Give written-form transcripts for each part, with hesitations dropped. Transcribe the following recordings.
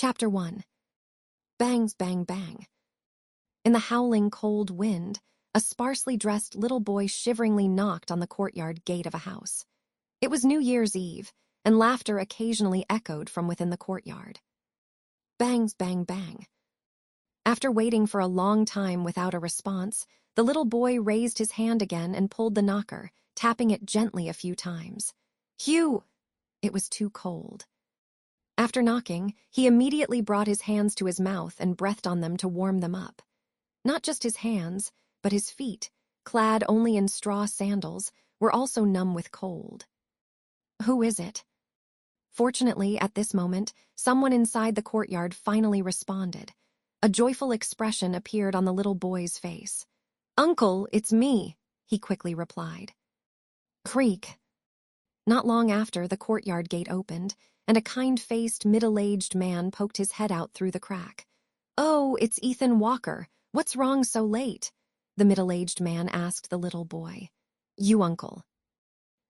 Chapter 1. Bangs, bang, bang. In the howling cold wind, a sparsely dressed little boy shiveringly knocked on the courtyard gate of a house. It was New Year's Eve, and laughter occasionally echoed from within the courtyard. Bangs, bang, bang. After waiting for a long time without a response, the little boy raised his hand again and pulled the knocker, tapping it gently a few times. Hugh! It was too cold. After knocking, he immediately brought his hands to his mouth and breathed on them to warm them up. Not just his hands, but his feet, clad only in straw sandals, were also numb with cold. Who is it? Fortunately, at this moment, someone inside the courtyard finally responded. A joyful expression appeared on the little boy's face. "Uncle, it's me," he quickly replied. Creak. Not long after, the courtyard gate opened, and a kind-faced, middle-aged man poked his head out through the crack. "Oh, it's Ethan Walker. What's wrong so late?" the middle-aged man asked the little boy. "You, uncle."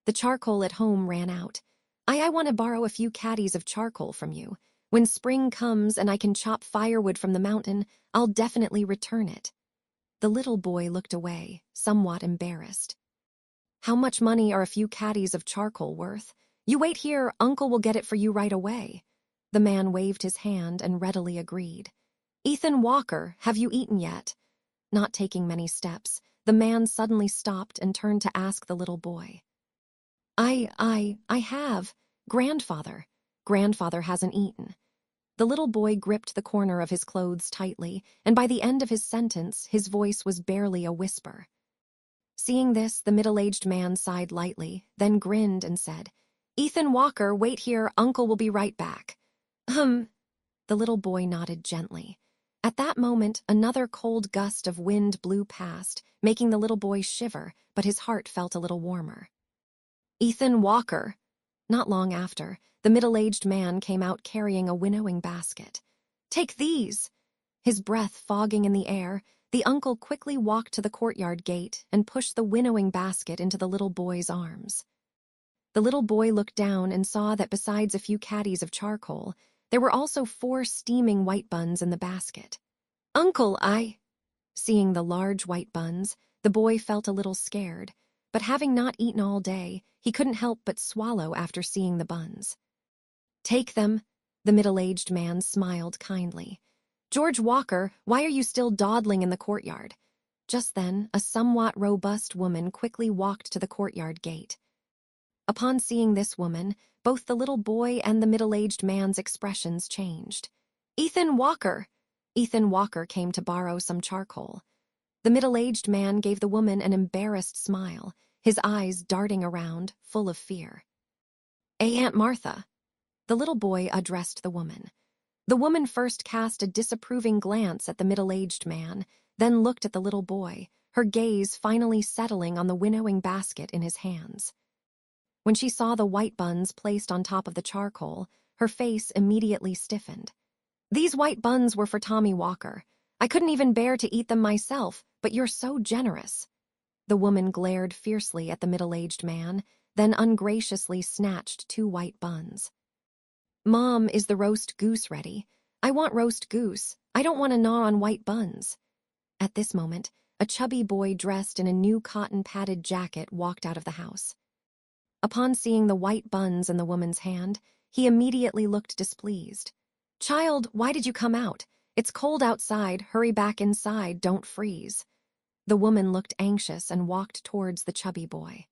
The charcoal at home ran out. I want to borrow a few caddies of charcoal from you. When spring comes and I can chop firewood from the mountain, I'll definitely return it." The little boy looked away, somewhat embarrassed. "How much money are a few caddies of charcoal worth? You wait here, Uncle will get it for you right away." The man waved his hand and readily agreed. "Ethan Walker, have you eaten yet?" Not taking many steps, the man suddenly stopped and turned to ask the little boy. I have. Grandfather. Grandfather hasn't eaten." The little boy gripped the corner of his clothes tightly, and by the end of his sentence, his voice was barely a whisper. Seeing this, the middle-aged man sighed lightly, then grinned and said, "Ethan Walker, wait here, Uncle will be right back." The little boy nodded gently. At that moment, another cold gust of wind blew past, making the little boy shiver, but his heart felt a little warmer. "Ethan Walker." Not long after, the middle-aged man came out carrying a winnowing basket. "Take these." His breath fogging in the air, the uncle quickly walked to the courtyard gate and pushed the winnowing basket into the little boy's arms. The little boy looked down and saw that besides a few caddies of charcoal, there were also 4 steaming white buns in the basket. "Uncle, Seeing the large white buns, the boy felt a little scared, but having not eaten all day, he couldn't help but swallow after seeing the buns. "Take them," the middle-aged man smiled kindly. "George Walker, why are you still dawdling in the courtyard?" Just then, a somewhat robust woman quickly walked to the courtyard gate. Upon seeing this woman, both the little boy and the middle-aged man's expressions changed. "Ethan Walker!" Ethan Walker came to borrow some charcoal. The middle-aged man gave the woman an embarrassed smile, his eyes darting around, full of fear. Aunt Martha." The little boy addressed the woman. The woman first cast a disapproving glance at the middle-aged man, then looked at the little boy, her gaze finally settling on the winnowing basket in his hands. When she saw the white buns placed on top of the charcoal, her face immediately stiffened. "These white buns were for Tommy Walker. I couldn't even bear to eat them myself, but you're so generous." The woman glared fiercely at the middle-aged man, then ungraciously snatched 2 white buns. "Mom, is the roast goose ready? I want roast goose. I don't want to gnaw on white buns." At this moment, a chubby boy dressed in a new cotton-padded jacket walked out of the house. Upon seeing the white buns in the woman's hand, he immediately looked displeased. "Child, why did you come out? It's cold outside. Hurry back inside. Don't freeze." The woman looked anxious and walked towards the chubby boy.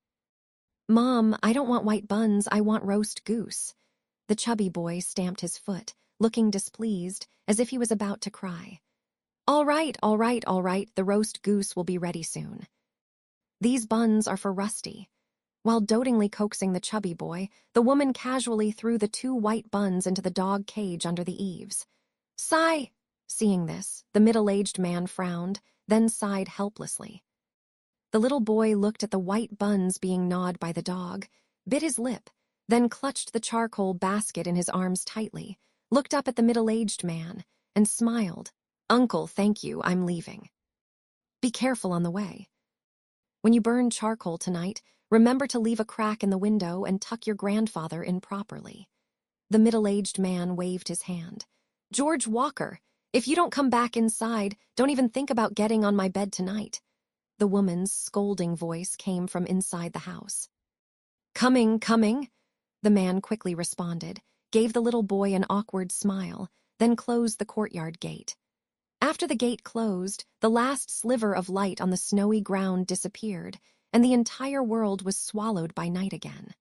"Mom, I don't want white buns. I want roast goose." The chubby boy stamped his foot, looking displeased, as if he was about to cry. All right, the roast goose will be ready soon." "These buns are for Rusty." While dotingly coaxing the chubby boy, the woman casually threw the 2 white buns into the dog cage under the eaves. "Sigh!" Seeing this, the middle-aged man frowned, then sighed helplessly. The little boy looked at the white buns being gnawed by the dog, bit his lip, then clutched the charcoal basket in his arms tightly, looked up at the middle-aged man, and smiled. "Uncle, thank you, I'm leaving." "Be careful on the way. When you burn charcoal tonight, remember to leave a crack in the window and tuck your grandfather in properly." The middle-aged man waved his hand. George Walker, if you don't come back inside, don't even think about getting on my bed tonight. The woman's scolding voice came from inside the house. Coming, coming, the man quickly responded, gave the little boy an awkward smile, then closed the courtyard gate. After the gate closed, the last sliver of light on the snowy ground disappeared, and the entire world was swallowed by night again.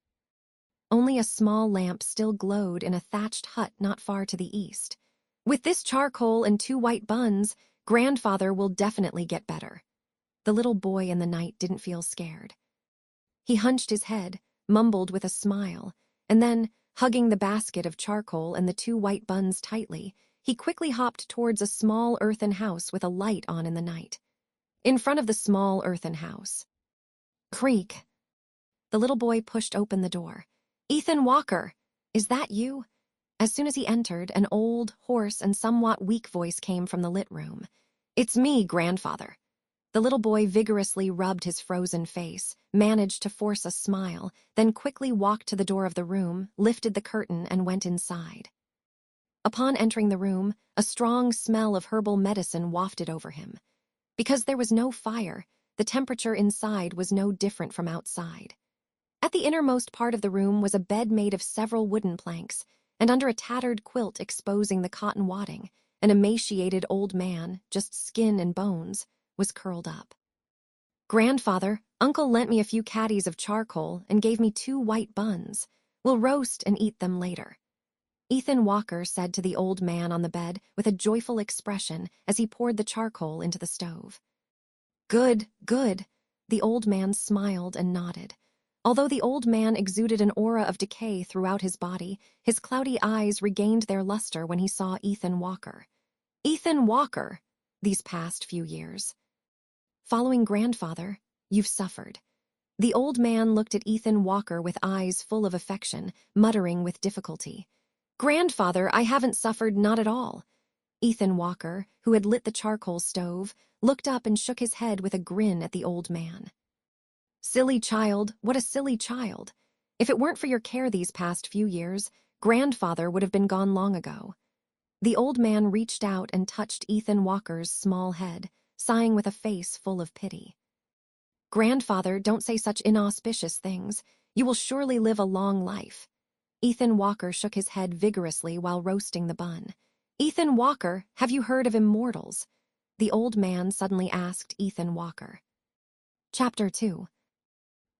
Only a small lamp still glowed in a thatched hut not far to the east. With this charcoal and 2 white buns, grandfather will definitely get better. The little boy in the night didn't feel scared. He hunched his head, mumbled with a smile, and then, hugging the basket of charcoal and the 2 white buns tightly, he quickly hopped towards a small earthen house with a light on in the night. In front of the small earthen house. Creak. The little boy pushed open the door. Ethan Walker, is that you? As soon as he entered, an old, hoarse, and somewhat weak voice came from the lit room. It's me, grandfather. The little boy vigorously rubbed his frozen face, managed to force a smile, then quickly walked to the door of the room, lifted the curtain, and went inside. Upon entering the room, a strong smell of herbal medicine wafted over him. Because there was no fire, the temperature inside was no different from outside. At the innermost part of the room was a bed made of several wooden planks, and under a tattered quilt exposing the cotton wadding, an emaciated old man, just skin and bones, was curled up. Grandfather, Uncle lent me a few caddies of charcoal and gave me 2 white buns. We'll roast and eat them later. Ethan Walker said to the old man on the bed with a joyful expression as he poured the charcoal into the stove. Good, good. The old man smiled and nodded. Although the old man exuded an aura of decay throughout his body, his cloudy eyes regained their luster when he saw Ethan Walker. Ethan Walker, these past few years. Following grandfather, you've suffered. The old man looked at Ethan Walker with eyes full of affection, muttering with difficulty. Grandfather, I haven't suffered, not at all. Ethan Walker, who had lit the charcoal stove, looked up and shook his head with a grin at the old man. Silly child, what a silly child. If it weren't for your care these past few years, grandfather would have been gone long ago. The old man reached out and touched Ethan Walker's small head, sighing with a face full of pity. Grandfather, don't say such inauspicious things. You will surely live a long life. Ethan Walker shook his head vigorously while roasting the bun. Ethan Walker, have you heard of immortals? The old man suddenly asked Ethan Walker. Chapter 2.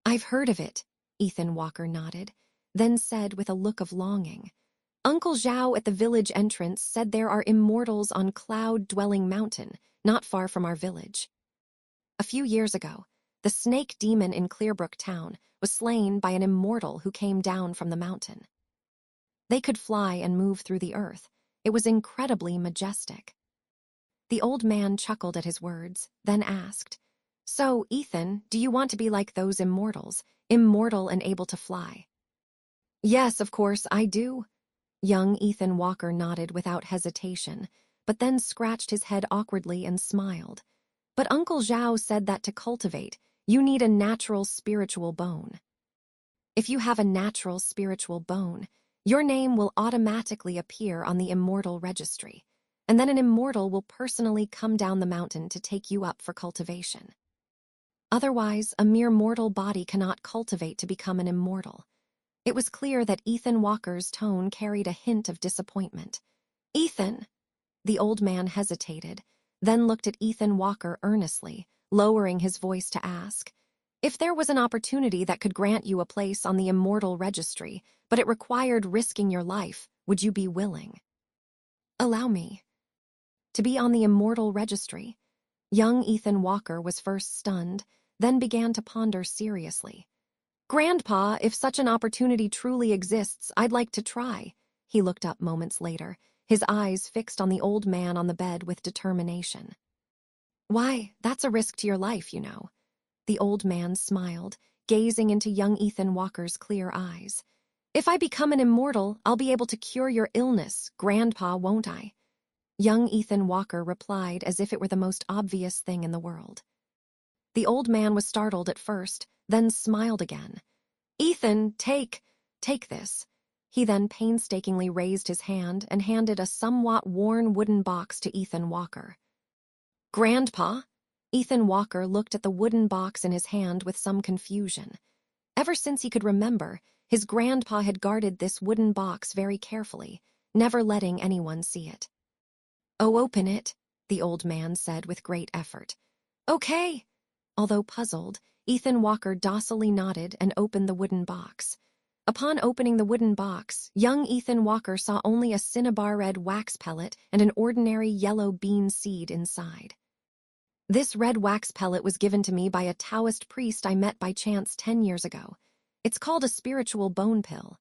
I've heard of it, Ethan Walker nodded, then said with a look of longing. Uncle Zhao at the village entrance said there are immortals on Cloud-Dwelling Mountain, not far from our village. A few years ago, the snake demon in Clearbrook Town was slain by an immortal who came down from the mountain. They could fly and move through the earth. It was incredibly majestic. The old man chuckled at his words, then asked, So, Ethan, do you want to be like those immortals, immortal and able to fly? Yes, of course, I do. Young Ethan Walker nodded without hesitation, but then scratched his head awkwardly and smiled. But Uncle Zhao said that to cultivate, you need a natural spiritual bone. If you have a natural spiritual bone, your name will automatically appear on the immortal registry, and then an immortal will personally come down the mountain to take you up for cultivation. Otherwise, a mere mortal body cannot cultivate to become an immortal. It was clear that Ethan Walker's tone carried a hint of disappointment. Ethan! The old man hesitated, then looked at Ethan Walker earnestly, lowering his voice to ask, If there was an opportunity that could grant you a place on the immortal registry, but it required risking your life, would you be willing? Allow me. To be on the immortal registry? Young Ethan Walker was first stunned, then began to ponder seriously. Grandpa, if such an opportunity truly exists, I'd like to try. He looked up moments later, his eyes fixed on the old man on the bed with determination. Why, that's a risk to your life, you know. The old man smiled, gazing into young Ethan Walker's clear eyes. If I become an immortal, I'll be able to cure your illness, Grandpa, won't I? Young Ethan Walker replied as if it were the most obvious thing in the world. The old man was startled at first, then smiled again. Ethan, take this. He then painstakingly raised his hand and handed a somewhat worn wooden box to Ethan Walker. "Grandpa?" Ethan Walker looked at the wooden box in his hand with some confusion. Ever since he could remember, his grandpa had guarded this wooden box very carefully, never letting anyone see it. "Oh, open it," the old man said with great effort. "Okay." Although puzzled, Ethan Walker docilely nodded and opened the wooden box. Upon opening the wooden box, young Ethan Walker saw only a cinnabar red wax pellet and an ordinary yellow bean seed inside. "This red wax pellet was given to me by a Taoist priest I met by chance 10 years ago. It's called a spiritual bone pill.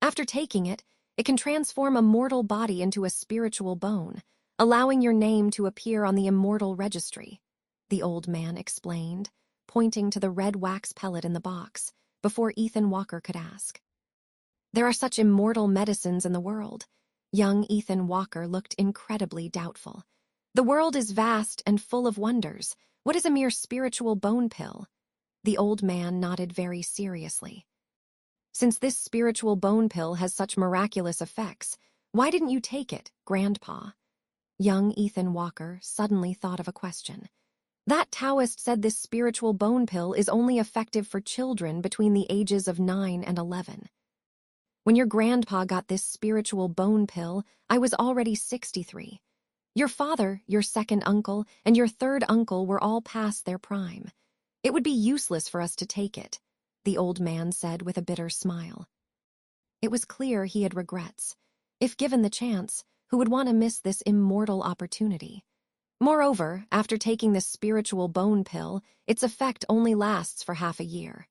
After taking it, it can transform a mortal body into a spiritual bone, allowing your name to appear on the immortal registry," the old man explained, pointing to the red wax pellet in the box, before Ethan Walker could ask. "There are such immortal medicines in the world." Young Ethan Walker looked incredibly doubtful. "The world is vast and full of wonders. What is a mere spiritual bone pill?" The old man nodded very seriously. "Since this spiritual bone pill has such miraculous effects, why didn't you take it, Grandpa?" Young Ethan Walker suddenly thought of a question. "That Taoist said this spiritual bone pill is only effective for children between the ages of 9 and 11. When your grandpa got this spiritual bone pill, I was already 63. Your father, your second uncle, and your third uncle were all past their prime. It would be useless for us to take it," the old man said with a bitter smile. It was clear he had regrets. If given the chance, who would want to miss this immortal opportunity? Moreover, after taking this spiritual bone pill, its effect only lasts for half a year.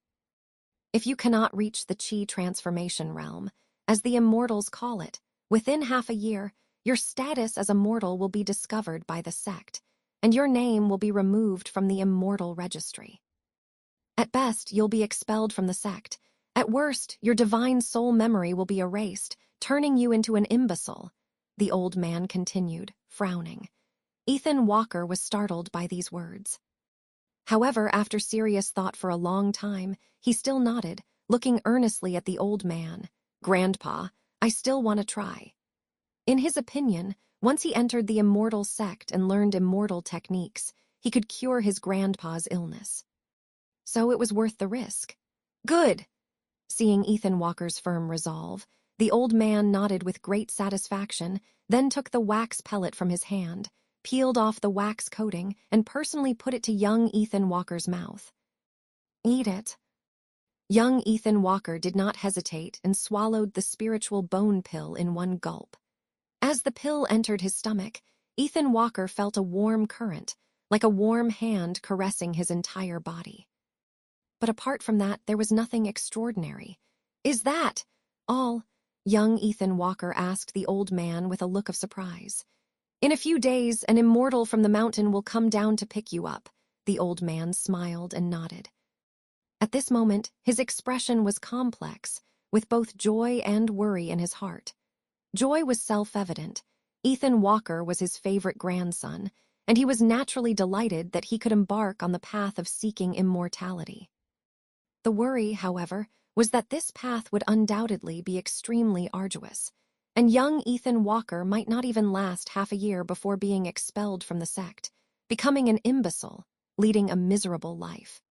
If you cannot reach the chi transformation realm, as the immortals call it, within half a year, your status as a mortal will be discovered by the sect, and your name will be removed from the immortal registry. At best, you'll be expelled from the sect. At worst, your divine soul memory will be erased, turning you into an imbecile," the old man continued, frowning. Ethan Walker was startled by these words. However, after serious thought for a long time, he still nodded, looking earnestly at the old man. "Grandpa, I still want to try." In his opinion, once he entered the immortal sect and learned immortal techniques, he could cure his grandpa's illness. So it was worth the risk. "Good." Seeing Ethan Walker's firm resolve, the old man nodded with great satisfaction, then took the wax pellet from his hand, peeled off the wax coating, and personally put it to young Ethan Walker's mouth. "Eat it." Young Ethan Walker did not hesitate and swallowed the spiritual bone pill in one gulp. As the pill entered his stomach, Ethan Walker felt a warm current, like a warm hand caressing his entire body. But apart from that, there was nothing extraordinary. "Is that all?" young Ethan Walker asked the old man with a look of surprise. "In a few days, an immortal from the mountain will come down to pick you up," the old man smiled and nodded. At this moment, his expression was complex, with both joy and worry in his heart. Joy was self-evident. Ethan Walker was his favorite grandson, and he was naturally delighted that he could embark on the path of seeking immortality. The worry, however, was that this path would undoubtedly be extremely arduous, and young Ethan Walker might not even last half a year before being expelled from the sect, becoming an imbecile, leading a miserable life.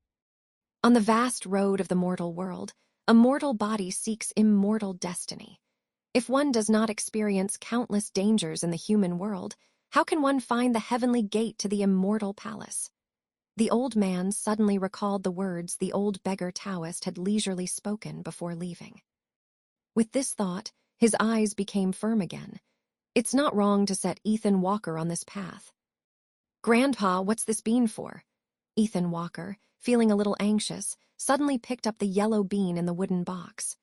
On the vast road of the mortal world, a mortal body seeks immortal destiny. If one does not experience countless dangers in the human world, how can one find the heavenly gate to the immortal palace? The old man suddenly recalled the words the old beggar Taoist had leisurely spoken before leaving. With this thought, his eyes became firm again. It's not wrong to set Ethan Walker on this path. "Grandpa, what's this bean for?" Ethan Walker, feeling a little anxious, suddenly picked up the yellow bean in the wooden box.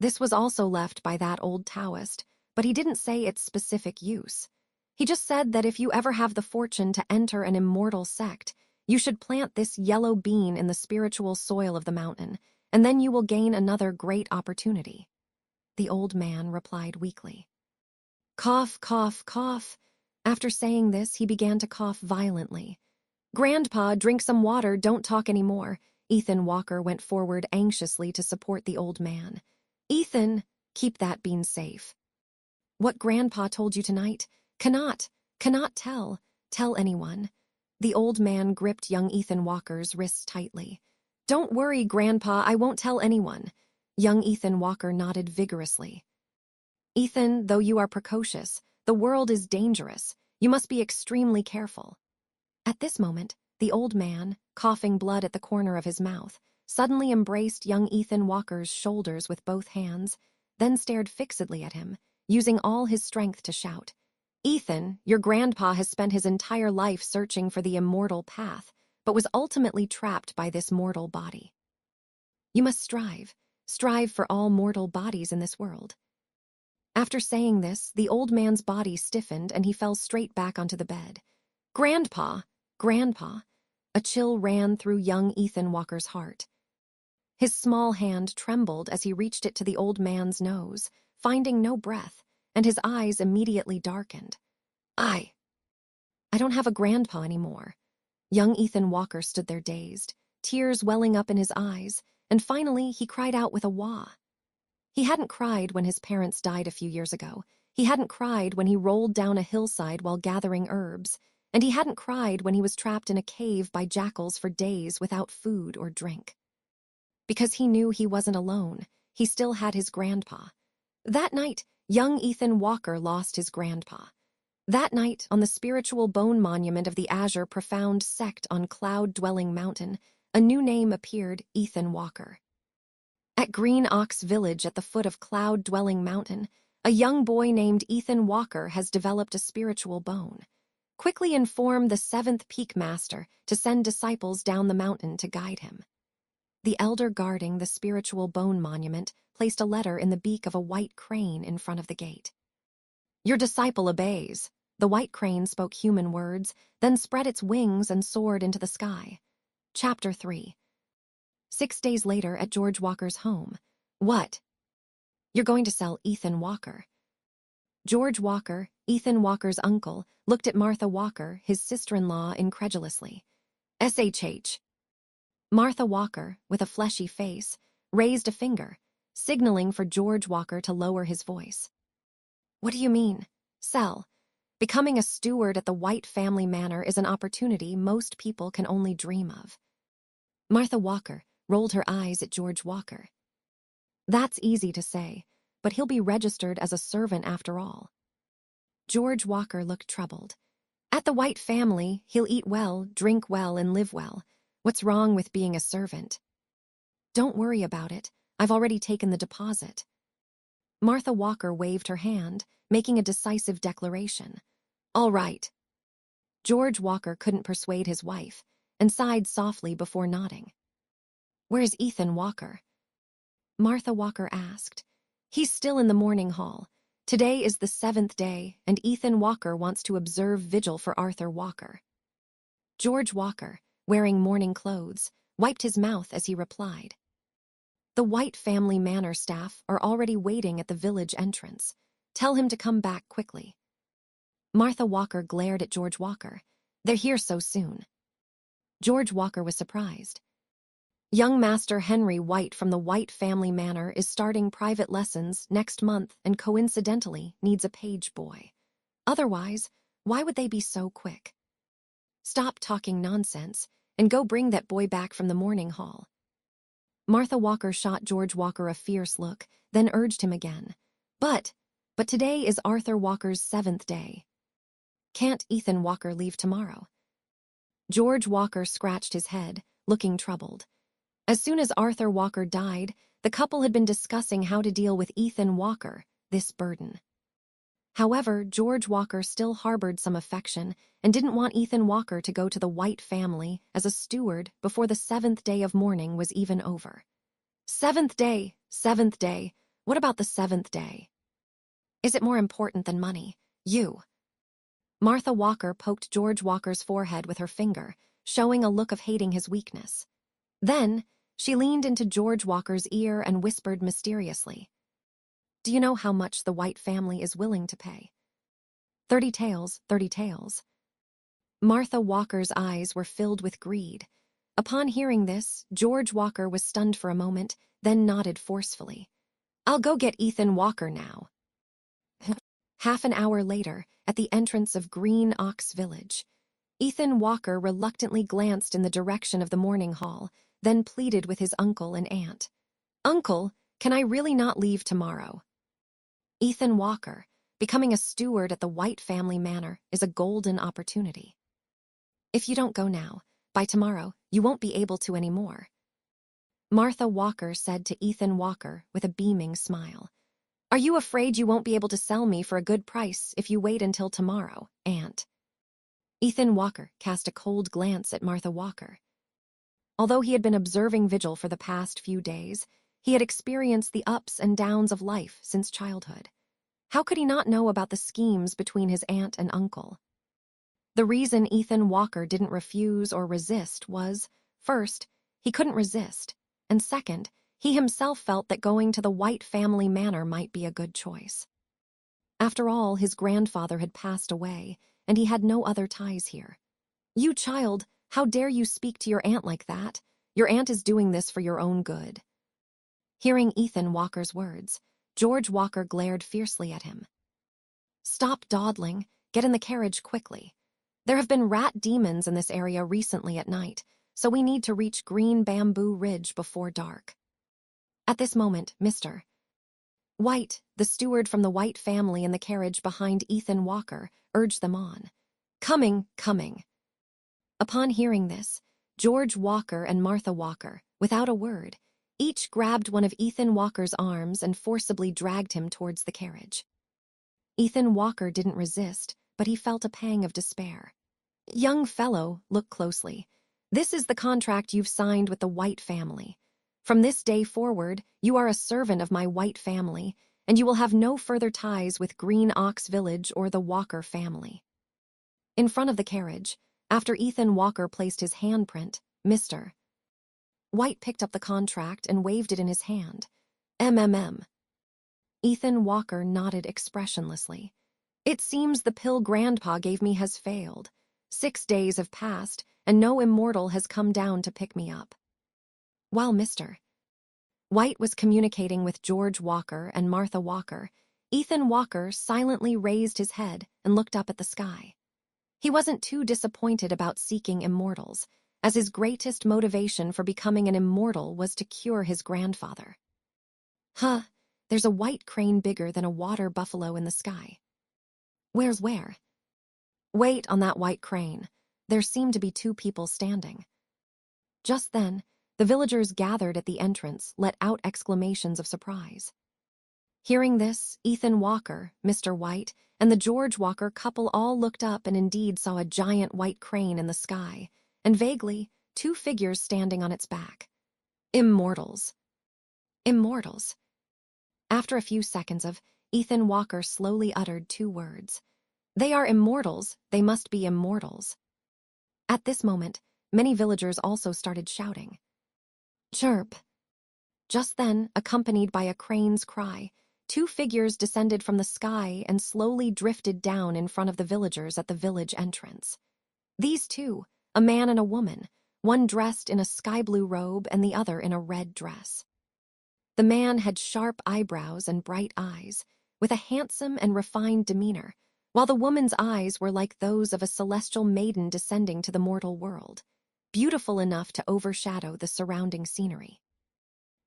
This was also left by that old Taoist, but he didn't say its specific use. He just said that if you ever have the fortune to enter an immortal sect, you should plant this yellow bean in the spiritual soil of the mountain, and then you will gain another great opportunity. The old man replied weakly. Cough, cough, cough. After saying this, he began to cough violently. "Grandpa, drink some water, don't talk anymore." Ethan Walker went forward anxiously to support the old man. "Ethan!" Keep that bean safe. What Grandpa told you tonight? Cannot tell anyone. The old man gripped young Ethan Walker's wrists tightly. Don't worry, Grandpa, I won't tell anyone. Young Ethan Walker nodded vigorously. Ethan, though you are precocious, the world is dangerous. You must be extremely careful. At this moment, the old man, coughing blood at the corner of his mouth, suddenly embraced young Ethan Walker's shoulders with both hands, then stared fixedly at him, using all his strength to shout, Ethan, your grandpa has spent his entire life searching for the immortal path, but was ultimately trapped by this mortal body. You must strive for all mortal bodies in this world. After saying this, the old man's body stiffened and he fell straight back onto the bed. Grandpa! A chill ran through young Ethan Walker's heart. His small hand trembled as he reached it to the old man's nose, finding no breath, and his eyes immediately darkened. I don't have a grandpa anymore. Young Ethan Walker stood there dazed, tears welling up in his eyes, and finally he cried out with a wah. He hadn't cried when his parents died a few years ago. He hadn't cried when he rolled down a hillside while gathering herbs, and he hadn't cried when he was trapped in a cave by jackals for days without food or drink. Because he knew he wasn't alone, he still had his grandpa. That night, young Ethan Walker lost his grandpa. That night, on the spiritual bone monument of the Azure Profound sect on Cloud-Dwelling Mountain, a new name appeared, Ethan Walker. At Green Ox Village at the foot of Cloud-Dwelling Mountain, a young boy named Ethan Walker has developed a spiritual bone. Quickly inform the 7th Peak Master to send disciples down the mountain to guide him. The elder guarding the spiritual bone monument placed a letter in the beak of a white crane in front of the gate. Your disciple obeys. The white crane spoke human words, then spread its wings and soared into the sky. Chapter 3. 6 days later at George Walker's home. What? You're going to sell Ethan Walker. George Walker, Ethan Walker's uncle, looked at Martha Walker, his sister-in-law, incredulously. SHH. Martha Walker, with a fleshy face, raised a finger, signaling for George Walker to lower his voice. What do you mean? Sell. Becoming a steward at the White family manor is an opportunity most people can only dream of. Martha Walker rolled her eyes at George Walker. That's easy to say, but he'll be registered as a servant after all. George Walker looked troubled. At the White family, he'll eat well, drink well, and live well. What's wrong with being a servant? Don't worry about it. I've already taken the deposit. Martha Walker waved her hand, making a decisive declaration. All right. George Walker couldn't persuade his wife, and sighed softly before nodding. Where's Ethan Walker? Martha Walker asked. He's still in the morning hall. Today is the 7th day, and Ethan Walker wants to observe vigil for Arthur Walker. George Walker, wearing morning clothes, wiped his mouth as he replied. The White family manor staff are already waiting at the village entrance. Tell him to come back quickly. Martha Walker glared at George Walker. They're here so soon. George Walker was surprised. Young Master Henry White from the White family manor is starting private lessons next month and coincidentally needs a page boy. Otherwise, why would they be so quick? Stop talking nonsense and go bring that boy back from the morning hall. Martha Walker shot George Walker a fierce look, then urged him again. But today is Arthur Walker's 7th day. Can't Ethan Walker leave tomorrow? George Walker scratched his head, looking troubled. As soon as Arthur Walker died, the couple had been discussing how to deal with Ethan Walker, this burden. However, George Walker still harbored some affection and didn't want Ethan Walker to go to the White family as a steward before the 7th day of mourning was even over. 7th day, 7th day. What about the 7th day? Is it more important than money? You. Martha Walker poked George Walker's forehead with her finger, showing a look of hating his weakness. Then, she leaned into George Walker's ear and whispered mysteriously. Do you know how much the White family is willing to pay? 30 taels, 30 taels. Martha Walker's eyes were filled with greed. Upon hearing this, George Walker was stunned for a moment, then nodded forcefully. I'll go get Ethan Walker now. Half an hour later, at the entrance of Green Ox Village, Ethan Walker reluctantly glanced in the direction of the morning hall, then pleaded with his uncle and aunt. "Uncle, can I really not leave tomorrow?" Ethan Walker, becoming a steward at the White family manor is a golden opportunity. If you don't go now, by tomorrow, you won't be able to anymore. Martha Walker said to Ethan Walker with a beaming smile. "Are you afraid you won't be able to sell me for a good price if you wait until tomorrow, Aunt?" Ethan Walker cast a cold glance at Martha Walker. Although he had been observing Vigil for the past few days, he had experienced the ups and downs of life since childhood. How could he not know about the schemes between his aunt and uncle? The reason Ethan Walker didn't refuse or resist was, first, he couldn't resist, and second, he himself felt that going to the White family manor might be a good choice. After all, his grandfather had passed away, and he had no other ties here. "You child, how dare you speak to your aunt like that? Your aunt is doing this for your own good." Hearing Ethan Walker's words, George Walker glared fiercely at him. "Stop dawdling. Get in the carriage quickly. There have been rat demons in this area recently at night, so we need to reach Green Bamboo Ridge before dark." At this moment, Mr. White, the steward from the White family in the carriage behind Ethan Walker, urged them on. "Coming, coming." Upon hearing this, George Walker and Martha Walker, without a word, each grabbed one of Ethan Walker's arms and forcibly dragged him towards the carriage. Ethan Walker didn't resist, but he felt a pang of despair. "Young fellow, look closely. This is the contract you've signed with the White family. From this day forward, you are a servant of my White family, and you will have no further ties with Green Ox Village or the Walker family." In front of the carriage, after Ethan Walker placed his handprint, Mr. White picked up the contract and waved it in his hand. "MMM." Ethan Walker nodded expressionlessly. "It seems the pill Grandpa gave me has failed. 6 days have passed, and no immortal has come down to pick me up." While Mr. White was communicating with George Walker and Martha Walker, Ethan Walker silently raised his head and looked up at the sky. He wasn't too disappointed about seeking immortals, as his greatest motivation for becoming an immortal was to cure his grandfather. "Huh, there's a white crane bigger than a water buffalo in the sky." "Where's where?" "Wait on that white crane. There seem to be 2 people standing." Just then, the villagers gathered at the entrance let out exclamations of surprise. Hearing this, Ethan Walker, Mr. White, and the George Walker couple all looked up and indeed saw a giant white crane in the sky, and vaguely, 2 figures standing on its back. Immortals. Immortals. After a few seconds of Ethan Walker slowly uttered 2 words. "They are immortals, they must be immortals." At this moment, many villagers also started shouting. "Chirp." Just then, accompanied by a crane's cry, 2 figures descended from the sky and slowly drifted down in front of the villagers at the village entrance. These 2, a man and a woman, one dressed in a sky-blue robe and the other in a red dress. The man had sharp eyebrows and bright eyes, with a handsome and refined demeanor, while the woman's eyes were like those of a celestial maiden descending to the mortal world, beautiful enough to overshadow the surrounding scenery.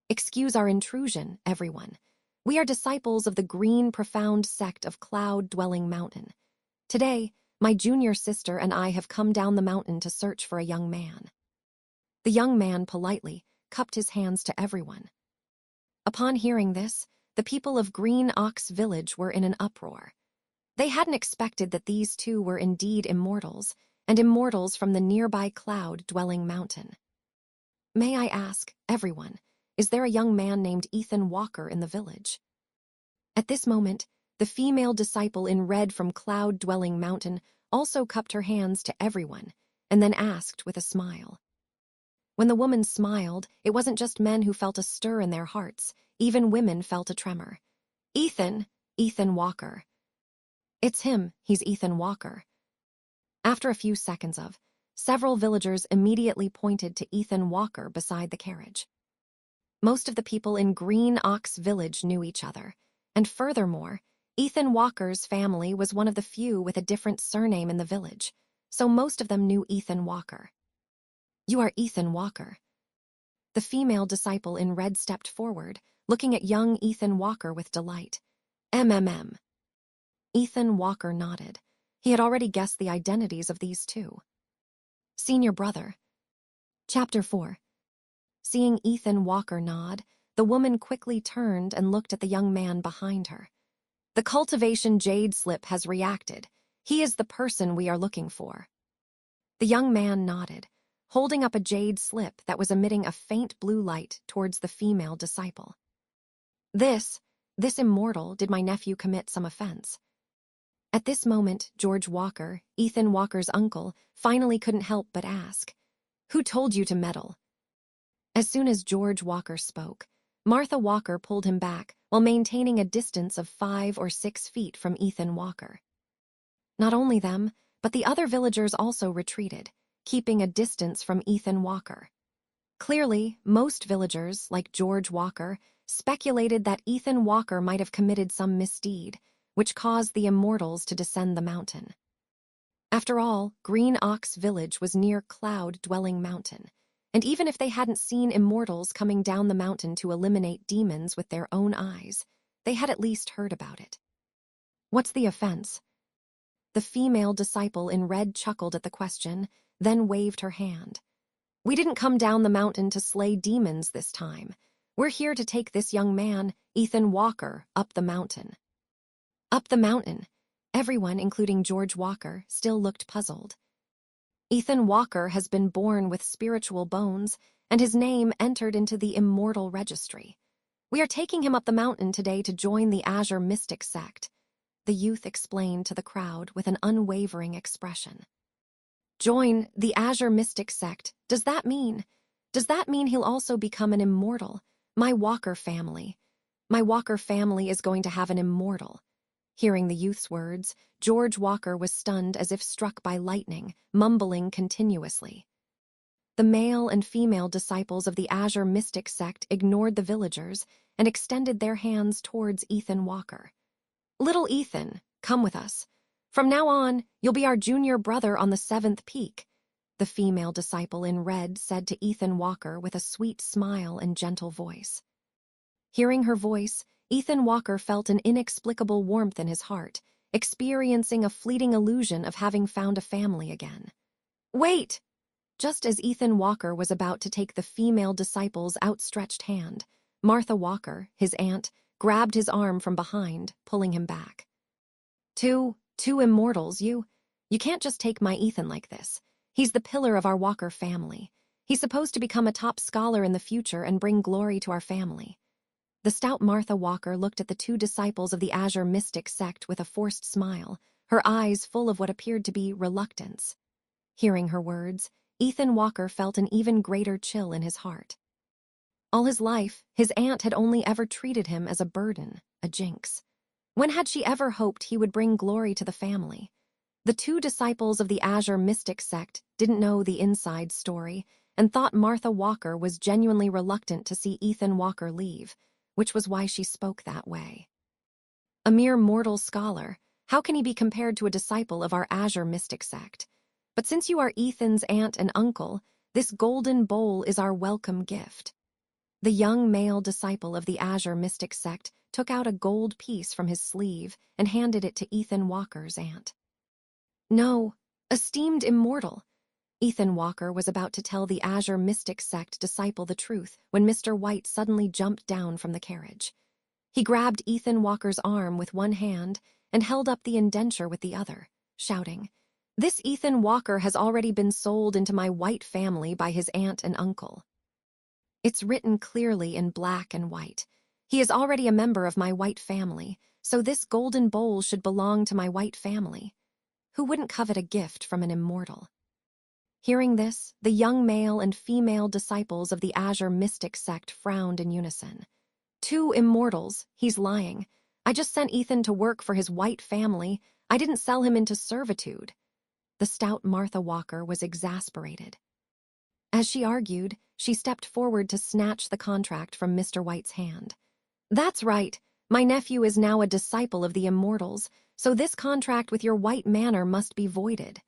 "Excuse our intrusion, everyone. We are disciples of the green, profound sect of Cloud-Dwelling Mountain. Today, my junior sister and I have come down the mountain to search for a young man." The young man politely cupped his hands to everyone. Upon hearing this, the people of Green Ox Village were in an uproar. They hadn't expected that these 2 were indeed immortals, and immortals from the nearby Cloud-Dwelling Mountain. "May I ask, everyone, is there a young man named Ethan Walker in the village?" At this moment, the female disciple in red from Cloud-Dwelling Mountain also cupped her hands to everyone, and then asked with a smile. When the woman smiled, it wasn't just men who felt a stir in their hearts, even women felt a tremor. Ethan Walker. "It's him, he's Ethan Walker." After a few seconds several villagers immediately pointed to Ethan Walker beside the carriage. Most of the people in Green Ox Village knew each other, and furthermore, Ethan Walker's family was one of the few with a different surname in the village, so most of them knew Ethan Walker. "You are Ethan Walker." The female disciple in red stepped forward, looking at young Ethan Walker with delight. "MMM." Ethan Walker nodded. He had already guessed the identities of these two. "Senior brother." Chapter 4. Seeing Ethan Walker nod, the woman quickly turned and looked at the young man behind her. "The cultivation jade slip has reacted. He is the person we are looking for." The young man nodded, holding up a jade slip that was emitting a faint blue light towards the female disciple. This immortal, did my nephew commit some offense?" At this moment, George Walker, Ethan Walker's uncle, finally couldn't help but ask, "Who told you to meddle?" As soon as George Walker spoke, Martha Walker pulled him back while maintaining a distance of 5 or 6 feet from Ethan Walker. Not only them, but the other villagers also retreated, keeping a distance from Ethan Walker. Clearly, most villagers, like George Walker, speculated that Ethan Walker might have committed some misdeed, which caused the immortals to descend the mountain. After all, Green Ox Village was near Cloud-Dwelling Mountain, and even if they hadn't seen immortals coming down the mountain to eliminate demons with their own eyes, they had at least heard about it. "What's the offense?" The female disciple in red chuckled at the question, then waved her hand. "We didn't come down the mountain to slay demons this time. We're here to take this young man, Ethan Walker, up the mountain." Up the mountain. Everyone, including George Walker, still looked puzzled. "Ethan Walker has been born with spiritual bones, and his name entered into the immortal registry. We are taking him up the mountain today to join the Azure Mystic sect," the youth explained to the crowd with an unwavering expression. "Join the Azure Mystic sect? Does that mean he'll also become an immortal? My Walker family is going to have an immortal." Hearing the youth's words, George Walker was stunned as if struck by lightning, mumbling continuously. The male and female disciples of the Azure Mystic sect ignored the villagers and extended their hands towards Ethan Walker. "Little Ethan, come with us. From now on, you'll be our junior brother on the 7th peak," the female disciple in red said to Ethan Walker with a sweet smile and gentle voice. Hearing her voice, Ethan Walker felt an inexplicable warmth in his heart, experiencing a fleeting illusion of having found a family again. "Wait!" Just as Ethan Walker was about to take the female disciple's outstretched hand, Martha Walker, his aunt, grabbed his arm from behind, pulling him back. Two immortals, you can't just take my Ethan like this. He's the pillar of our Walker family. He's supposed to become a top scholar in the future and bring glory to our family." The stout Martha Walker looked at the two disciples of the Azure Mystic sect with a forced smile, her eyes full of what appeared to be reluctance. Hearing her words, Ethan Walker felt an even greater chill in his heart. All his life, his aunt had only ever treated him as a burden, a jinx. When had she ever hoped he would bring glory to the family? The two disciples of the Azure Mystic sect didn't know the inside story and thought Martha Walker was genuinely reluctant to see Ethan Walker leave, which was why she spoke that way. "A mere mortal scholar, how can he be compared to a disciple of our Azure Mystic sect? But since you are Ethan's aunt and uncle, this golden bowl is our welcome gift." The young male disciple of the Azure Mystic sect took out a gold piece from his sleeve and handed it to Ethan Walker's aunt. "No, esteemed immortal." Ethan Walker was about to tell the Azure Mystic sect disciple the truth when Mr. White suddenly jumped down from the carriage. He grabbed Ethan Walker's arm with one hand and held up the indenture with the other, shouting, "This Ethan Walker has already been sold into my White family by his aunt and uncle. It's written clearly in black and white. He is already a member of my White family, so this golden bowl should belong to my White family. Who wouldn't covet a gift from an immortal?" Hearing this, the young male and female disciples of the Azure Mystic sect frowned in unison. "Two immortals, he's lying. I just sent Ethan to work for his White family. I didn't sell him into servitude." The stout Martha Walker was exasperated. As she argued, she stepped forward to snatch the contract from Mr. White's hand. That's right. My nephew is now a disciple of the Immortals, so this contract with your White Manor must be voided.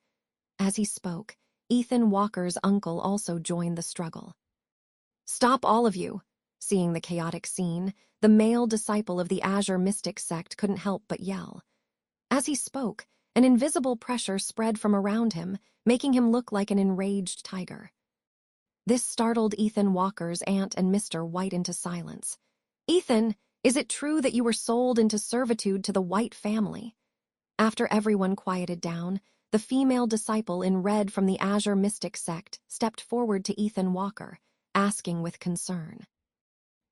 As he spoke, Ethan Walker's uncle also joined the struggle. Stop, all of you! Seeing the chaotic scene, the male disciple of the Azure Mystic sect couldn't help but yell. As he spoke, an invisible pressure spread from around him, making him look like an enraged tiger. This startled Ethan Walker's aunt and Mr. White into silence. Ethan, is it true that you were sold into servitude to the White family? After everyone quieted down, the female disciple in red from the Azure Mystic sect stepped forward to Ethan Walker, asking with concern.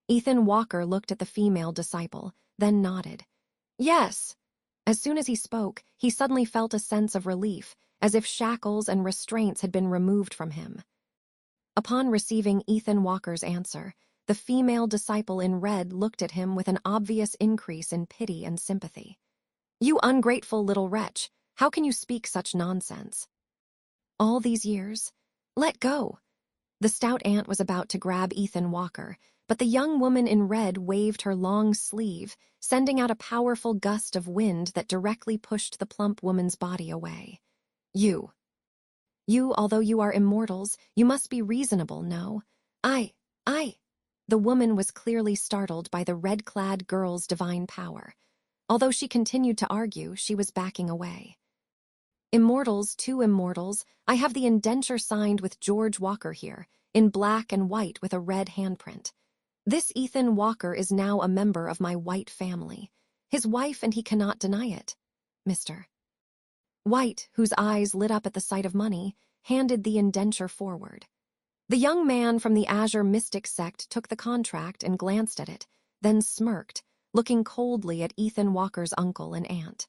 Ethan Walker looked at the female disciple, then nodded. Yes. As soon as he spoke, he suddenly felt a sense of relief, as if shackles and restraints had been removed from him. Upon receiving Ethan Walker's answer, the female disciple in red looked at him with an obvious increase in pity and sympathy. You ungrateful little wretch, how can you speak such nonsense? All these years? Let go! The stout aunt was about to grab Ethan Walker, but the young woman in red waved her long sleeve, sending out a powerful gust of wind that directly pushed the plump woman's body away. You, although you are immortals, you must be reasonable, no? I. The woman was clearly startled by the red-clad girl's divine power. Although she continued to argue, she was backing away. Immortals, two immortals, I have the indenture signed with George Walker here, in black and white with a red handprint. This Ethan Walker is now a member of my White family. His wife and he cannot deny it. Mr. White, whose eyes lit up at the sight of money, handed the indenture forward. The young man from the Azure Mystic sect took the contract and glanced at it, then smirked, looking coldly at Ethan Walker's uncle and aunt.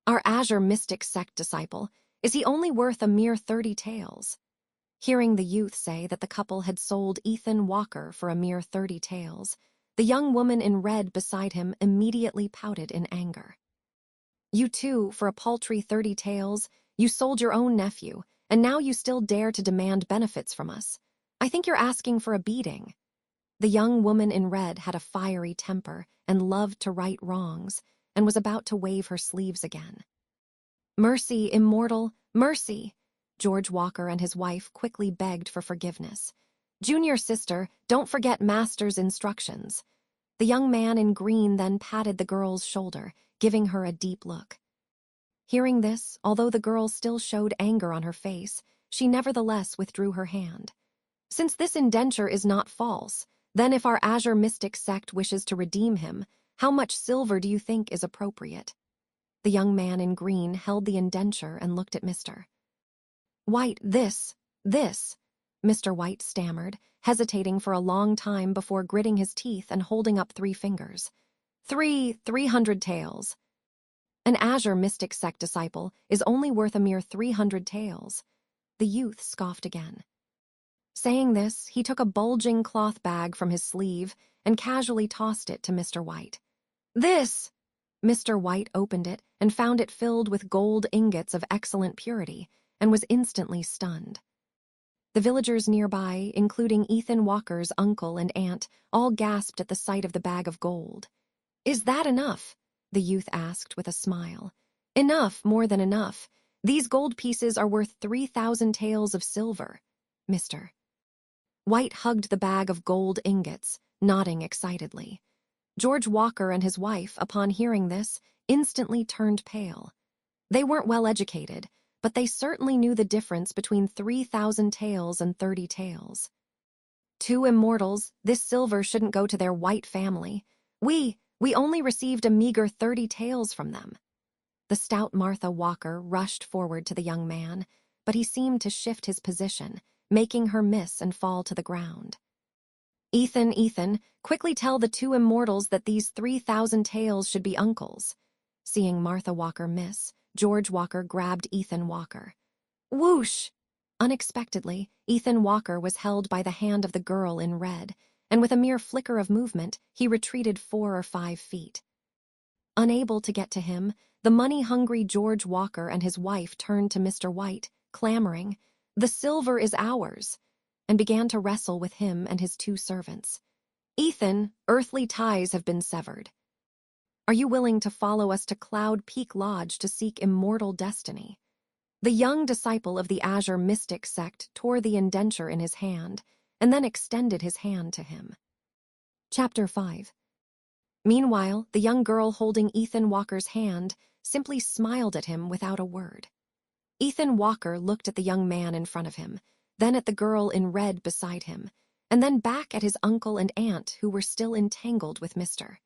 Our Azure Mystic sect disciple, is he only worth a mere 30 taels? Hearing the youth say that the couple had sold Ethan Walker for a mere 30 taels, the young woman in red beside him immediately pouted in anger. You too, for a paltry 30 taels, you sold your own nephew, and now you still dare to demand benefits from us. I think you're asking for a beating. The young woman in red had a fiery temper and loved to right wrongs, and was about to wave her sleeves again. Mercy, immortal, mercy! George Walker and his wife quickly begged for forgiveness. Junior sister, don't forget master's instructions. The young man in green then patted the girl's shoulder, giving her a deep look. Hearing this, although the girl still showed anger on her face, she nevertheless withdrew her hand. Since this indenture is not false, then if our Azure Mystic sect wishes to redeem him, how much silver do you think is appropriate? The young man in green held the indenture and looked at Mr. White. This. Mr. White stammered, hesitating for a long time before gritting his teeth and holding up 3 fingers. 300 taels. An Azure Mystic sect disciple is only worth a mere 300 taels. The youth scoffed again. Saying this, he took a bulging cloth bag from his sleeve and casually tossed it to Mr. White. This! Mr. White opened it and found it filled with gold ingots of excellent purity, and was instantly stunned. The villagers nearby, including Ethan Walker's uncle and aunt, all gasped at the sight of the bag of gold. Is that enough? The youth asked with a smile. Enough, more than enough. These gold pieces are worth 3,000 taels of silver. Mr. White hugged the bag of gold ingots, nodding excitedly. George Walker and his wife, upon hearing this, instantly turned pale. They weren't well educated, but they certainly knew the difference between 3,000 taels and 30 taels. 2 immortals, this silver shouldn't go to their White family. We only received a meager 30 taels from them. The stout Martha Walker rushed forward to the young man, but he seemed to shift his position, making her miss and fall to the ground. Ethan, quickly tell the 2 immortals that these 3,000 taels should be uncles. Seeing Martha Walker miss, George Walker grabbed Ethan Walker. Whoosh! Unexpectedly, Ethan Walker was held by the hand of the girl in red, and with a mere flicker of movement, he retreated 4 or 5 feet. Unable to get to him, the money-hungry George Walker and his wife turned to Mr. White, clamoring, The silver is ours. and began to wrestle with him and his two servants. "Ethan, earthly ties have been severed. Are you willing to follow us to Cloud Peak Lodge to seek immortal destiny?" The young disciple of the Azure Mystic sect tore the indenture in his hand and then extended his hand to him. Chapter 5. Meanwhile, the young girl holding Ethan Walker's hand simply smiled at him without a word. Ethan Walker looked at the young man in front of him, then at the girl in red beside him, and then back at his uncle and aunt who were still entangled with Mr.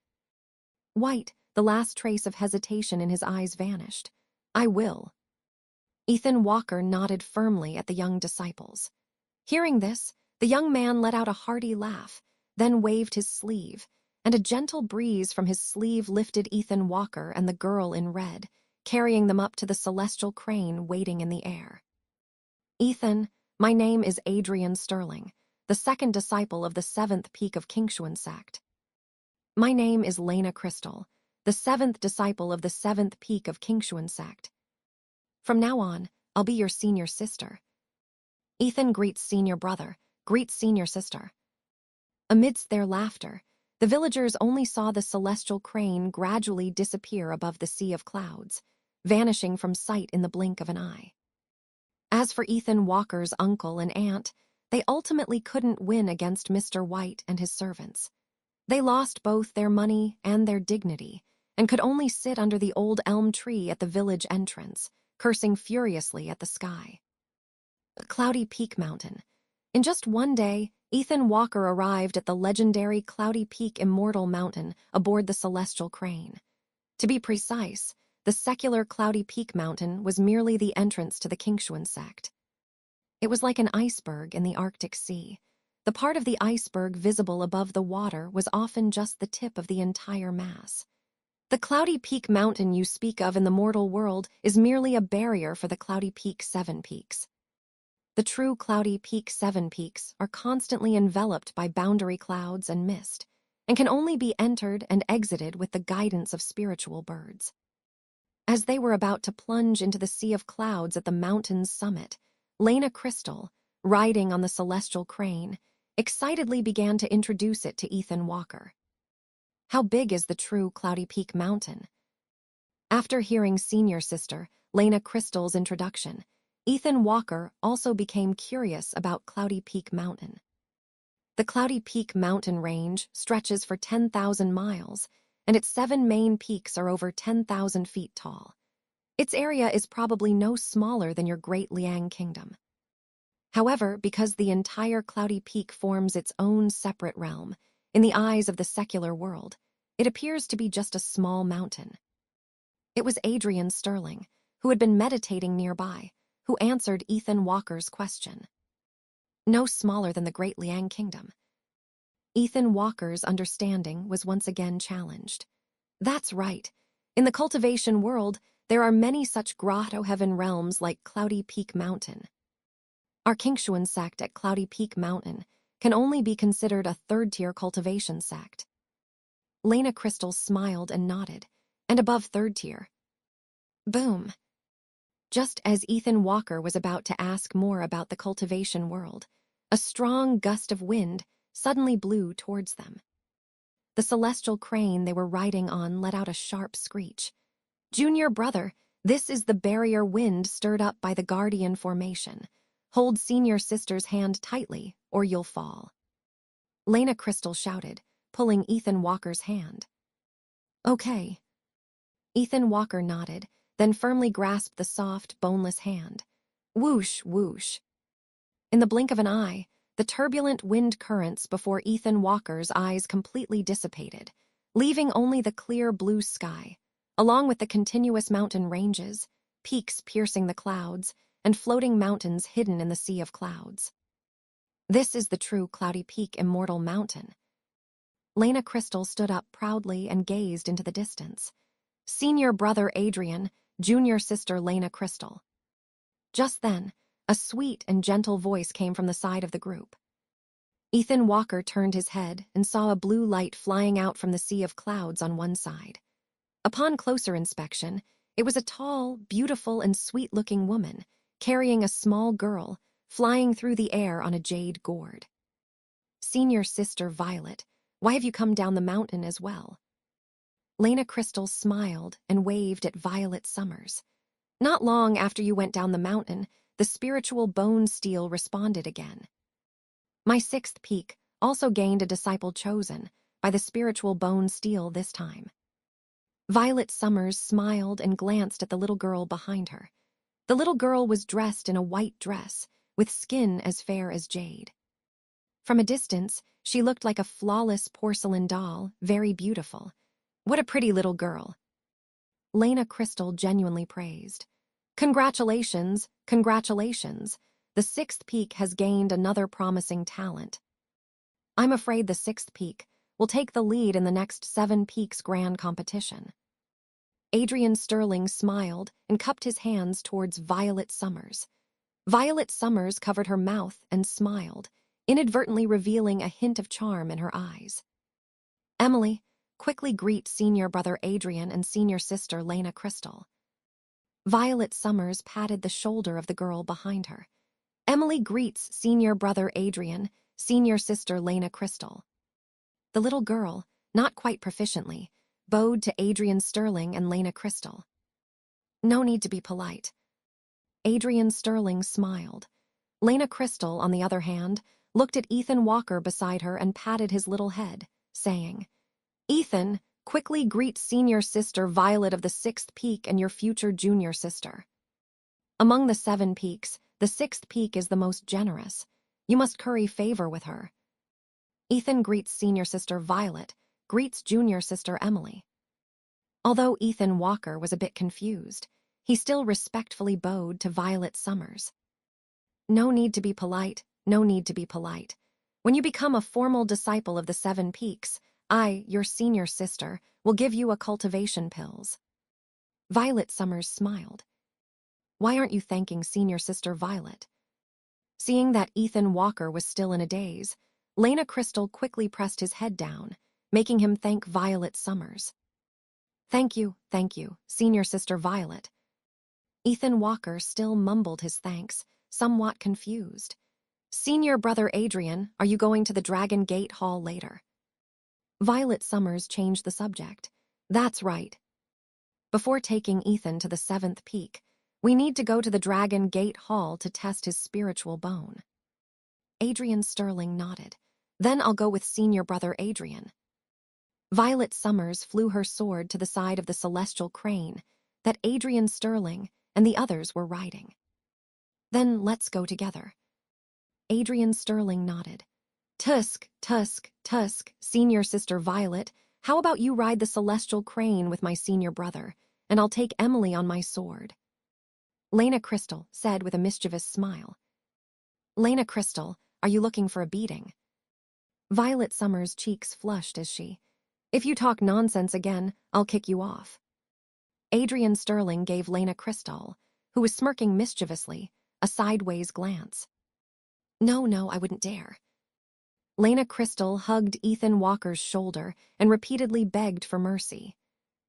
White. The last trace of hesitation in his eyes vanished. "I will." Ethan Walker nodded firmly at the young disciples. Hearing this, the young man let out a hearty laugh, then waved his sleeve, and a gentle breeze from his sleeve lifted Ethan Walker and the girl in red, carrying them up to the celestial crane waiting in the air. "Ethan, my name is Adrian Sterling, the second disciple of the 7th peak of Kingshuan sect. My name is Lena Crystal, the 7th disciple of the 7th peak of Kingshuan sect. From now on, I'll be your senior sister." Ethan greets senior brother, greets senior sister. Amidst their laughter, the villagers only saw the celestial crane gradually disappear above the sea of clouds, vanishing from sight in the blink of an eye. As for Ethan Walker's uncle and aunt, they ultimately couldn't win against Mr. White and his servants. They lost both their money and their dignity, and could only sit under the old elm tree at the village entrance, cursing furiously at the sky. Cloudy Peak Mountain. In just one day, Ethan Walker arrived at the legendary Cloudy Peak Immortal Mountain aboard the Celestial Crane. To be precise, the secular Cloudy Peak Mountain was merely the entrance to the Kingshuan sect. It was like an iceberg in the Arctic Sea. The part of the iceberg visible above the water was often just the tip of the entire mass. The Cloudy Peak Mountain you speak of in the mortal world is merely a barrier for the Cloudy Peak 7 peaks. The true Cloudy Peak 7 peaks are constantly enveloped by boundary clouds and mist, and can only be entered and exited with the guidance of spiritual birds. As they were about to plunge into the sea of clouds at the mountain's summit, Lena Crystal, riding on the celestial crane, excitedly began to introduce it to Ethan Walker. "How big is the true Cloudy Peak Mountain?" After hearing senior sister Lena Crystal's introduction, Ethan Walker also became curious about Cloudy Peak Mountain. The Cloudy Peak mountain range stretches for 10,000 miles, and its 7 main peaks are over 10,000 feet tall. Its area is probably no smaller than your Great Liang Kingdom. However, because the entire Cloudy Peak forms its own separate realm, in the eyes of the secular world, it appears to be just a small mountain. It was Adrian Sterling, who had been meditating nearby, who answered Ethan Walker's question. "No smaller than the Great Liang Kingdom." Ethan Walker's understanding was once again challenged. "That's right. In the cultivation world, there are many such grotto heaven realms like Cloudy Peak Mountain. Our Kingshuan sect at Cloudy Peak Mountain can only be considered a third-tier cultivation sect." Lena Crystal smiled and nodded, "And above third tier." Boom. Just as Ethan Walker was about to ask more about the cultivation world, a strong gust of wind suddenly blew towards them. The celestial crane they were riding on let out a sharp screech. "Junior brother, this is the barrier wind stirred up by the Guardian formation. Hold senior sister's hand tightly, or you'll fall." Lena Crystal shouted, pulling Ethan Walker's hand. "Okay." Ethan Walker nodded, then firmly grasped the soft, boneless hand. Whoosh, whoosh. In the blink of an eye, the turbulent wind currents before Ethan Walker's eyes completely dissipated, leaving only the clear blue sky, along with the continuous mountain ranges, peaks piercing the clouds, and floating mountains hidden in the sea of clouds. This is the true Cloudy Peak Immortal Mountain. Lena Crystal stood up proudly and gazed into the distance. Senior brother Adrian, junior sister Lena Crystal. Just then, a sweet and gentle voice came from the side of the group. Ethan Walker turned his head and saw a blue light flying out from the sea of clouds on one side. Upon closer inspection, it was a tall, beautiful, and sweet-looking woman, carrying a small girl, flying through the air on a jade gourd. Senior Sister Violet, why have you come down the mountain as well? Lena Crystal smiled and waved at Violet Summers. Not long after you went down the mountain, the spiritual bone steel responded again. My sixth peak also gained a disciple chosen by the spiritual bone steel this time. Violet Summers smiled and glanced at the little girl behind her. The little girl was dressed in a white dress, with skin as fair as jade. From a distance, she looked like a flawless porcelain doll, very beautiful. What a pretty little girl. Lena Crystal genuinely praised. Congratulations, congratulations. The sixth peak has gained another promising talent. I'm afraid the sixth peak will take the lead in the next 7 peaks grand competition. Adrian Sterling smiled and cupped his hands towards Violet Summers. Violet Summers covered her mouth and smiled, inadvertently revealing a hint of charm in her eyes. Emily, quickly greet senior brother Adrian and senior sister Lena Crystal. Violet Summers patted the shoulder of the girl behind her. Emily greets senior brother Adrian, senior sister Lena Crystal. The little girl, not quite proficiently, bowed to Adrian Sterling and Lena Crystal. No need to be polite. Adrian Sterling smiled. Lena Crystal, on the other hand, looked at Ethan Walker beside her and patted his little head, saying, Ethan, quickly greet senior sister Violet of the 6th peak and your future junior sister. Among the 7 peaks, the 6th peak is the most generous. You must curry favor with her. Ethan greets senior sister Violet, greets junior sister Emily. Although Ethan Walker was a bit confused, he still respectfully bowed to Violet Summers. No need to be polite, no need to be polite. When you become a formal disciple of the 7 peaks, I, your senior sister, will give you a cultivation pills. Violet Summers smiled. Why aren't you thanking senior sister Violet? Seeing that Ethan Walker was still in a daze, Lena Crystal quickly pressed his head down, making him thank Violet Summers. Thank you, senior sister Violet. Ethan Walker still mumbled his thanks, somewhat confused. Senior brother Adrian, are you going to the Dragon Gate Hall later? Violet Summers changed the subject. That's right. Before taking Ethan to the 7th peak, we need to go to the Dragon Gate Hall to test his spiritual bone. Adrian Sterling nodded. Then I'll go with senior brother Adrian. Violet Summers flew her sword to the side of the celestial crane that Adrian Sterling and the others were riding. Then let's go together. Adrian Sterling nodded. Tusk, senior sister Violet, how about you ride the celestial crane with my senior brother, and I'll take Emily on my sword. Lena Crystal said with a mischievous smile. Lena Crystal, are you looking for a beating? Violet Summers' cheeks flushed as she, if you talk nonsense again, I'll kick you off. Adrian Sterling gave Lena Crystal, who was smirking mischievously, a sideways glance. No, I wouldn't dare. Lena Crystal hugged Ethan Walker's shoulder and repeatedly begged for mercy.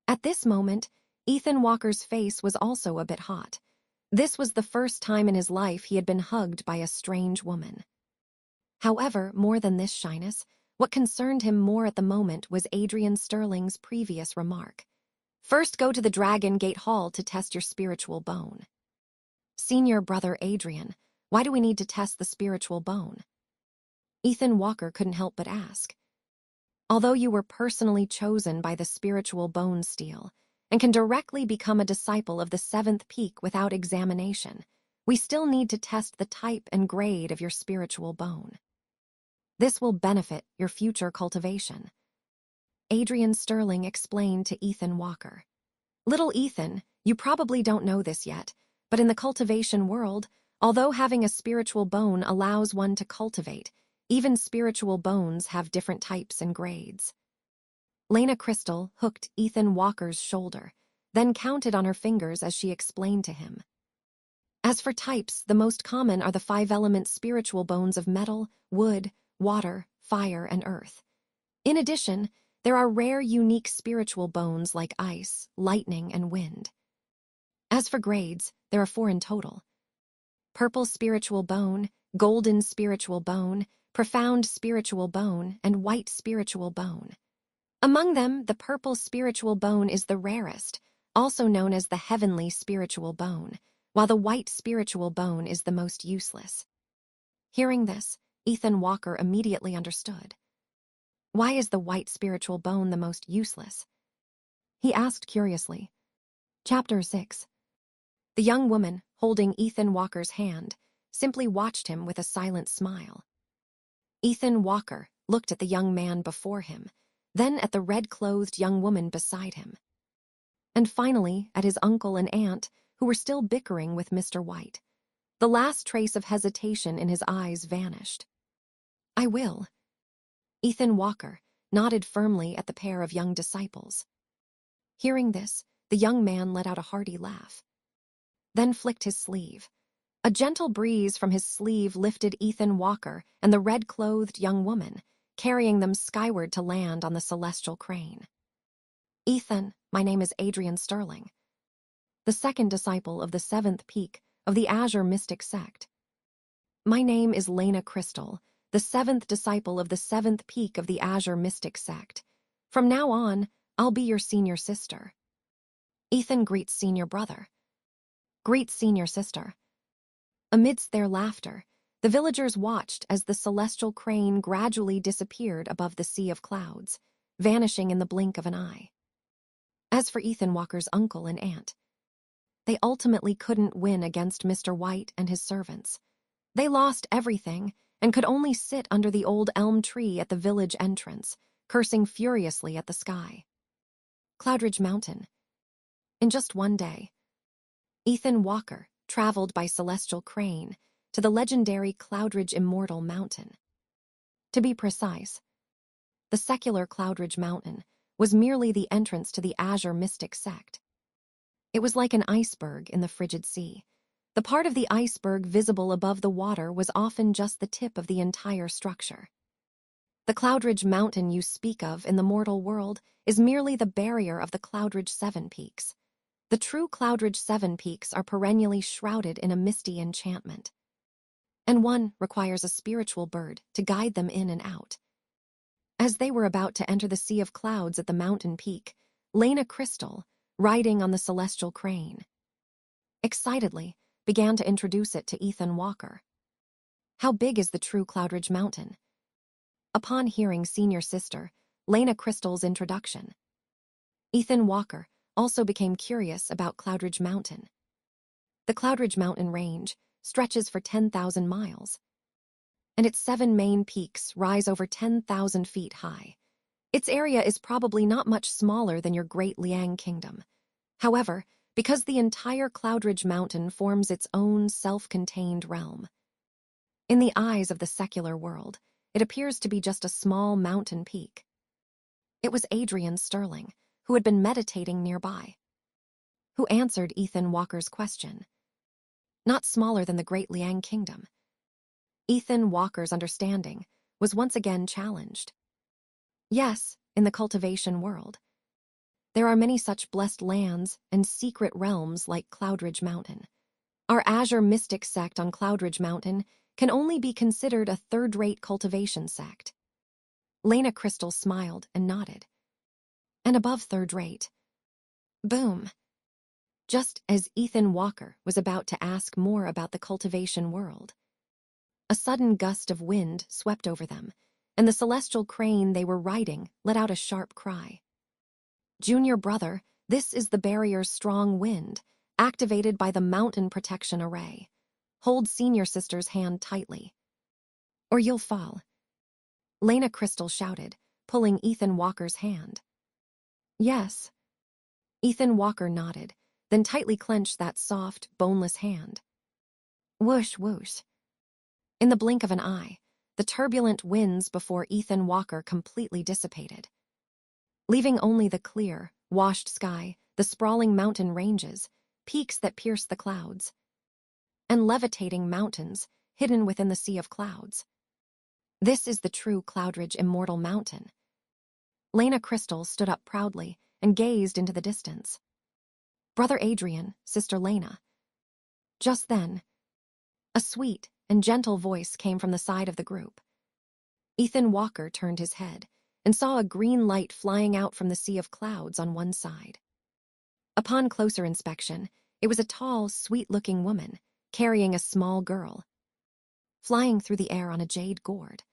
At this moment, Ethan Walker's face was also a bit hot. This was the first time in his life he had been hugged by a strange woman. However, more than this shyness, what concerned him more at the moment was Adrian Sterling's previous remark. First go to the Dragon Gate Hall to test your spiritual bone. Senior brother Adrian, why do we need to test the spiritual bone? Ethan Walker couldn't help but ask. Although you were personally chosen by the spiritual bone steel and can directly become a disciple of the 7th peak without examination, we still need to test the type and grade of your spiritual bone. This will benefit your future cultivation. Adrian Sterling explained to Ethan Walker. Little Ethan, you probably don't know this yet, but in the cultivation world, although having a spiritual bone allows one to cultivate, even spiritual bones have different types and grades. Lena Crystal hooked Ethan Walker's shoulder, then counted on her fingers as she explained to him. As for types, the most common are the 5-element spiritual bones of metal, wood, water, fire, and earth. In addition, there are rare unique spiritual bones like ice, lightning, and wind. As for grades, there are 4 in total. purple spiritual bone, golden spiritual bone, profound spiritual bone, and white spiritual bone. Among them, the purple spiritual bone is the rarest, also known as the heavenly spiritual bone, while the white spiritual bone is the most useless. Hearing this, Ethan Walker immediately understood. Why is the white spiritual bone the most useless? He asked curiously. Chapter 6. The young woman, holding Ethan Walker's hand, simply watched him with a silent smile. Ethan Walker looked at the young man before him, then at the red-clothed young woman beside him, and finally at his uncle and aunt, who were still bickering with Mr. White. The last trace of hesitation in his eyes vanished. I will. Ethan Walker nodded firmly at the pair of young disciples. Hearing this, the young man let out a hearty laugh, then flicked his sleeve. A gentle breeze from his sleeve lifted Ethan Walker and the red-clothed young woman, carrying them skyward to land on the celestial crane. Ethan, my name is Adrian Sterling, the second disciple of the seventh peak of the Azure Mystic sect. My name is Lena Crystal, the seventh disciple of the seventh peak of the Azure Mystic sect. From now on, I'll be your senior sister. Ethan greets senior brother. Greets senior sister. Amidst their laughter, the villagers watched as the celestial crane gradually disappeared above the sea of clouds, vanishing in the blink of an eye. As for Ethan Walker's uncle and aunt, they ultimately couldn't win against Mr. White and his servants. They lost everything and could only sit under the old elm tree at the village entrance, cursing furiously at the sky. Cloudridge Mountain. In just one day, Ethan Walker traveled by celestial crane to the legendary Cloudridge Immortal Mountain. To be precise, the secular Cloudridge Mountain was merely the entrance to the Azure Mystic sect. It was like an iceberg in the frigid sea. The part of the iceberg visible above the water was often just the tip of the entire structure. The Cloudridge Mountain you speak of in the mortal world is merely the barrier of the Cloudridge 7 peaks. The true Cloudridge 7 peaks are perennially shrouded in a misty enchantment, and one requires a spiritual bird to guide them in and out. As they were about to enter the sea of clouds at the mountain peak, Lena Crystal, riding on the celestial crane, excitedly began to introduce it to Ethan Walker. How big is the true Cloudridge Mountain? Upon hearing senior sister Lena Crystal's introduction, Ethan Walker also became curious about Cloudridge Mountain. The Cloudridge Mountain range stretches for 10,000 miles, and its 7 main peaks rise over 10,000 feet high. Its area is probably not much smaller than your Great Liang Kingdom. However, because the entire Cloudridge Mountain forms its own self-contained realm, in the eyes of the secular world, it appears to be just a small mountain peak. It was Adrian Sterling, who had been meditating nearby, who answered Ethan Walker's question. Not smaller than the Great Liang Kingdom. Ethan Walker's understanding was once again challenged. Yes, in the cultivation world, there are many such blessed lands and secret realms like Cloudridge Mountain. Our Azure Mystic sect on Cloudridge Mountain can only be considered a third-rate cultivation sect. Lena Crystal smiled and nodded. And above third-rate. Boom. Just as Ethan Walker was about to ask more about the cultivation world, a sudden gust of wind swept over them, and the celestial crane they were riding let out a sharp cry. Junior brother, this is the barrier's strong wind, activated by the mountain protection array. Hold senior sister's hand tightly, or you'll fall. Lena Crystal shouted, pulling Ethan Walker's hand. Yes. Ethan Walker nodded, then tightly clenched that soft, boneless hand. Whoosh, whoosh. In the blink of an eye, the turbulent winds before Ethan Walker completely dissipated, leaving only the clear, washed sky, the sprawling mountain ranges, peaks that pierce the clouds, and levitating mountains hidden within the sea of clouds. This is the true Cloudridge Immortal Mountain. Lena Crystal stood up proudly and gazed into the distance. Brother Adrian, Sister Lena. Just then, A sweet and gentle voice came from the side of the group. Ethan Walker turned his head and saw a green light flying out from the sea of clouds on one side. Upon closer inspection, it was a tall, sweet-looking woman carrying a small girl, flying through the air on a jade gourd.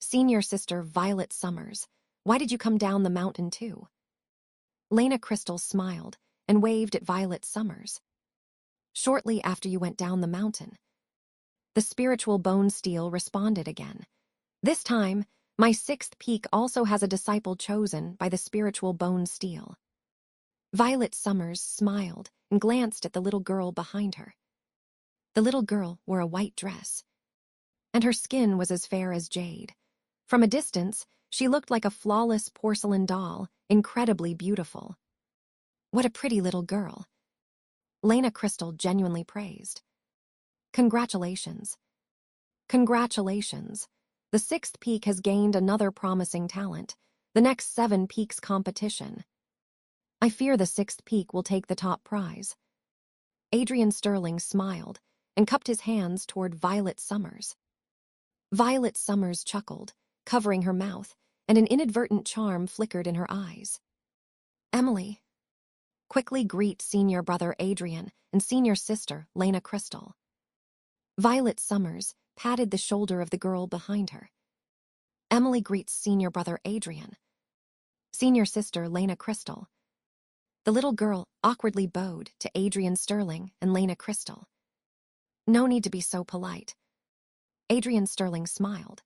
Senior Sister Violet Summers, why did you come down the mountain too? Lena Crystal smiled and waved at Violet Summers. Shortly after you went down the mountain, the spiritual bone steel responded again. This time, my sixth peak also has a disciple chosen by the spiritual bone steel. Violet Summers smiled and glanced at the little girl behind her. The little girl wore a white dress, and her skin was as fair as jade. From a distance, she looked like a flawless porcelain doll, incredibly beautiful. What a pretty little girl. Lena Crystal genuinely praised. Congratulations. Congratulations. The sixth peak has gained another promising talent, the next 7 peaks competition. I fear the sixth peak will take the top prize. Adrian Sterling smiled and cupped his hands toward Violet Summers. Violet Summers chuckled, covering her mouth, and an inadvertent charm flickered in her eyes. Emily. Quickly greet senior brother Adrian and senior sister Lena Crystal. Violet Summers patted the shoulder of the girl behind her. Emily greets senior brother Adrian. Senior sister Lena Crystal. The little girl awkwardly bowed to Adrian Sterling and Lena Crystal. No need to be so polite. Adrian Sterling smiled.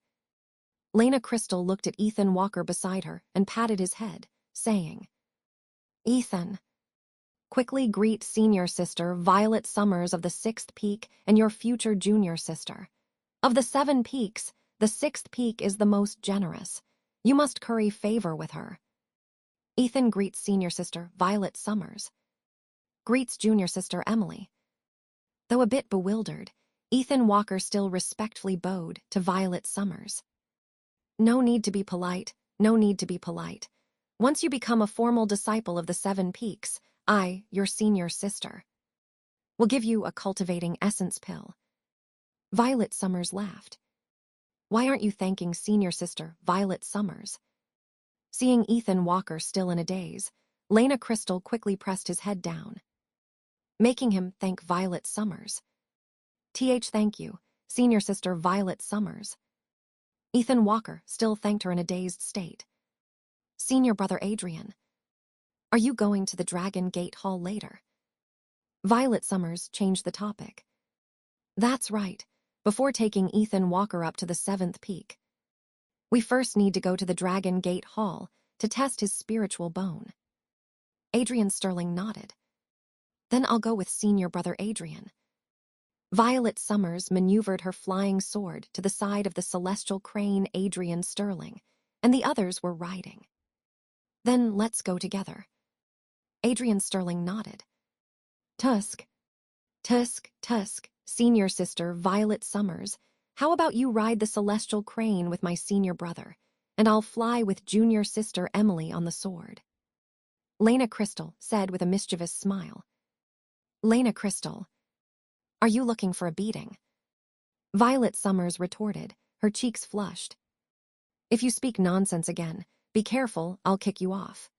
Lena Crystal looked at Ethan Walker beside her and patted his head, saying, Ethan. Quickly greet senior sister Violet Summers of the 6th peak and your future junior sister. Of the 7 peaks, the 6th peak is the most generous. You must curry favor with her. Ethan greets senior sister Violet Summers. Greets junior sister Emily. Though a bit bewildered, Ethan Walker still respectfully bowed to Violet Summers. No need to be polite, no need to be polite. Once you become a formal disciple of the 7 peaks, I, your senior sister, will give you a cultivating essence pill. Violet Summers laughed. Why aren't you thanking senior sister Violet Summers? Seeing Ethan Walker still in a daze, Lena Crystal quickly pressed his head down, making him thank Violet Summers. Thank you, senior sister Violet Summers. Ethan Walker still thanked her in a dazed state. Senior brother Adrian. Are you going to the Dragon Gate Hall later? Violet Summers changed the topic. That's right, before taking Ethan Walker up to the 7th peak. We first need to go to the Dragon Gate Hall to test his spiritual bone. Adrian Sterling nodded. Then I'll go with senior brother Adrian. Violet Summers maneuvered her flying sword to the side of the celestial crane Adrian Sterling, and the others were riding. Then let's go together. Adrian Sterling nodded. Tusk, senior sister Violet Summers, how about you ride the celestial crane with my senior brother, and I'll fly with junior sister Emily on the sword. Lena Crystal said with a mischievous smile. Lena Crystal, are you looking for a beating? Violet Summers retorted, her cheeks flushed. If you speak nonsense again, be careful, I'll kick you off.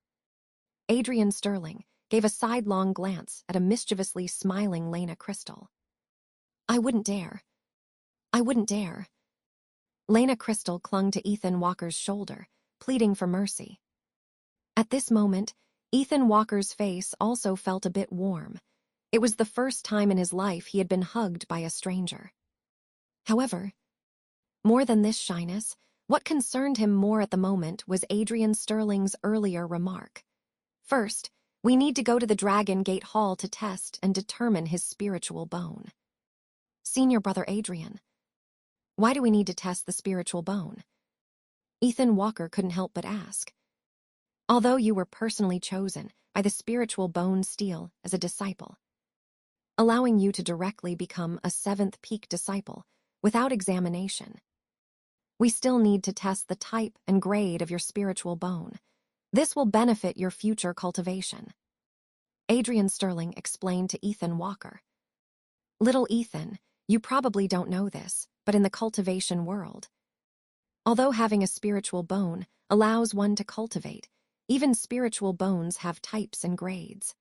Adrian Sterling gave a sidelong glance at a mischievously smiling Lena Crystal. I wouldn't dare. I wouldn't dare. Lena Crystal clung to Ethan Walker's shoulder, pleading for mercy. At this moment, Ethan Walker's face also felt a bit warm. It was the first time in his life he had been hugged by a stranger. However, more than this shyness, what concerned him more at the moment was Adrian Sterling's earlier remark. First, we need to go to the Dragon Gate Hall to test and determine his spiritual bone. Senior brother Adrian. Why do we need to test the spiritual bone? Ethan Walker couldn't help but ask. Although you were personally chosen by the spiritual bone steel as a disciple, allowing you to directly become a 7th peak disciple without examination, we still need to test the type and grade of your spiritual bone. This will benefit your future cultivation. Adrian Sterling explained to Ethan Walker. Little Ethan, You probably don't know this, but in the cultivation world, although having a spiritual bone allows one to cultivate, even spiritual bones have types and grades.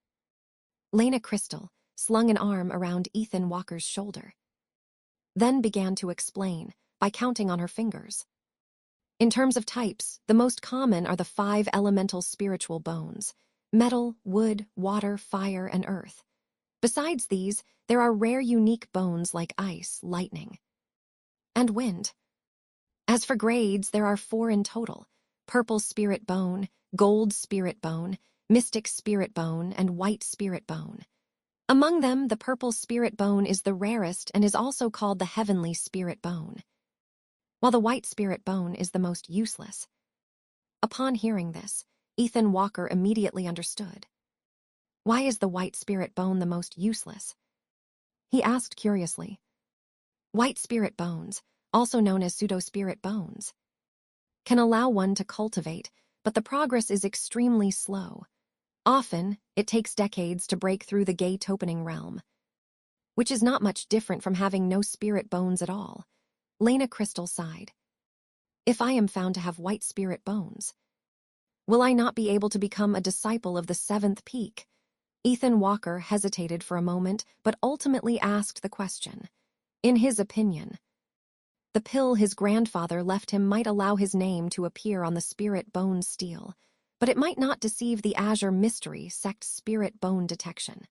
Lena Crystal slung an arm around Ethan Walker's shoulder, then began to explain by counting on her fingers. In terms of types, the most common are the 5 elemental spiritual bones: metal, wood, water, fire, and earth. Besides these, there are rare unique bones like ice, lightning, and wind. As for grades, there are 4 in total: purple spirit bone, gold spirit bone, mystic spirit bone, and white spirit bone. Among them, the purple spirit bone is the rarest and is also called the heavenly spirit bone, while the white spirit bone is the most useless. Upon hearing this, Ethan Walker immediately understood. Why is the white spirit bone the most useless? He asked curiously. White spirit bones, also known as pseudo-spirit bones, can allow one to cultivate, but the progress is extremely slow. Often, it takes decades to break through the gate opening realm, which is not much different from having no spirit bones at all. Lena Crystal sighed. If I am found to have white spirit bones, will I not be able to become a disciple of the 7th peak? Ethan Walker hesitated for a moment, but ultimately asked the question. In his opinion, the pill his grandfather left him might allow his name to appear on the spirit bone stele, but it might not deceive the Azure Mystery sect's spirit bone detection.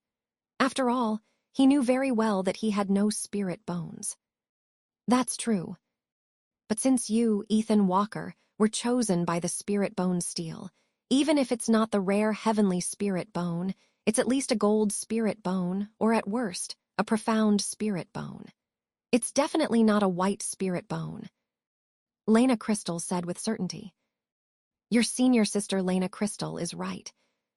After all, he knew very well that he had no spirit bones. That's true. But since you, Ethan Walker, were chosen by the spirit bone stele, even if it's not the rare heavenly spirit bone, it's at least a gold spirit bone, or at worst, a profound spirit bone. It's definitely not a white spirit bone. Lena Crystal said with certainty. Your senior sister Lena Crystal is right.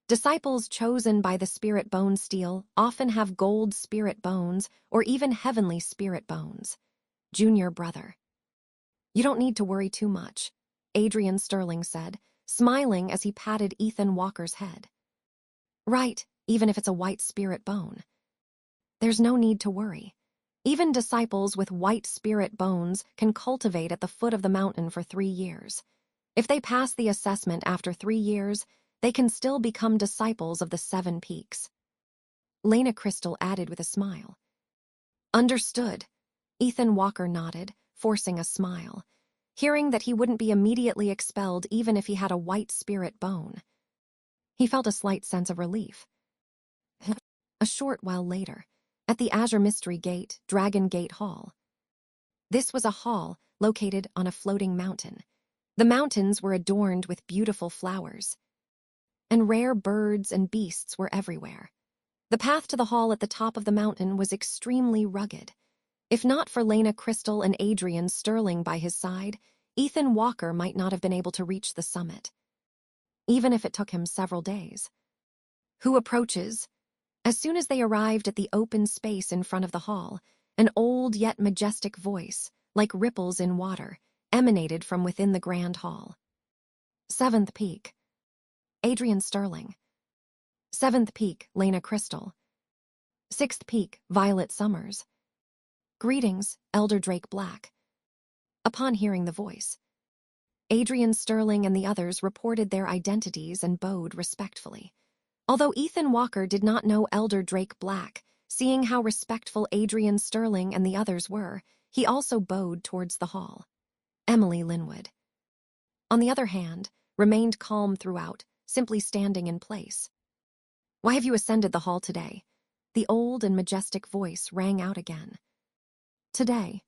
Disciples chosen by the spirit bone stele often have gold spirit bones or even heavenly spirit bones. Junior brother. You don't need to worry too much, Adrian Sterling said, smiling as he patted Ethan Walker's head. Right, even if it's a white spirit bone. There's no need to worry. Even disciples with white spirit bones can cultivate at the foot of the mountain for 3 years. If they pass the assessment after 3 years, they can still become disciples of the 7 peaks. Lena Crystal added with a smile. Understood. Ethan Walker nodded, forcing a smile, hearing that he wouldn't be immediately expelled even if he had a white spirit bone. He felt a slight sense of relief. A short while later, at the Azure Mystery Gate, Dragon Gate Hall. This was a hall located on a floating mountain. The mountains were adorned with beautiful flowers, and rare birds and beasts were everywhere. The path to the hall at the top of the mountain was extremely rugged. If not for Lena Crystal and Adrian Sterling by his side, Ethan Walker might not have been able to reach the summit, even if it took him several days. Who approaches? As soon as they arrived at the open space in front of the hall, an old yet majestic voice, like ripples in water, emanated from within the grand hall. 7th peak. Adrian Sterling. 7th peak, Lena Crystal. 6th peak, Violet Summers. Greetings, Elder Drake Black. Upon hearing the voice, Adrian Sterling and the others reported their identities and bowed respectfully. Although Ethan Walker did not know Elder Drake Black, seeing how respectful Adrian Sterling and the others were, he also bowed towards the hall. Emily Linwood, on the other hand, remained calm throughout, simply standing in place. Why have you ascended the hall today? The old and majestic voice rang out again. Today,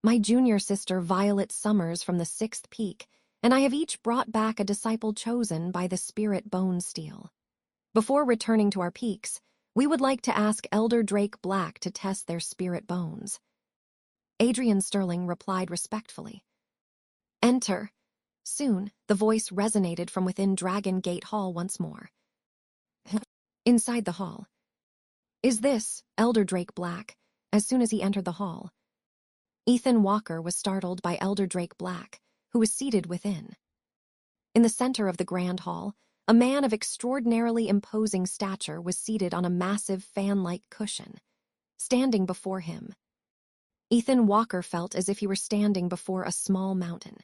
my junior sister Violet Summers from the 6th peak, and I have each brought back a disciple chosen by the spirit bone stele. Before returning to our peaks, we would like to ask Elder Drake Black to test their spirit bones. Adrian Sterling replied respectfully. Enter. Soon, the voice resonated from within Dragon Gate Hall once more. Inside the hall. Is this Elder Drake Black? As soon as he entered the hall, Ethan Walker was startled by Elder Drake Black, who was seated within. In the center of the grand hall, a man of extraordinarily imposing stature was seated on a massive fan-like cushion. Standing before him, Ethan Walker felt as if he were standing before a small mountain.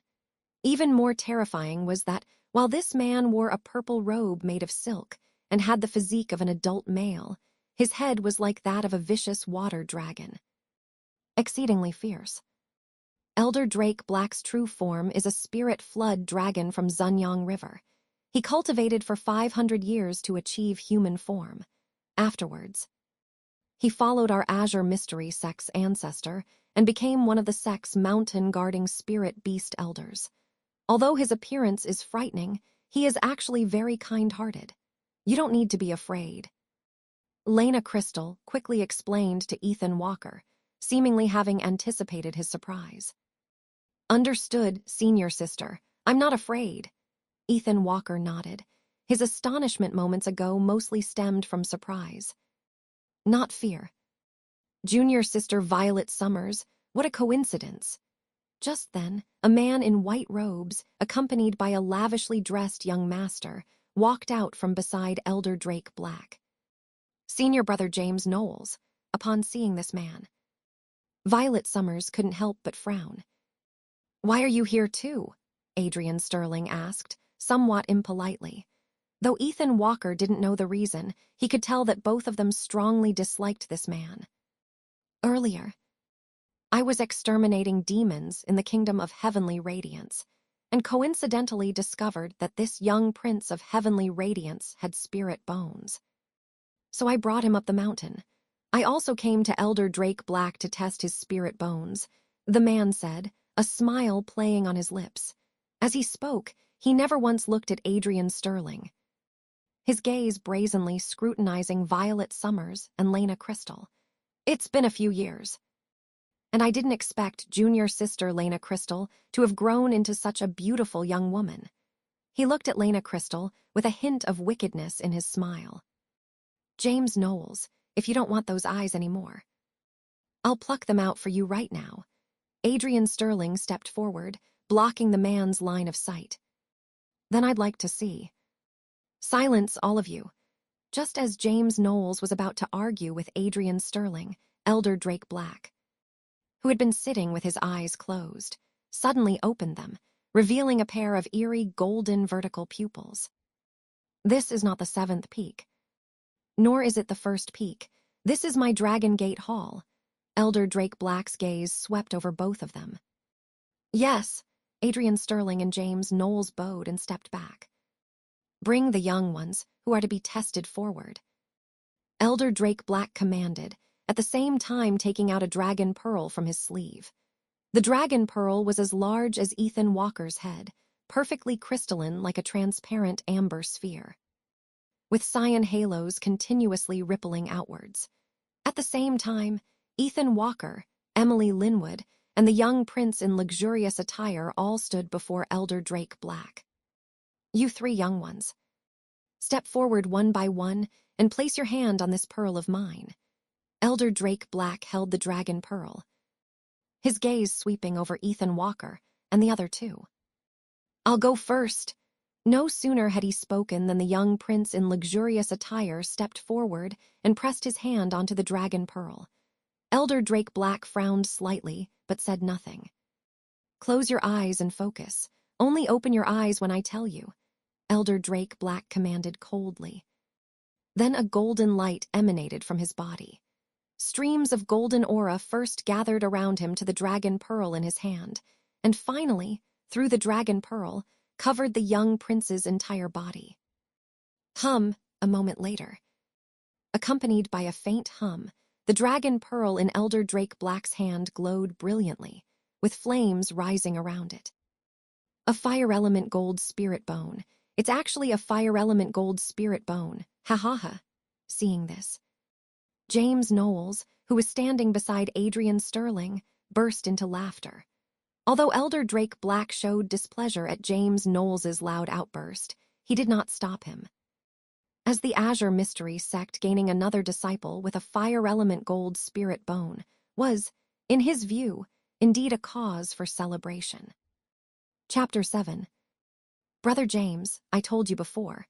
Even more terrifying was that, while this man wore a purple robe made of silk and had the physique of an adult male, his head was like that of a vicious water dragon. Exceedingly fierce. Elder Drake Black's true form is a spirit flood dragon from Zunyang River. He cultivated for 500 years to achieve human form. Afterwards, he followed our Azure Mystery sect's ancestor and became one of the sect's mountain-guarding spirit beast elders. Although his appearance is frightening, he is actually very kind-hearted. You don't need to be afraid. Lena Crystal quickly explained to Ethan Walker, seemingly having anticipated his surprise. Understood, senior sister. I'm not afraid. Ethan Walker nodded. His astonishment moments ago mostly stemmed from surprise. Not fear. Junior sister Violet Summers, what a coincidence. Just then, a man in white robes, accompanied by a lavishly dressed young master, walked out from beside Elder Drake Black. Senior brother James Knowles, upon seeing this man. Violet Summers couldn't help but frown. Why are you here too? Adrian Sterling asked, somewhat impolitely. Though Ethan Walker didn't know the reason, he could tell that both of them strongly disliked this man. Earlier, I was exterminating demons in the kingdom of heavenly radiance, and coincidentally discovered that this young prince of heavenly radiance had spirit bones. So I brought him up the mountain. I also came to Elder Drake Black to test his spirit bones, the man said, a smile playing on his lips. As he spoke, he never once looked at Adrian Sterling, his gaze brazenly scrutinizing Violet Summers and Lena Crystal. It's been a few years, and I didn't expect junior sister Lena Crystal to have grown into such a beautiful young woman. He looked at Lena Crystal with a hint of wickedness in his smile. James Knowles, if you don't want those eyes anymore, I'll pluck them out for you right now. Adrian Sterling stepped forward, blocking the man's line of sight. Then I'd like to see. Silence, all of you. Just as James Knowles was about to argue with Adrian Sterling, Elder Drake Black, who had been sitting with his eyes closed, suddenly opened them, revealing a pair of eerie golden vertical pupils. This is not the 7th peak. Nor is it the 1st peak. This is my Dragon Gate Hall. Elder Drake Black's gaze swept over both of them. Yes, Adrian Sterling and James Knowles bowed and stepped back. Bring the young ones, who are to be tested, forward. Elder Drake Black commanded, at the same time taking out a dragon pearl from his sleeve. The dragon pearl was as large as Ethan Walker's head, perfectly crystalline like a transparent amber sphere, with cyan halos continuously rippling outwards. At the same time, Ethan Walker, Emily Linwood, and the young prince in luxurious attire all stood before Elder Drake Black. You 3 young ones, step forward one by one and place your hand on this pearl of mine. Elder Drake Black held the dragon pearl, his gaze sweeping over Ethan Walker and the other 2. I'll go first. No sooner had he spoken than the young prince in luxurious attire stepped forward and pressed his hand onto the dragon pearl. Elder Drake Black frowned slightly, but said nothing. Close your eyes and focus. Only open your eyes when I tell you, Elder Drake Black commanded coldly. Then a golden light emanated from his body. Streams of golden aura first gathered around him to the dragon pearl in his hand, and finally, through the dragon pearl, covered the young prince's entire body. Hum, a moment later. Accompanied by a faint hum, the dragon pearl in Elder Drake Black's hand glowed brilliantly, with flames rising around it. A fire element gold spirit bone. It's actually a fire element gold spirit bone. Ha ha ha. Seeing this, James Knowles, who was standing beside Adrian Sterling, burst into laughter. Although Elder Drake Black showed displeasure at James Knowles's loud outburst, he did not stop him. As the Azure Mystery sect gaining another disciple with a fire element gold spirit bone was, in his view, indeed a cause for celebration. Chapter 7. Brother James, I told you before,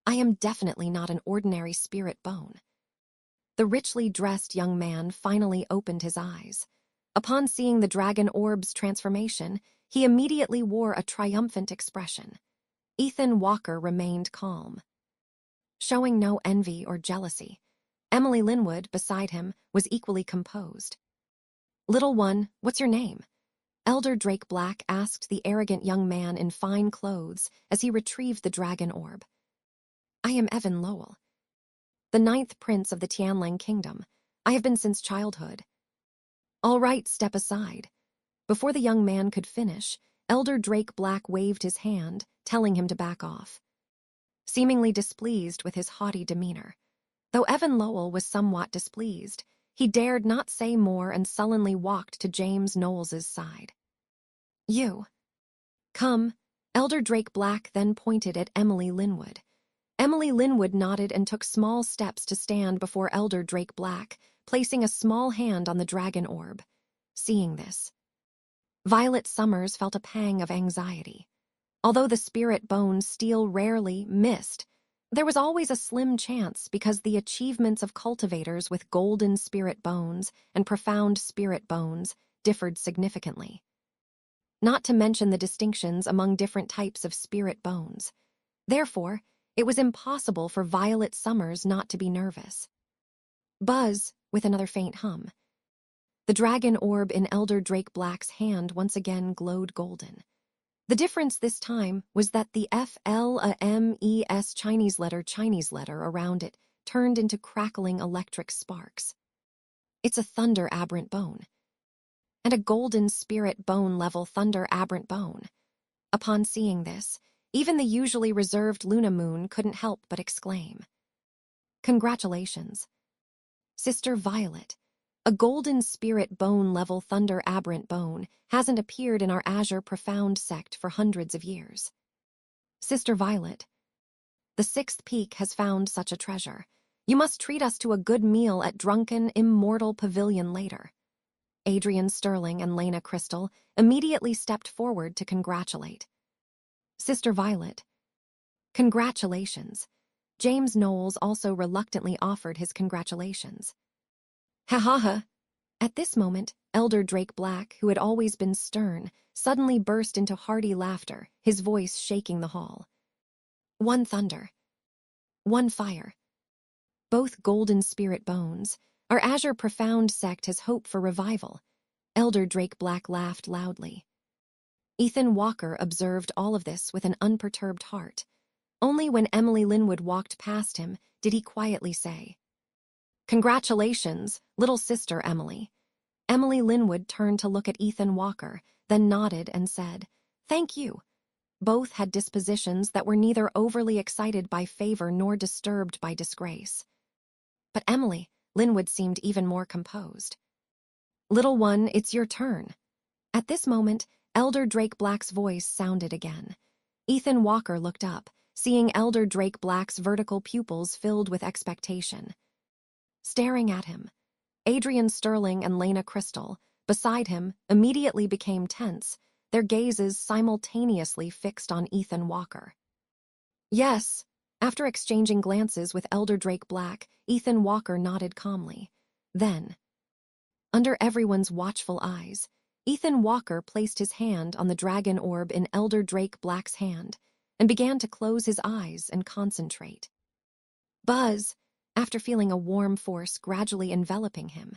I am definitely not an ordinary spirit bone. The richly dressed young man finally opened his eyes. Upon seeing the dragon orb's transformation, he immediately wore a triumphant expression. Ethan Walker remained calm, showing no envy or jealousy. Emily Linwood, beside him, was equally composed. "Little one, what's your name?" Elder Drake Black asked the arrogant young man in fine clothes as he retrieved the dragon orb. "I am Evan Lowell, the 9th prince of the Tianlang kingdom. I have been since childhood." "All right, step aside." Before the young man could finish, Elder Drake Black waved his hand, telling him to back off, seemingly displeased with his haughty demeanor. Though Evan Lowell was somewhat displeased, he dared not say more and sullenly walked to James Knowles's side. "You. Come." Elder Drake Black then pointed at Emily Linwood. Emily Linwood nodded and took small steps to stand before Elder Drake Black, placing a small hand on the dragon orb. Seeing this, Violet Summers felt a pang of anxiety. Although the spirit bone steel rarely missed, there was always a slim chance because the achievements of cultivators with golden spirit bones and profound spirit bones differed significantly. Not to mention the distinctions among different types of spirit bones. Therefore, it was impossible for Violet Summers not to be nervous. Buzz, with another faint hum. The dragon orb in Elder Drake Black's hand once again glowed golden. The difference this time was that the FLAMES Chinese letter around it turned into crackling electric sparks. "It's a thunder aberrant bone. And a golden spirit bone level thunder aberrant bone." Upon seeing this, even the usually reserved Luna Moon couldn't help but exclaim, "Congratulations, Sister Violet. A golden spirit bone level thunder aberrant bone hasn't appeared in our Azure Profound sect for hundreds of years. Sister Violet, the 6th peak has found such a treasure. You must treat us to a good meal at Drunken Immortal Pavilion later." Adrian Sterling and Lena Crystal immediately stepped forward to congratulate. "Sister Violet, congratulations." James Knowles also reluctantly offered his congratulations. "Ha ha ha." At this moment, Elder Drake Black, who had always been stern, suddenly burst into hearty laughter, his voice shaking the hall. "One thunder. One fire. Both golden spirit bones. Our Azure Profound sect has hope for revival." Elder Drake Black laughed loudly. Ethan Walker observed all of this with an unperturbed heart. Only when Emily Linwood walked past him did he quietly say, "Congratulations, little sister Emily." Emily Linwood turned to look at Ethan Walker, then nodded and said, "Thank you." Both had dispositions that were neither overly excited by favor nor disturbed by disgrace. But Emily Linwood seemed even more composed. "Little one, it's your turn." At this moment, Elder Drake Black's voice sounded again. Ethan Walker looked up, seeing Elder Drake Black's vertical pupils filled with expectation. Staring at him, Adrian Sterling and Lena Crystal, beside him, immediately became tense, their gazes simultaneously fixed on Ethan Walker. "Yes." After exchanging glances with Elder Drake Black, Ethan Walker nodded calmly. Then, under everyone's watchful eyes, Ethan Walker placed his hand on the dragon orb in Elder Drake Black's hand and began to close his eyes and concentrate. Buzz, after feeling a warm force gradually enveloping him,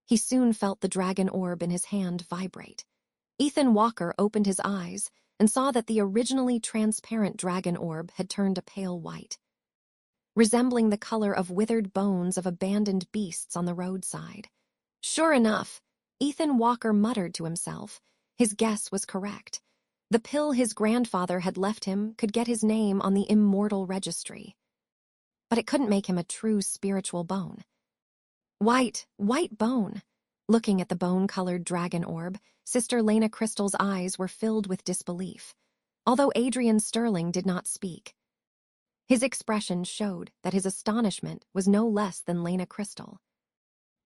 he soon felt the dragon orb in his hand vibrate. Ethan Walker opened his eyes and saw that the originally transparent dragon orb had turned a pale white, resembling the color of withered bones of abandoned beasts on the roadside. Sure enough, Ethan Walker muttered to himself. His guess was correct. The pill his grandfather had left him could get his name on the immortal registry. But it couldn't make him a true spiritual bone. White bone. Looking at the bone-colored dragon orb, Sister Lena Crystal's eyes were filled with disbelief, although Adrian Sterling did not speak. His expression showed that his astonishment was no less than Lena Crystal.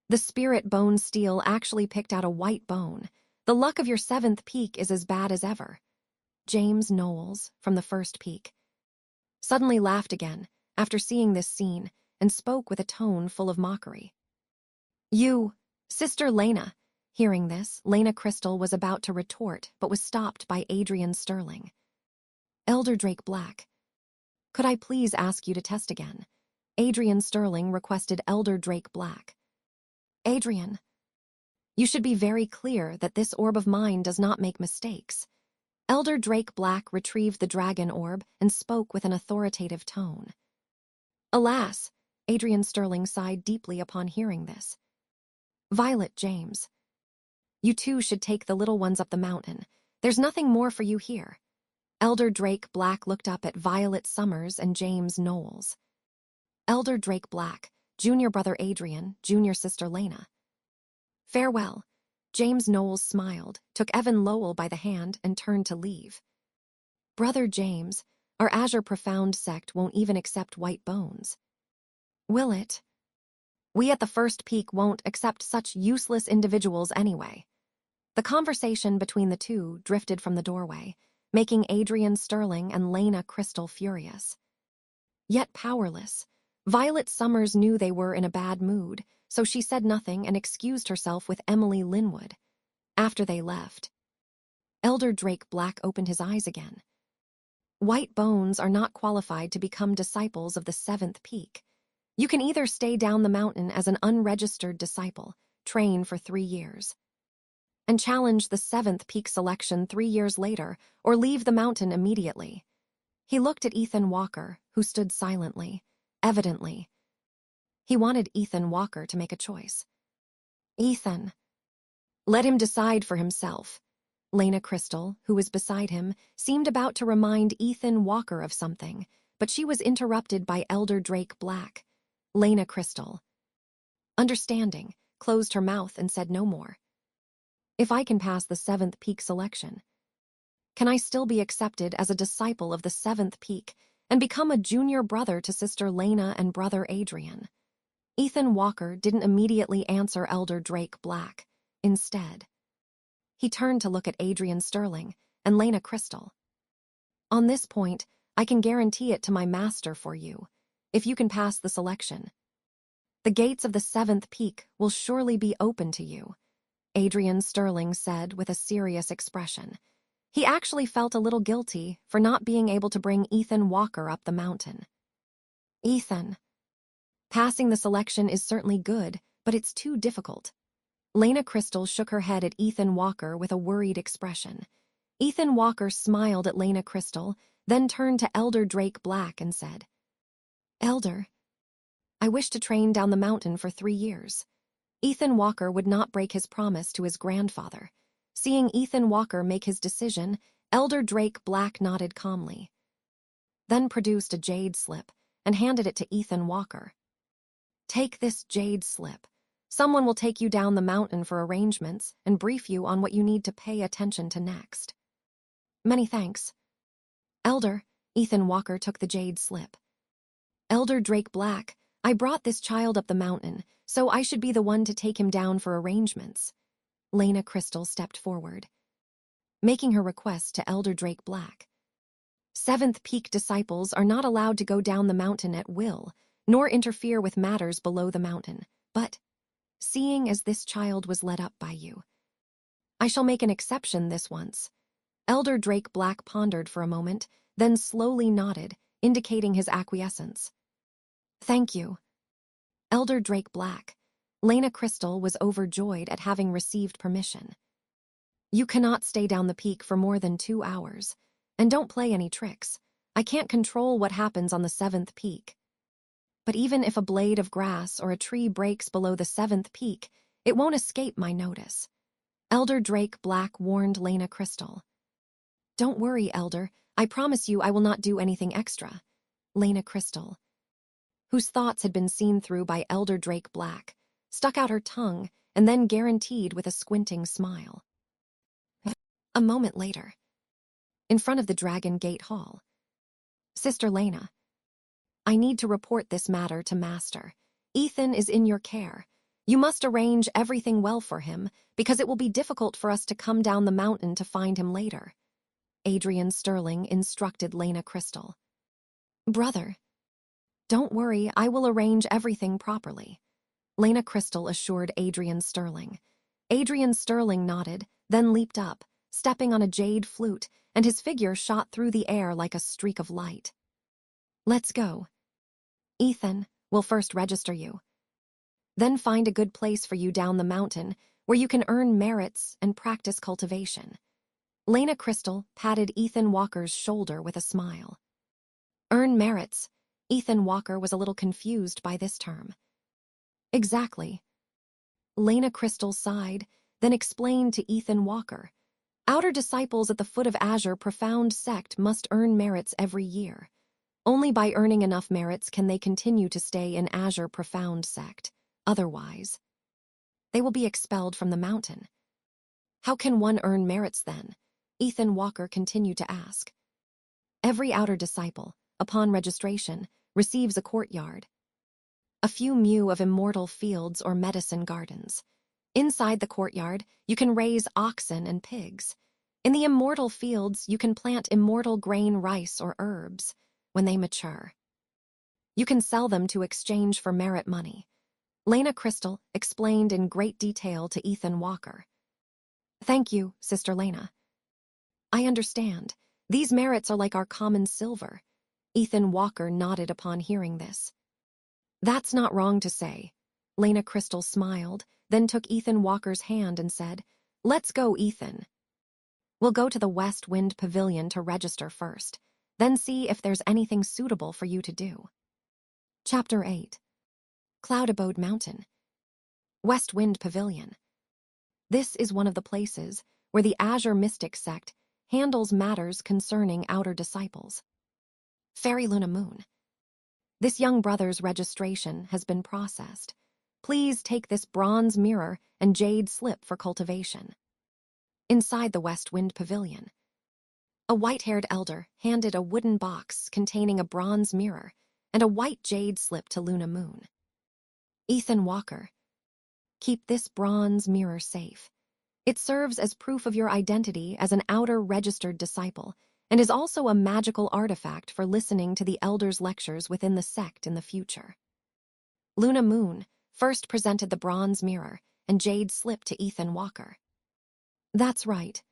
"The spirit bone steel actually picked out a white bone. The luck of your 7th peak is as bad as ever." James Knowles, from the 1st peak, suddenly laughed again after seeing this scene and spoke with a tone full of mockery. "You, Sister Lena," Hearing this, Lena Crystal was about to retort, but was stopped by Adrian Sterling. Elder Drake Black, could I please ask you to test again? Adrian Sterling requested Elder Drake Black. Adrian, you should be very clear that this orb of mine does not make mistakes. Elder Drake Black retrieved the dragon orb and spoke with an authoritative tone. Alas, Adrian Sterling sighed deeply upon hearing this. Violet James, you too should take the little ones up the mountain. There's nothing more for you here. Elder Drake Black looked up at Violet Summers and James Knowles. Elder Drake Black, junior brother Adrian, junior sister Lena. Farewell. James Knowles smiled, took Evan Lowell by the hand, and turned to leave. Brother James, our Azure Profound sect won't even accept white bones. Will it? We at the First Peak won't accept such useless individuals anyway. The conversation between the two drifted from the doorway, making Adrian Sterling and Lena Crystal furious. Yet powerless, Violet Summers knew they were in a bad mood, so she said nothing and excused herself with Emily Linwood. After they left, Elder Drake Black opened his eyes again. White bones are not qualified to become disciples of the Seventh Peak. You can either stay down the mountain as an unregistered disciple, train for 3 years, and challenge the Seventh Peak selection 3 years later, or leave the mountain immediately. He looked at Ethan Walker, who stood silently. Evidently, he wanted Ethan Walker to make a choice. Ethan. Let him decide for himself. Lena Crystal, who was beside him, seemed about to remind Ethan Walker of something, but she was interrupted by Elder Drake Black. Lena Crystal, understanding, closed her mouth and said no more. If I can pass the Seventh Peak selection, can I still be accepted as a disciple of the Seventh Peak and become a junior brother to Sister Lena and brother Adrian? Ethan Walker didn't immediately answer Elder Drake Black. Instead, he turned to look at Adrian Sterling and Lena Crystal. On this point, I can guarantee it to my master for you, if you can pass the selection. The gates of the Seventh Peak will surely be open to you, Adrian Sterling said with a serious expression. He actually felt a little guilty for not being able to bring Ethan Walker up the mountain. Ethan, passing the selection is certainly good, but it's too difficult. Lena Crystal shook her head at Ethan Walker with a worried expression. Ethan Walker smiled at Lena Crystal, then turned to Elder Drake Black and said, Elder, I wish to train down the mountain for 3 years. Ethan Walker would not break his promise to his grandfather. Seeing Ethan Walker make his decision, Elder Drake Black nodded calmly, then produced a jade slip and handed it to Ethan Walker. Take this jade slip. Someone will take you down the mountain for arrangements and brief you on what you need to pay attention to next. Many thanks. Elder, Ethan Walker took the jade slip. Elder Drake Black, I brought this child up the mountain, so I should be the one to take him down for arrangements. Lena Crystal stepped forward, making her request to Elder Drake Black. Seventh Peak disciples are not allowed to go down the mountain at will, nor interfere with matters below the mountain, but, seeing as this child was led up by you, I shall make an exception this once. Elder Drake Black pondered for a moment, then slowly nodded, indicating his acquiescence. Thank you. Elder Drake Black. Lena Crystal was overjoyed at having received permission. You cannot stay down the peak for more than 2 hours, and don't play any tricks. I can't control what happens on the Seventh Peak. But even if a blade of grass or a tree breaks below the Seventh Peak, it won't escape my notice. Elder Drake Black warned Lena Crystal. Don't worry, Elder. I promise you I will not do anything extra. Lena Crystal, whose thoughts had been seen through by Elder Drake Black, stuck out her tongue and then guaranteed with a squinting smile. A moment later, in front of the Dragon Gate Hall. Sister Lena, I need to report this matter to Master. Ethan is in your care. You must arrange everything well for him, because it will be difficult for us to come down the mountain to find him later. Adrian Sterling instructed Lena Crystal. Brother, don't worry, I will arrange everything properly. Lena Crystal assured Adrian Sterling. Adrian Sterling nodded, then leaped up, stepping on a jade flute, and his figure shot through the air like a streak of light. Let's go. Ethan, we'll first register you. Then find a good place for you down the mountain where you can earn merits and practice cultivation. Lena Crystal patted Ethan Walker's shoulder with a smile. Earn merits. Ethan Walker was a little confused by this term. Exactly. Lena Crystal sighed, then explained to Ethan Walker. Outer disciples at the foot of Azure Profound sect must earn merits every year. Only by earning enough merits can they continue to stay in Azure Profound sect. Otherwise, they will be expelled from the mountain. How can one earn merits then? Ethan Walker continued to ask. Every outer disciple, upon registration, receives a courtyard. A few mu of immortal fields or medicine gardens. Inside the courtyard, you can raise oxen and pigs. In the immortal fields, you can plant immortal grain rice or herbs. When they mature, you can sell them to exchange for merit money. Lena Crystal explained in great detail to Ethan Walker. Thank you, Sister Lena. I understand. These merits are like our common silver. Ethan Walker nodded upon hearing this. That's not wrong to say. Lena Crystal smiled, then took Ethan Walker's hand and said, Let's go, Ethan. We'll go to the West Wind Pavilion to register first, then see if there's anything suitable for you to do. Chapter 8. Cloud Abode Mountain. West Wind Pavilion. This is one of the places where the Azure Mystic sect handles matters concerning outer disciples. Fairy Luna Moon. This young brother's registration has been processed. Please take this bronze mirror and jade slip for cultivation. Inside the West Wind Pavilion, a white-haired elder handed a wooden box containing a bronze mirror and a white jade slip to Luna Moon. Ethan Walker, keep this bronze mirror safe. It serves as proof of your identity as an outer registered disciple and is also a magical artifact for listening to the elders' lectures within the sect in the future. Luna Moon first presented the bronze mirror and jade slip to Ethan Walker. That's right.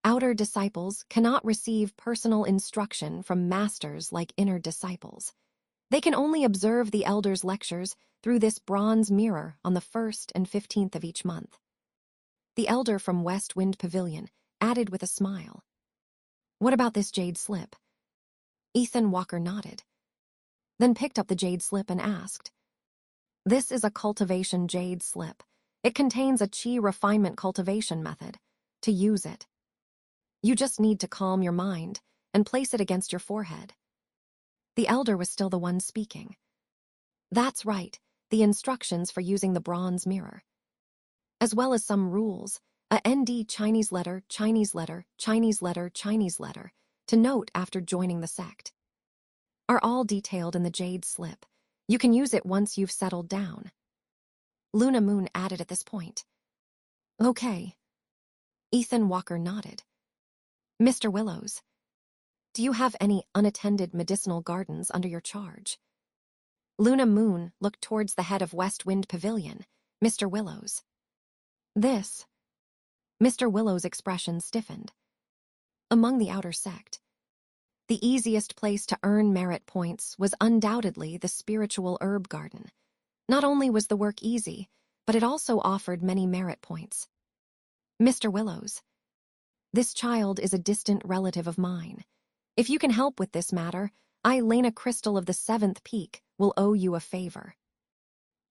Outer disciples cannot receive personal instruction from masters like inner disciples. They can only observe the elders' lectures through this bronze mirror on the 1st and 15th of each month. The elder from West Wind Pavilion added with a smile. What about this jade slip? Ethan Walker nodded, then picked up the jade slip and asked. This is a cultivation jade slip. It contains a chi refinement cultivation method. To use it, you just need to calm your mind and place it against your forehead. The elder was still the one speaking. That's right, the instructions for using the bronze mirror, as well as some rules, a ND Chinese letter, Chinese letter, Chinese letter, Chinese letter, to note after joining the sect, are all detailed in the jade slip. You can use it once you've settled down. Luna Moon added at this point. Okay. Ethan Walker nodded. Mr. Willows, do you have any unattended medicinal gardens under your charge? Luna Moon looked towards the head of West Wind Pavilion, Mr. Willows. This. Mr. Willow's expression stiffened. Among the outer sect, the easiest place to earn merit points was undoubtedly the spiritual herb garden. Not only was the work easy, but it also offered many merit points. Mr. Willows, this child is a distant relative of mine. If you can help with this matter, I, Lena Crystal of the 7th Peak, will owe you a favor.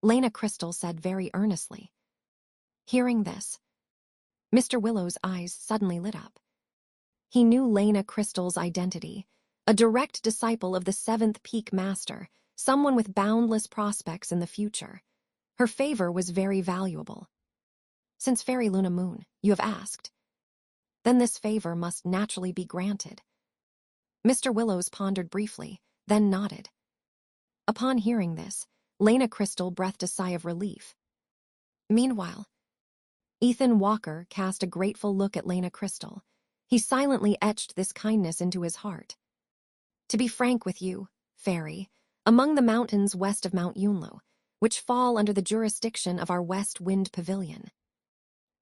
Lena Crystal said very earnestly. Hearing this, Mr. Willow's eyes suddenly lit up. He knew Lena Crystal's identity, a direct disciple of the 7th Peak Master, someone with boundless prospects in the future. Her favor was very valuable. Since Fairy Luna Moon, you have asked, then this favor must naturally be granted. Mr. Willows pondered briefly, then nodded. Upon hearing this, Lena Crystal breathed a sigh of relief. Meanwhile, Ethan Walker cast a grateful look at Lena Crystal. He silently etched this kindness into his heart. To be frank with you, Fairy, among the mountains west of Mount Yunlu, which fall under the jurisdiction of our West Wind Pavilion,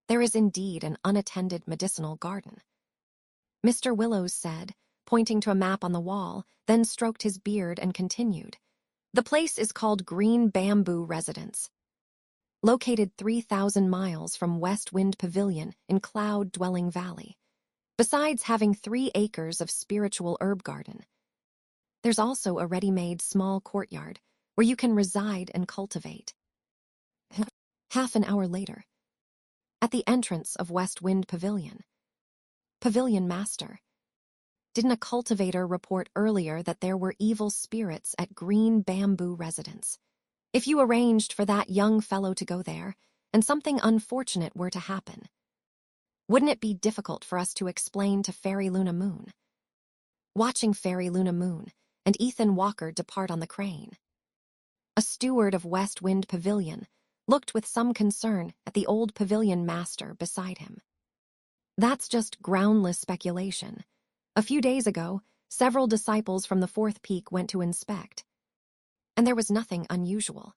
There is indeed an unattended medicinal garden, Mr. Willows said, pointing to a map on the wall, then stroked his beard and continued. The place is called Green Bamboo Residence. Located 3,000 miles from West Wind Pavilion in Cloud-Dwelling Valley. Besides having 3 acres of spiritual herb garden, there's also a ready-made small courtyard where you can reside and cultivate. Half an hour later, at the entrance of West Wind Pavilion. Pavilion Master. Didn't a cultivator report earlier that there were evil spirits at Green Bamboo Residence? If you arranged for that young fellow to go there, and something unfortunate were to happen, wouldn't it be difficult for us to explain to Fairy Luna Moon? Watching Fairy Luna Moon and Ethan Walker depart on the crane, a steward of West Wind Pavilion looked with some concern at the old pavilion master beside him. That's just groundless speculation. A few days ago, several disciples from the 4th peak went to inspect, and there was nothing unusual.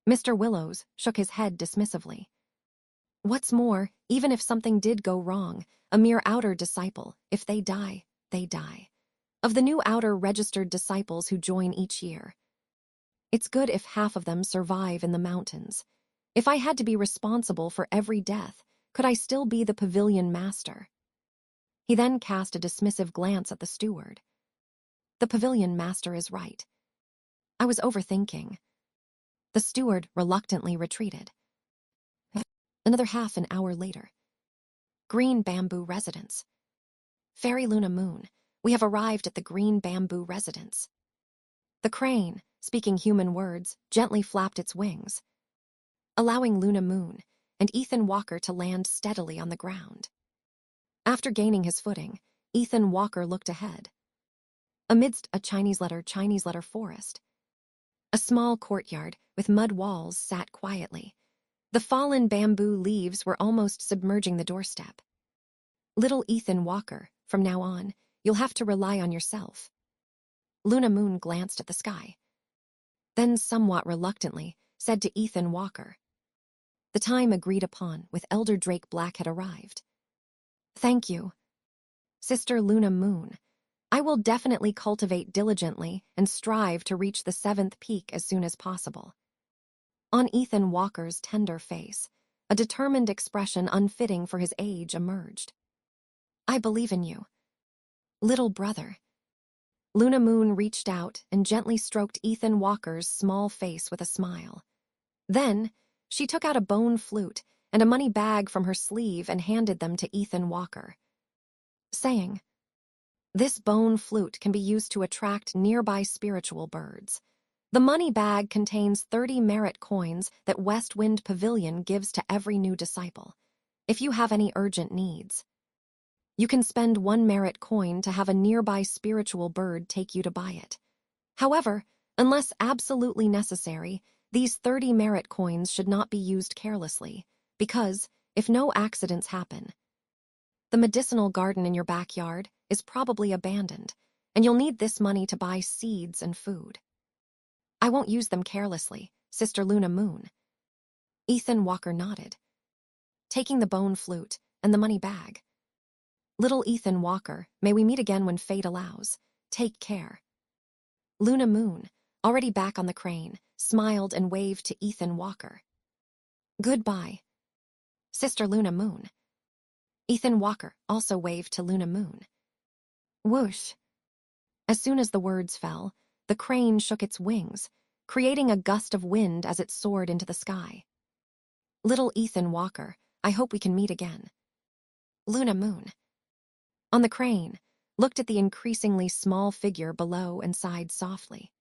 Mr. Willows shook his head dismissively. What's more, even if something did go wrong, a mere outer disciple, if they die, they die. Of the new outer registered disciples who join each year, it's good if half of them survive in the mountains. If I had to be responsible for every death, could I still be the pavilion master? He then cast a dismissive glance at the steward. The pavilion master is right. I was overthinking. The steward reluctantly retreated. Another half an hour later. Green Bamboo Residence. Fairy Luna Moon, we have arrived at the Green Bamboo Residence. The crane, speaking human words, gently flapped its wings, allowing Luna Moon and Ethan Walker to land steadily on the ground. After gaining his footing, Ethan Walker looked ahead. Amidst a Chinese letter forest, a small courtyard with mud walls sat quietly. The fallen bamboo leaves were almost submerging the doorstep. Little Ethan Walker, from now on, you'll have to rely on yourself. Luna Moon glanced at the sky, then somewhat reluctantly said to Ethan Walker. The time agreed upon with Elder Drake Black had arrived. Thank you, Sister Luna Moon. I will definitely cultivate diligently and strive to reach the 7th peak as soon as possible. On Ethan Walker's tender face, a determined expression unfitting for his age emerged. I believe in you, little brother. Luna Moon reached out and gently stroked Ethan Walker's small face with a smile. Then, she took out a bone flute and a money bag from her sleeve and handed them to Ethan Walker, saying, This bone flute can be used to attract nearby spiritual birds. The money bag contains 30 merit coins that West Wind Pavilion gives to every new disciple. If you have any urgent needs, you can spend 1 merit coin to have a nearby spiritual bird take you to buy it. However, unless absolutely necessary, these 30 merit coins should not be used carelessly, because, if no accidents happen, the medicinal garden in your backyard is probably abandoned, and you'll need this money to buy seeds and food. I won't use them carelessly, Sister Luna Moon. Ethan Walker nodded, taking the bone flute and the money bag. Little Ethan Walker, may we meet again when fate allows. Take care. Luna Moon, already back on the crane, smiled and waved to Ethan Walker. Goodbye, Sister Luna Moon. Ethan Walker also waved to Luna Moon. Whoosh. As soon as the words fell, the crane shook its wings, creating a gust of wind as it soared into the sky. Little Ethan Walker, I hope we can meet again. Luna Moon. On the crane, looked at the increasingly small figure below and sighed softly.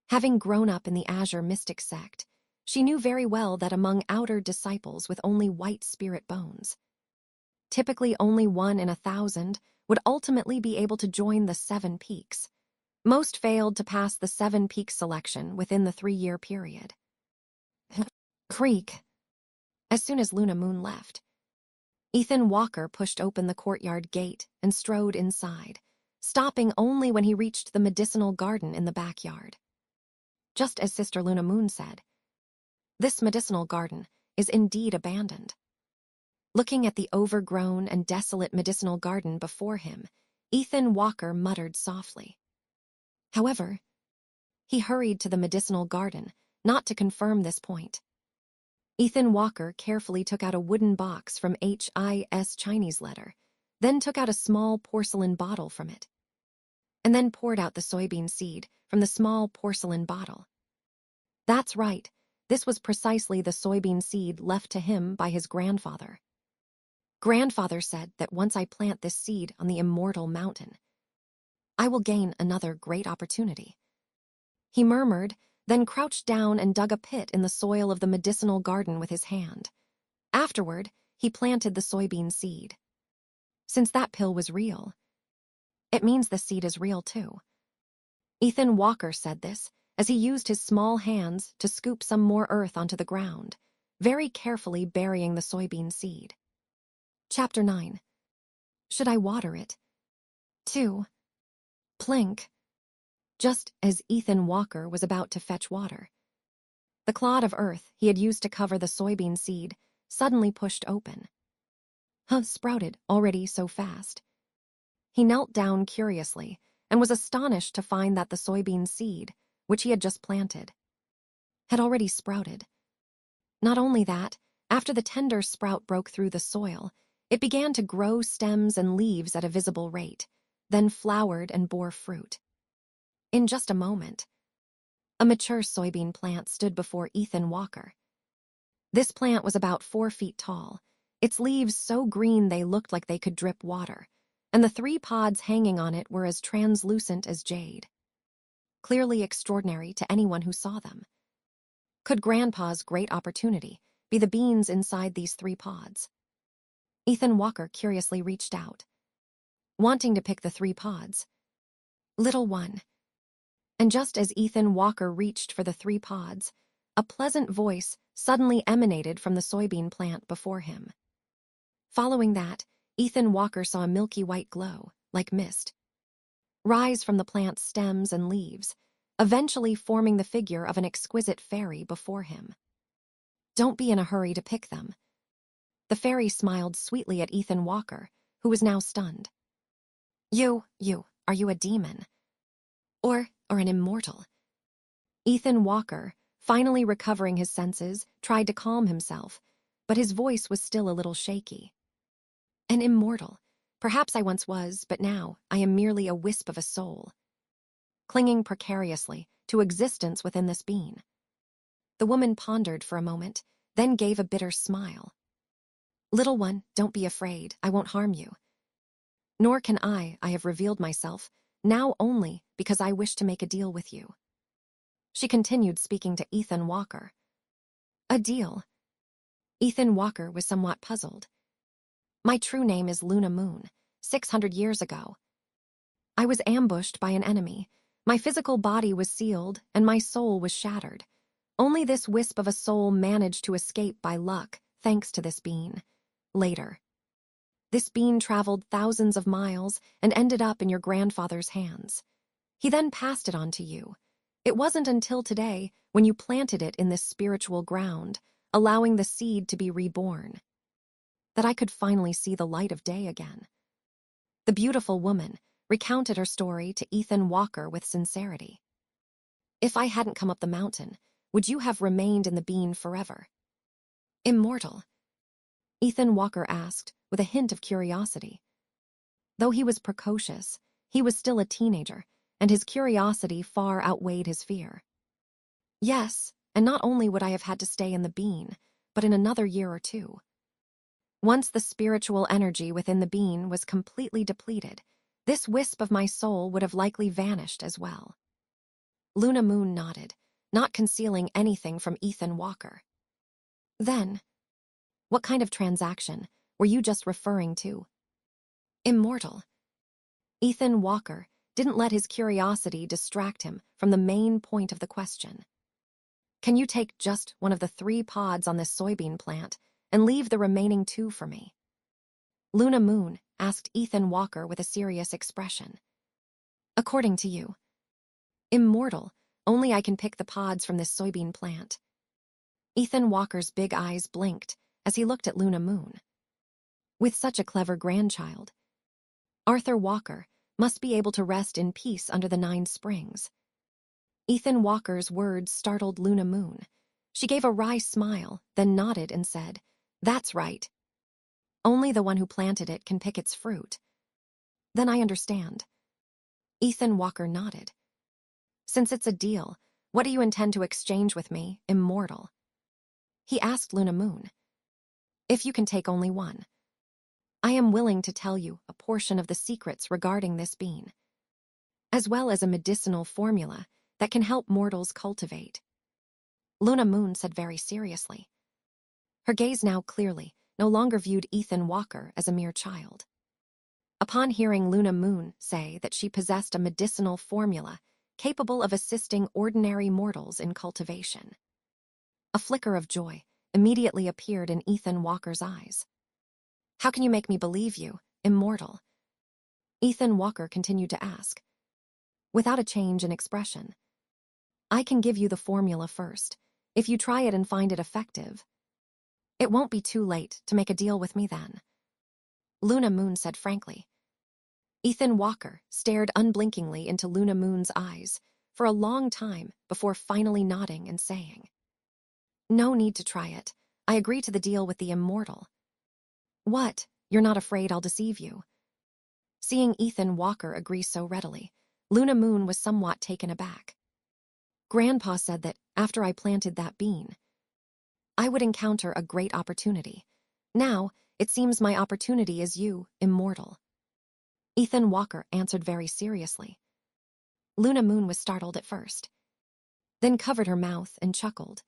Having grown up in the Azure Mystic sect, she knew very well that among outer disciples with only white spirit bones, typically only 1 in 1,000 would ultimately be able to join the 7 peaks. Most failed to pass the 7 peak selection within the 3-year period. Creak. As soon as Luna Moon left, Ethan Walker pushed open the courtyard gate and strode inside, stopping only when he reached the medicinal garden in the backyard. Just as Sister Luna Moon said, this medicinal garden is indeed abandoned. Looking at the overgrown and desolate medicinal garden before him, Ethan Walker muttered softly. However, he hurried to the medicinal garden, not to confirm this point. Ethan Walker carefully took out a wooden box from HIS Chinese letter, then took out a small porcelain bottle from it, and then poured out the soybean seed from the small porcelain bottle. That's right, this was precisely the soybean seed left to him by his grandfather. Grandfather said that once I plant this seed on the immortal mountain, I will gain another great opportunity. He murmured, then crouched down and dug a pit in the soil of the medicinal garden with his hand. Afterward, he planted the soybean seed. Since that pill was real, it means the seed is real too. Ethan Walker said this as he used his small hands to scoop some more earth onto the ground, very carefully burying the soybean seed. Chapter 9. Should I water it? 2. Plink. Just as Ethan Walker was about to fetch water, the clod of earth he had used to cover the soybean seed suddenly pushed open. Sprouted already so fast. He knelt down curiously and was astonished to find that the soybean seed, which he had just planted, had already sprouted. Not only that, after the tender sprout broke through the soil, it began to grow stems and leaves at a visible rate, then flowered and bore fruit. In just a moment, a mature soybean plant stood before Ethan Walker. This plant was about 4 feet tall, its leaves so green they looked like they could drip water, and the 3 pods hanging on it were as translucent as jade. Clearly extraordinary to anyone who saw them. Could Grandpa's great opportunity be the beans inside these 3 pods? Ethan Walker curiously reached out, wanting to pick the 3 pods. Little one. And just as Ethan Walker reached for the 3 pods, a pleasant voice suddenly emanated from the soybean plant before him. Following that, Ethan Walker saw a milky white glow, like mist, rise from the plant's stems and leaves, eventually forming the figure of an exquisite fairy before him. Don't be in a hurry to pick them. The fairy smiled sweetly at Ethan Walker, who was now stunned. Are you a demon? Or an immortal? Ethan Walker, finally recovering his senses, tried to calm himself, but his voice was still a little shaky. An immortal. Perhaps I once was, but now I am merely a wisp of a soul, clinging precariously to existence within this being. The woman pondered for a moment, then gave a bitter smile. Little one, don't be afraid, I won't harm you. Nor can I have revealed myself, now only because I wish to make a deal with you. She continued speaking to Ethan Walker. A deal? Ethan Walker was somewhat puzzled. My true name is Luna Moon. 600 years ago, I was ambushed by an enemy. My physical body was sealed, and my soul was shattered. Only this wisp of a soul managed to escape by luck, thanks to this bean. Later, this bean traveled thousands of miles and ended up in your grandfather's hands. He then passed it on to you. It wasn't until today, when you planted it in this spiritual ground, allowing the seed to be reborn, that I could finally see the light of day again. The beautiful woman recounted her story to Ethan Walker with sincerity. If I hadn't come up the mountain, would you have remained in the bean forever? Immortal? Ethan Walker asked, with a hint of curiosity. Though he was precocious, he was still a teenager, and his curiosity far outweighed his fear. Yes, and not only would I have had to stay in the bean, but in another year or 2. Once the spiritual energy within the bean was completely depleted, this wisp of my soul would have likely vanished as well. Luna Moon nodded, not concealing anything from Ethan Walker. Then, what kind of transaction were you just referring to? Immortal. Ethan Walker didn't let his curiosity distract him from the main point of the question. Can you take just one of the 3 pods on this soybean plant and leave the remaining 2 for me? Luna Moon asked Ethan Walker with a serious expression. According to you. Immortal, only I can pick the pods from this soybean plant. Ethan Walker's big eyes blinked as he looked at Luna Moon. With such a clever grandchild, Arthur Walker must be able to rest in peace under the 9 springs. Ethan Walker's words startled Luna Moon. She gave a wry smile, then nodded and said, "That's right. Only the one who planted it can pick its fruit." "Then I understand." Ethan Walker nodded. "Since it's a deal, what do you intend to exchange with me, Immortal?" He asked Luna Moon. "If you can take only one, I am willing to tell you a portion of the secrets regarding this bean, as well as a medicinal formula that can help mortals cultivate," Luna Moon said very seriously. Her gaze now clearly no longer viewed Ethan Walker as a mere child. Upon hearing Luna Moon say that she possessed a medicinal formula capable of assisting ordinary mortals in cultivation, a flicker of joy immediately appeared in Ethan Walker's eyes. "How can you make me believe you, Immortal?" Ethan Walker continued to ask, without a change in expression. "I can give you the formula first, if you try it and find it effective. It won't be too late to make a deal with me then," Luna Moon said frankly. Ethan Walker stared unblinkingly into Luna Moon's eyes for a long time before finally nodding and saying, "No need to try it. I agree to the deal with the Immortal." "What? You're not afraid I'll deceive you?" Seeing Ethan Walker agree so readily, Luna Moon was somewhat taken aback. "Grandpa said that after I planted that bean, I would encounter a great opportunity. Now, it seems my opportunity is you, Immortal," Ethan Walker answered very seriously. Luna Moon was startled at first, then covered her mouth and chuckled.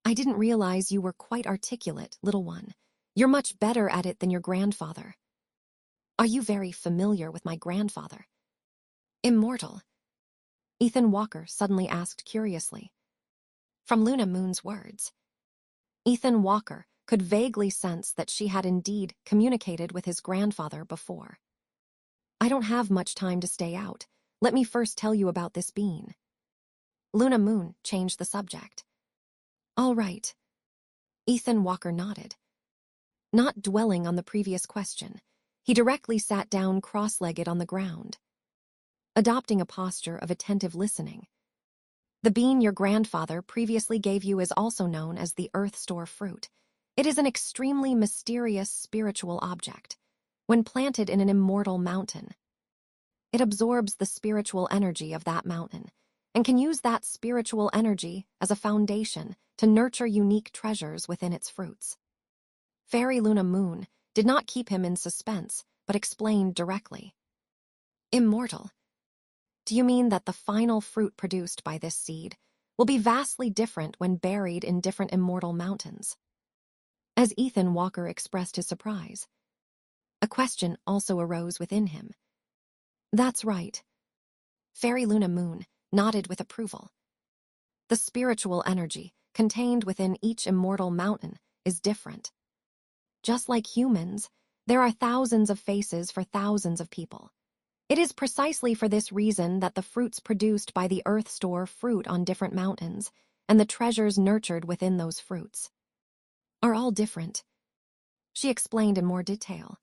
"I didn't realize you were quite articulate, little one. You're much better at it than your grandfather." "Are you very familiar with my grandfather, Immortal?" Ethan Walker suddenly asked curiously. From Luna Moon's words, Ethan Walker could vaguely sense that she had indeed communicated with his grandfather before. "I don't have much time to stay out. Let me first tell you about this bean." Luna Moon changed the subject. "All right." Ethan Walker nodded. Not dwelling on the previous question, he directly sat down cross-legged on the ground, adopting a posture of attentive listening. "The bean your grandfather previously gave you is also known as the Earth Store fruit. It is an extremely mysterious spiritual object. When planted in an immortal mountain, it absorbs the spiritual energy of that mountain and can use that spiritual energy as a foundation to nurture unique treasures within its fruits." Fairy Luna Moon did not keep him in suspense, but explained directly. "Immortal, do you mean that the final fruit produced by this seed will be vastly different when buried in different immortal mountains?" As Ethan Walker expressed his surprise, a question also arose within him. "That's right." Fairy Luna Moon nodded with approval. "The spiritual energy contained within each immortal mountain is different. Just like humans, there are thousands of faces for thousands of people. It is precisely for this reason that the fruits produced by the Earth Store fruit on different mountains and the treasures nurtured within those fruits are all different," she explained in more detail.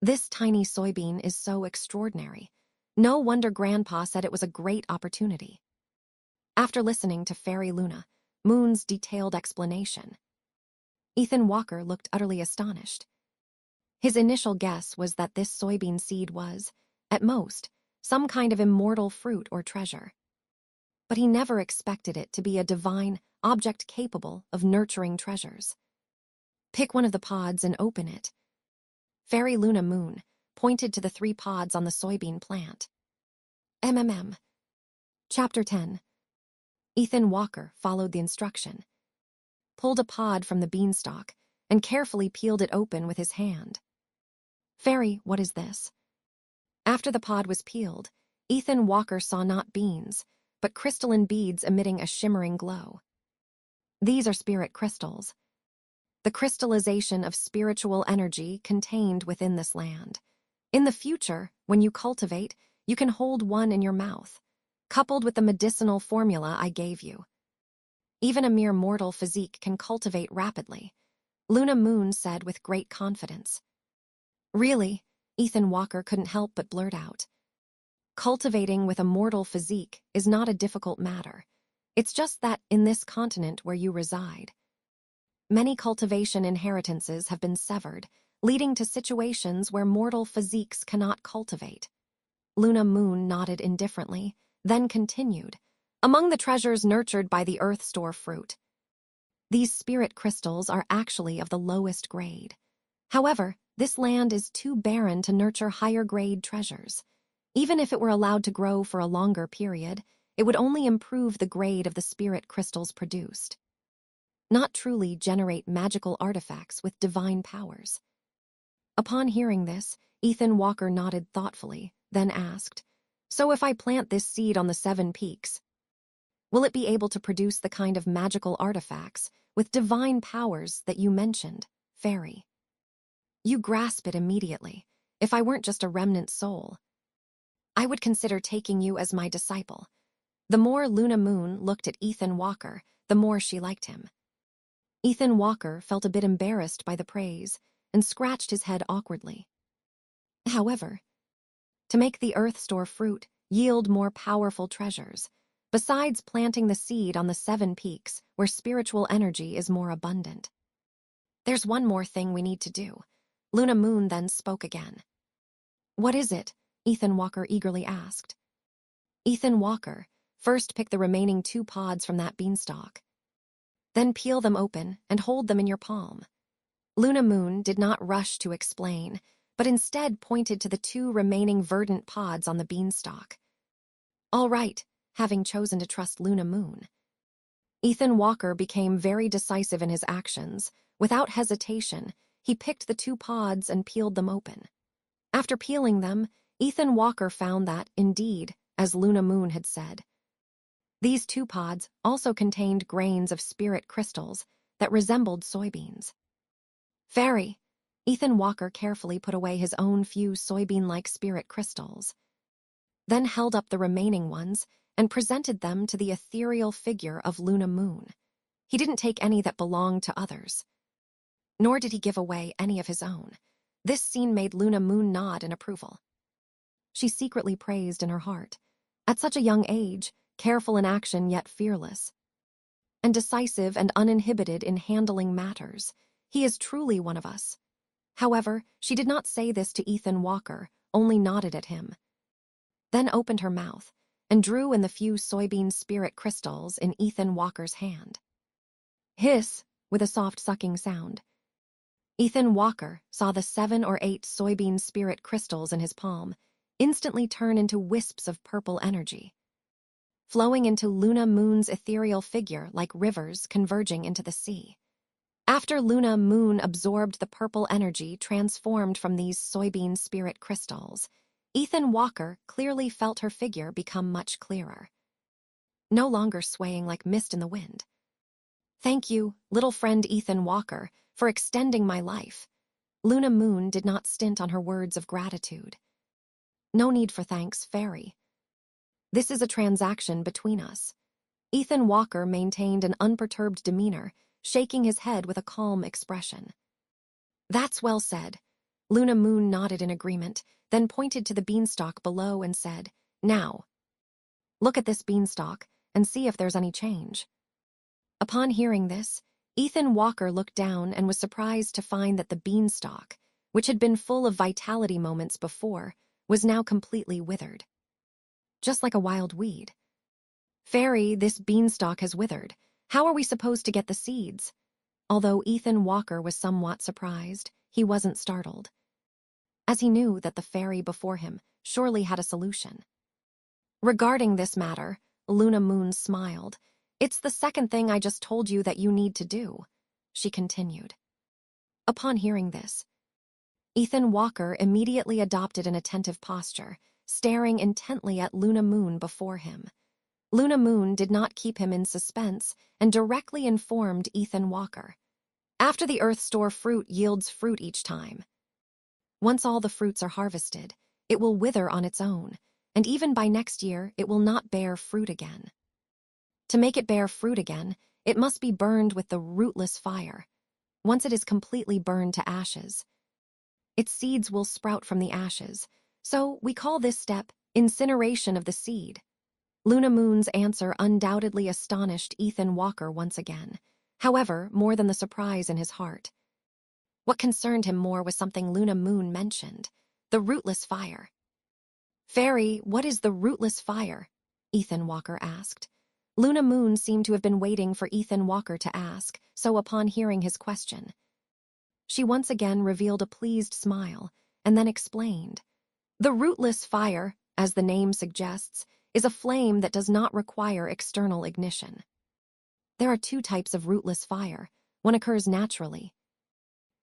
"This tiny soybean is so extraordinary. No wonder Grandpa said it was a great opportunity." After listening to Fairy Luna Moon's detailed explanation, Ethan Walker looked utterly astonished. His initial guess was that this soybean seed was, at most, some kind of immortal fruit or treasure. But he never expected it to be a divine object capable of nurturing treasures. "Pick one of the pods and open it." Fairy Luna Moon pointed to the 3 pods on the soybean plant. Chapter 10. Ethan Walker followed the instruction, pulled a pod from the beanstalk, and carefully peeled it open with his hand. "Fairy, what is this?" After the pod was peeled, Ethan Walker saw not beans, but crystalline beads emitting a shimmering glow. "These are spirit crystals, the crystallization of spiritual energy contained within this land. In the future, when you cultivate, you can hold one in your mouth, coupled with the medicinal formula I gave you. Even a mere mortal physique can cultivate rapidly, Luna Moon said with great confidence. Really? Ethan Walker couldn't help but blurt out. Cultivating with a mortal physique is not a difficult matter. It's just that in this continent where you reside, many cultivation inheritances have been severed, leading to situations where mortal physiques cannot cultivate. Luna Moon nodded indifferently, then continued. Among the treasures nurtured by the Earth Store fruit, these spirit crystals are actually of the lowest grade. However, this land is too barren to nurture higher-grade treasures. Even if it were allowed to grow for a longer period, it would only improve the grade of the spirit crystals produced, not truly generate magical artifacts with divine powers. Upon hearing this, Ethan Walker nodded thoughtfully, then asked, "So if I plant this seed on the 7 peaks, will it be able to produce the kind of magical artifacts with divine powers that you mentioned, Fairy?" "You grasp it immediately. If I weren't just a remnant soul, I would consider taking you as my disciple." The more Luna Moon looked at Ethan Walker, the more she liked him. Ethan Walker felt a bit embarrassed by the praise and scratched his head awkwardly. However, to make the Earth Store fruit yield more powerful treasures, besides planting the seed on the 7 peaks where spiritual energy is more abundant, there's one more thing we need to do. Luna Moon then spoke again. "What is it?" Ethan Walker eagerly asked. Ethan Walker, first pick the remaining 2 pods from that beanstalk. Then peel them open and hold them in your palm. Luna Moon did not rush to explain, but instead pointed to the 2 remaining verdant pods on the beanstalk. All right, having chosen to trust Luna Moon, Ethan Walker became very decisive in his actions. Without hesitation, he picked the 2 pods and peeled them open. After peeling them, Ethan Walker found that, indeed, as Luna Moon had said, these 2 pods also contained grains of spirit crystals that resembled soybeans. "Fairy," Ethan Walker carefully put away his own few soybean-like spirit crystals, then held up the remaining ones and presented them to the ethereal figure of Luna Moon. He didn't take any that belonged to others, nor did he give away any of his own. This scene made Luna Moon nod in approval. She secretly praised in her heart. At such a young age, careful in action yet fearless, and decisive and uninhibited in handling matters, he is truly one of us. However, she did not say this to Ethan Walker, only nodded at him, then opened her mouth and drew in the few soybean spirit crystals in Ethan Walker's hand. Hiss, with a soft sucking sound. Ethan Walker saw the 7 or 8 soybean spirit crystals in his palm instantly turn into wisps of purple energy, flowing into Luna Moon's ethereal figure like rivers converging into the sea. After Luna Moon absorbed the purple energy transformed from these soybean spirit crystals, Ethan Walker clearly felt her figure become much clearer, no longer swaying like mist in the wind. "Thank you, little friend Ethan Walker, for extending my life." Luna Moon did not stint on her words of gratitude. "No need for thanks, Fairy. This is a transaction between us." Ethan Walker maintained an unperturbed demeanor, shaking his head with a calm expression. "That's well said." Luna Moon nodded in agreement, then pointed to the beanstalk below and said, "Now, look at this beanstalk and see if there's any change." Upon hearing this, Ethan Walker looked down and was surprised to find that the beanstalk, which had been full of vitality moments before, was now completely withered, just like a wild weed. "Fairy, this beanstalk has withered. How are we supposed to get the seeds?" Although Ethan Walker was somewhat surprised, he wasn't startled, as he knew that the fairy before him surely had a solution. Regarding this matter, Luna Moon smiled. "It's the second thing I just told you that you need to do," she continued. Upon hearing this, Ethan Walker immediately adopted an attentive posture, staring intently at Luna Moon before him. Luna Moon did not keep him in suspense and directly informed Ethan Walker. "After the Earth Store fruit yields fruit each time. Once all the fruits are harvested, it will wither on its own, and even by next year it will not bear fruit again. To make it bear fruit again, it must be burned with the ruthless fire. Once it is completely burned to ashes, its seeds will sprout from the ashes. So we call this step incineration of the seed. Luna Moon's answer undoubtedly astonished Ethan Walker once again. However, more than the surprise in his heart, what concerned him more was something Luna Moon mentioned: the rootless fire. "Fairy, what is the rootless fire?" Ethan Walker asked. Luna Moon seemed to have been waiting for Ethan Walker to ask, so upon hearing his question, she once again revealed a pleased smile and then explained. The rootless fire, as the name suggests, is a flame that does not require external ignition. There are two types of rootless fire. One occurs naturally,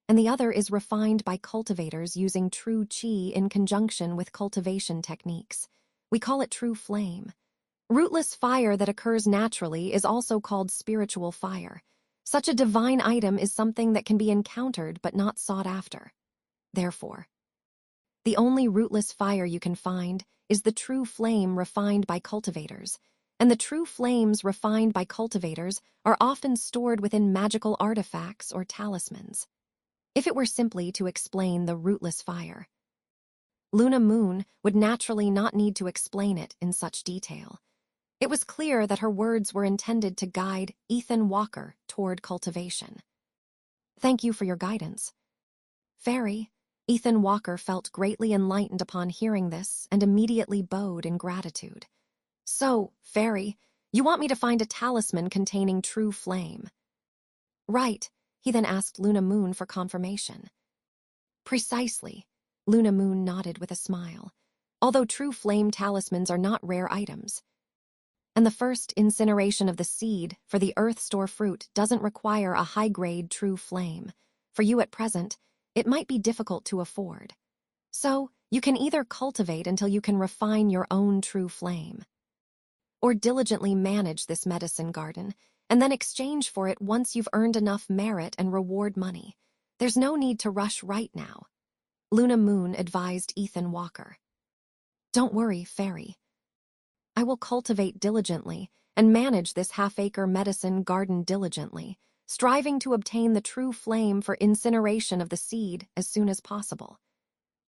and the other is refined by cultivators using true qi in conjunction with cultivation techniques. We call it true flame. Rootless fire that occurs naturally is also called spiritual fire. Such a divine item is something that can be encountered but not sought after. Therefore, the only rootless fire you can find is the true flame refined by cultivators, and the true flames refined by cultivators are often stored within magical artifacts or talismans. If it were simply to explain the rootless fire, Luna Moon would naturally not need to explain it in such detail. It was clear that her words were intended to guide Ethan Walker toward cultivation. Thank you for your guidance, Fairy. Ethan Walker felt greatly enlightened upon hearing this and immediately bowed in gratitude. So, Fairy, you want me to find a talisman containing true flame? Right, he then asked Luna Moon for confirmation. Precisely. Luna Moon nodded with a smile. Although true flame talismans are not rare items, and the first incineration of the seed for the earth store fruit doesn't require a high-grade true flame. For you at present, it might be difficult to afford. So, you can either cultivate until you can refine your own true flame, or diligently manage this medicine garden, and then exchange for it once you've earned enough merit and reward money. There's no need to rush right now, Luna Moon advised Ethan Walker. Don't worry, Fairy. I will cultivate diligently and manage this half-acre medicine garden diligently, striving to obtain the true flame for incineration of the seed as soon as possible.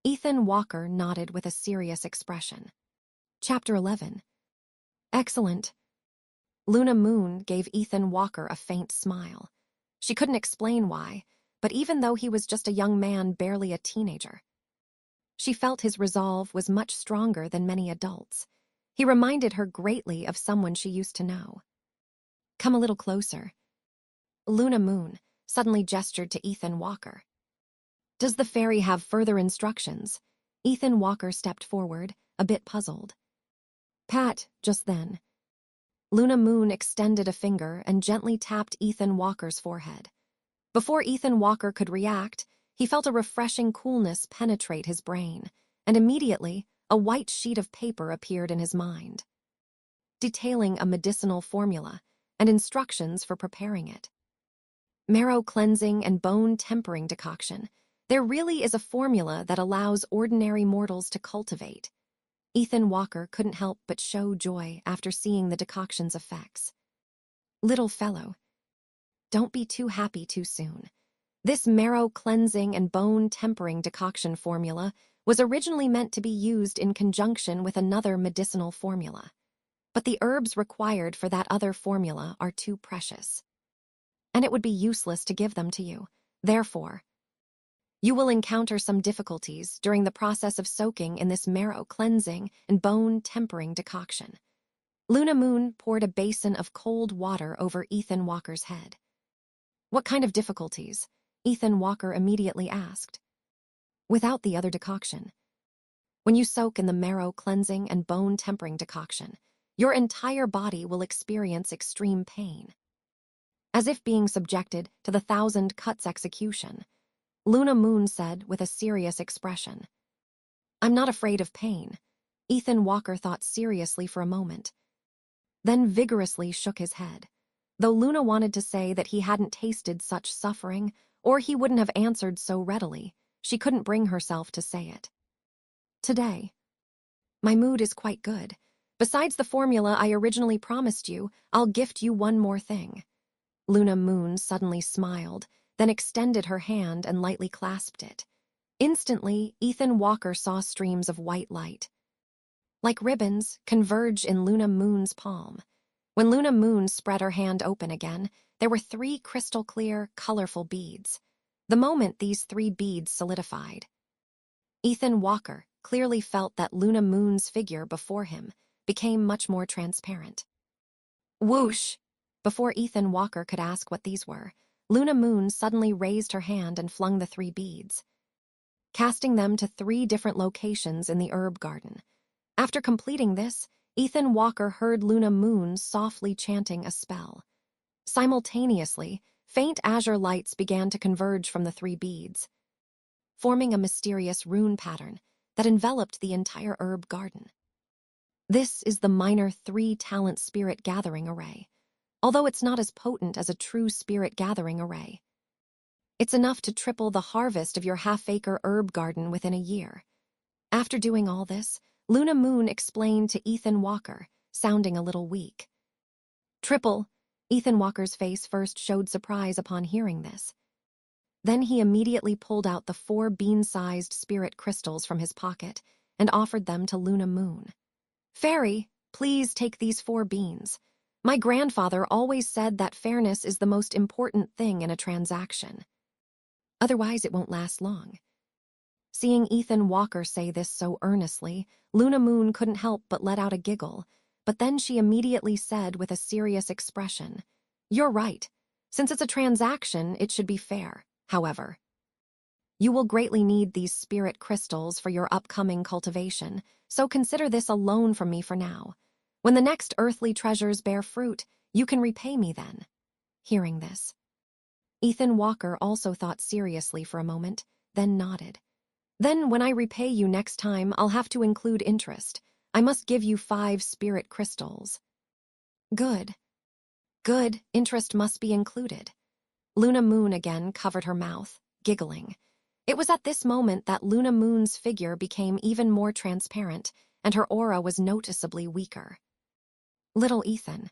Ethan Walker nodded with a serious expression. Chapter 11. Excellent. Luna Moon gave Ethan Walker a faint smile. She couldn't explain why, but even though he was just a young man, barely a teenager, she felt his resolve was much stronger than many adults. He reminded her greatly of someone she used to know. Come a little closer. Luna Moon suddenly gestured to Ethan Walker. Does the fairy have further instructions? Ethan Walker stepped forward, a bit puzzled. Pat, just then. Luna Moon extended a finger and gently tapped Ethan Walker's forehead. Before Ethan Walker could react, he felt a refreshing coolness penetrate his brain, and immediately, a white sheet of paper appeared in his mind, detailing a medicinal formula and instructions for preparing it. Marrow cleansing and bone tempering decoction. There really is a formula that allows ordinary mortals to cultivate. Ethan Walker couldn't help but show joy after seeing the decoction's effects. Little fellow, don't be too happy too soon. This marrow cleansing and bone tempering decoction formula was originally meant to be used in conjunction with another medicinal formula. But the herbs required for that other formula are too precious, and it would be useless to give them to you. Therefore, you will encounter some difficulties during the process of soaking in this marrow cleansing and bone tempering decoction. Luna Moon poured a basin of cold water over Ethan Walker's head. What kind of difficulties? Ethan Walker immediately asked. Without the other decoction. When you soak in the marrow cleansing and bone tempering decoction, your entire body will experience extreme pain, as if being subjected to the 1,000 cuts execution, Luna Moon said with a serious expression. I'm not afraid of pain. Ethan Walker thought seriously for a moment, then vigorously shook his head. Though Luna wanted to say that he hadn't tasted such suffering, or he wouldn't have answered so readily, she couldn't bring herself to say it. Today, my mood is quite good. Besides the formula I originally promised you, I'll gift you one more thing. Luna Moon suddenly smiled, then extended her hand and lightly clasped it. Instantly, Ethan Walker saw streams of white light, like ribbons, converge in Luna Moon's palm. When Luna Moon spread her hand open again, there were 3 crystal-clear, colorful beads. The moment these 3 beads solidified, Ethan Walker clearly felt that Luna Moon's figure before him became much more transparent. Whoosh! Before Ethan Walker could ask what these were, Luna Moon suddenly raised her hand and flung the 3 beads, casting them to 3 different locations in the herb garden. After completing this, Ethan Walker heard Luna Moon softly chanting a spell. Simultaneously, faint azure lights began to converge from the 3 beads, forming a mysterious rune pattern that enveloped the entire herb garden. This is the minor 3-talent spirit gathering array. Although it's not as potent as a true spirit gathering array, it's enough to triple the harvest of your half-acre herb garden within a year. After doing all this, Luna Moon explained to Ethan Walker, sounding a little weak. Triple. Ethan Walker's face first showed surprise upon hearing this. Then he immediately pulled out the 4 bean-sized spirit crystals from his pocket and offered them to Luna Moon. Fairy, please take these 4 beans. My grandfather always said that fairness is the most important thing in a transaction. Otherwise, it won't last long. Seeing Ethan Walker say this so earnestly, Luna Moon couldn't help but let out a giggle, but then she immediately said with a serious expression, "You're right. Since it's a transaction, it should be fair. However, you will greatly need these spirit crystals for your upcoming cultivation, so consider this a loan from me for now. When the next earthly treasures bear fruit, you can repay me then." Hearing this, Ethan Walker also thought seriously for a moment, then nodded. "Then when I repay you next time, I'll have to include interest. I must give you 5 spirit crystals." Good. Good, interest must be included. Luna Moon again covered her mouth, giggling. It was at this moment that Luna Moon's figure became even more transparent, and her aura was noticeably weaker. Little Ethan,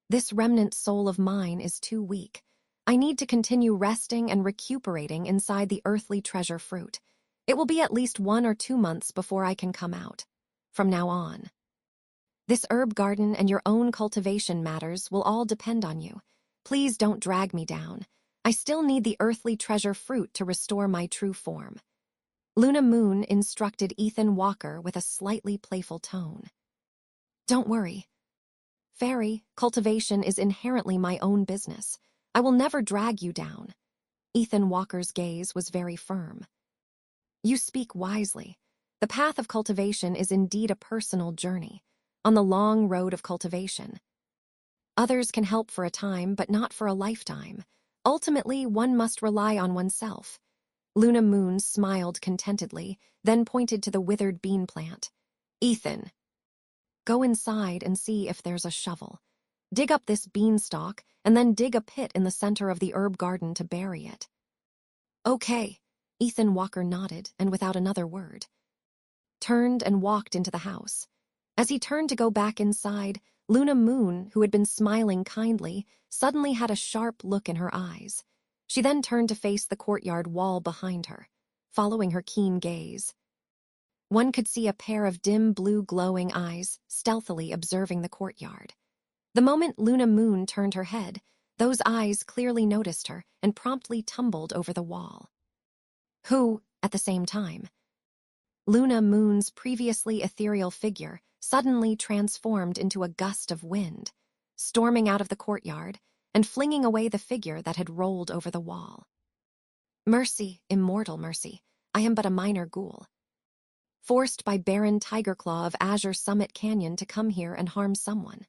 this remnant soul of mine is too weak. I need to continue resting and recuperating inside the earthly treasure fruit. It will be at least 1 or 2 months before I can come out. From now on, this herb garden and your own cultivation matters will all depend on you. Please don't drag me down. I still need the earthly treasure fruit to restore my true form. Luna Moon instructed Ethan Walker with a slightly playful tone. Don't worry. Fairy, cultivation is inherently my own business. I will never drag you down. Ethan Walker's gaze was very firm. You speak wisely. The path of cultivation is indeed a personal journey, on the long road of cultivation. Others can help for a time, but not for a lifetime. Ultimately, one must rely on oneself. Luna Moon smiled contentedly, then pointed to the withered bean plant. Ethan, go inside and see if there's a shovel. Dig up this beanstalk, and then dig a pit in the center of the herb garden to bury it. Okay, Ethan Walker nodded, and without another word, turned and walked into the house. As he turned to go back inside, Luna Moon, who had been smiling kindly, suddenly had a sharp look in her eyes. She then turned to face the courtyard wall behind her, following her keen gaze. One could see a pair of dim blue glowing eyes stealthily observing the courtyard. The moment Luna Moon turned her head, those eyes clearly noticed her and promptly tumbled over the wall. Who, at the same time, Luna Moon's previously ethereal figure suddenly transformed into a gust of wind, storming out of the courtyard and flinging away the figure that had rolled over the wall. Mercy, immortal mercy, I am but a minor ghoul, forced by Baron Tigerclaw of Azure Summit Canyon to come here and harm someone.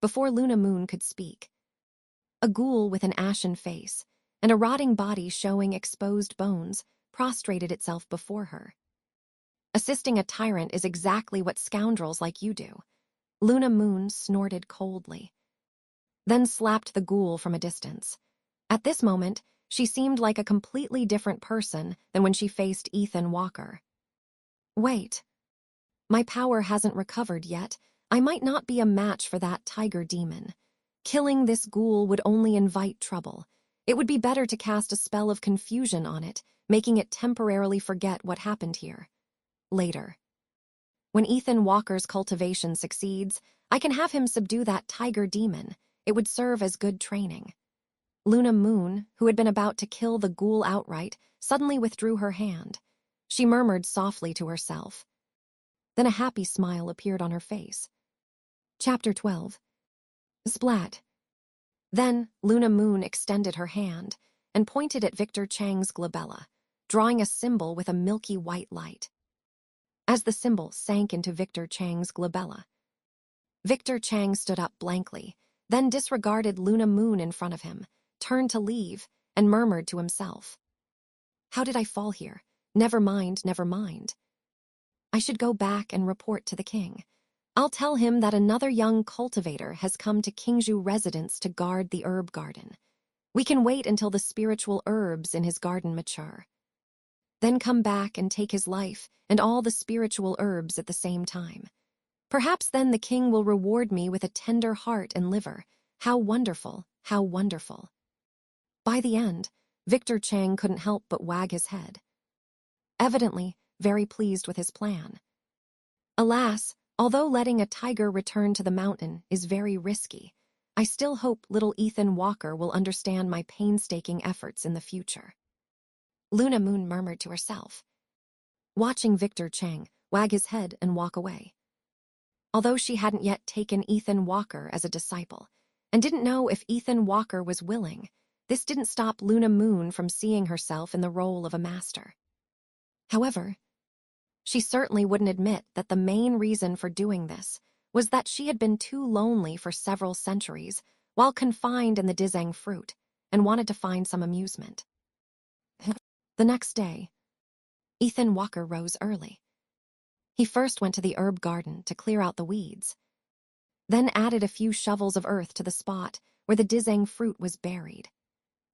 Before Luna Moon could speak, a ghoul with an ashen face and a rotting body showing exposed bones prostrated itself before her. Assisting a tyrant is exactly what scoundrels like you do. Luna Moon snorted coldly, then slapped the ghoul from a distance. At this moment, she seemed like a completely different person than when she faced Ethan Walker. Wait. My power hasn't recovered yet. I might not be a match for that tiger demon. Killing this ghoul would only invite trouble. It would be better to cast a spell of confusion on it, making it temporarily forget what happened here. Later. When Ethan Walker's cultivation succeeds, I can have him subdue that tiger demon. It would serve as good training. Luna Moon, who had been about to kill the ghoul outright, suddenly withdrew her hand. She murmured softly to herself. Then a happy smile appeared on her face. Chapter 12. Splat. Then Luna Moon extended her hand and pointed at Victor Chang's glabella, drawing a symbol with a milky white light. As the symbol sank into Victor Chang's glabella, Victor Chang stood up blankly, then disregarded Luna Moon in front of him, turned to leave, and murmured to himself. How did I fall here? Never mind, never mind. I should go back and report to the king. I'll tell him that another young cultivator has come to Kingzhu residence to guard the herb garden. We can wait until the spiritual herbs in his garden mature. Then come back and take his life and all the spiritual herbs at the same time. Perhaps then the king will reward me with a tender heart and liver. How wonderful, how wonderful. By the end, Victor Chang couldn't help but wag his head. Evidently, very pleased with his plan. Alas, although letting a tiger return to the mountain is very risky, I still hope little Ethan Walker will understand my painstaking efforts in the future. Luna Moon murmured to herself, watching Victor Chang wag his head and walk away. Although she hadn't yet taken Ethan Walker as a disciple, and didn't know if Ethan Walker was willing, this didn't stop Luna Moon from seeing herself in the role of a master. However, she certainly wouldn't admit that the main reason for doing this was that she had been too lonely for several centuries while confined in the Dizang fruit and wanted to find some amusement. The next day, Ethan Walker rose early. He first went to the herb garden to clear out the weeds, then added a few shovels of earth to the spot where the Dizang fruit was buried.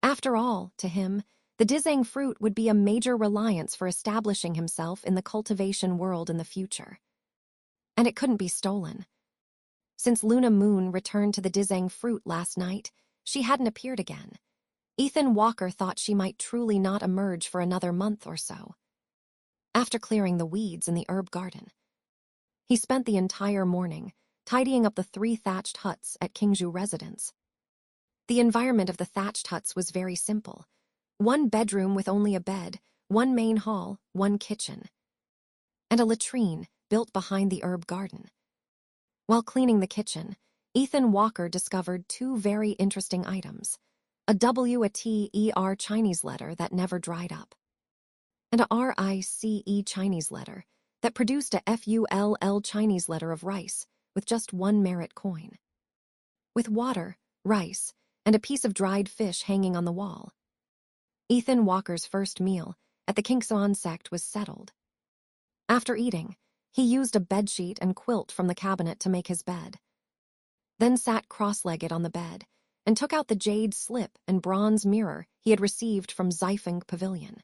After all, to him, the Dizang fruit would be a major reliance for establishing himself in the cultivation world in the future. And it couldn't be stolen. Since Luna Moon returned to the Dizang fruit last night, she hadn't appeared again. Ethan Walker thought she might truly not emerge for another month or so. After clearing the weeds in the herb garden, he spent the entire morning tidying up the 3 thatched huts at Kingzhu residence. The environment of the thatched huts was very simple. 1 bedroom with only a bed, 1 main hall, 1 kitchen, and a latrine built behind the herb garden. While cleaning the kitchen, Ethan Walker discovered 2 very interesting items: a WATER Chinese letter that never dried up, and a RICE Chinese letter that produced a FULL Chinese letter of rice with just 1 merit coin. With water, rice, and a piece of dried fish hanging on the wall, Ethan Walker's first meal at the Kingsuan sect was settled. After eating, he used a bedsheet and quilt from the cabinet to make his bed, then sat cross-legged on the bed and took out the jade slip and bronze mirror he had received from Xifeng Pavilion.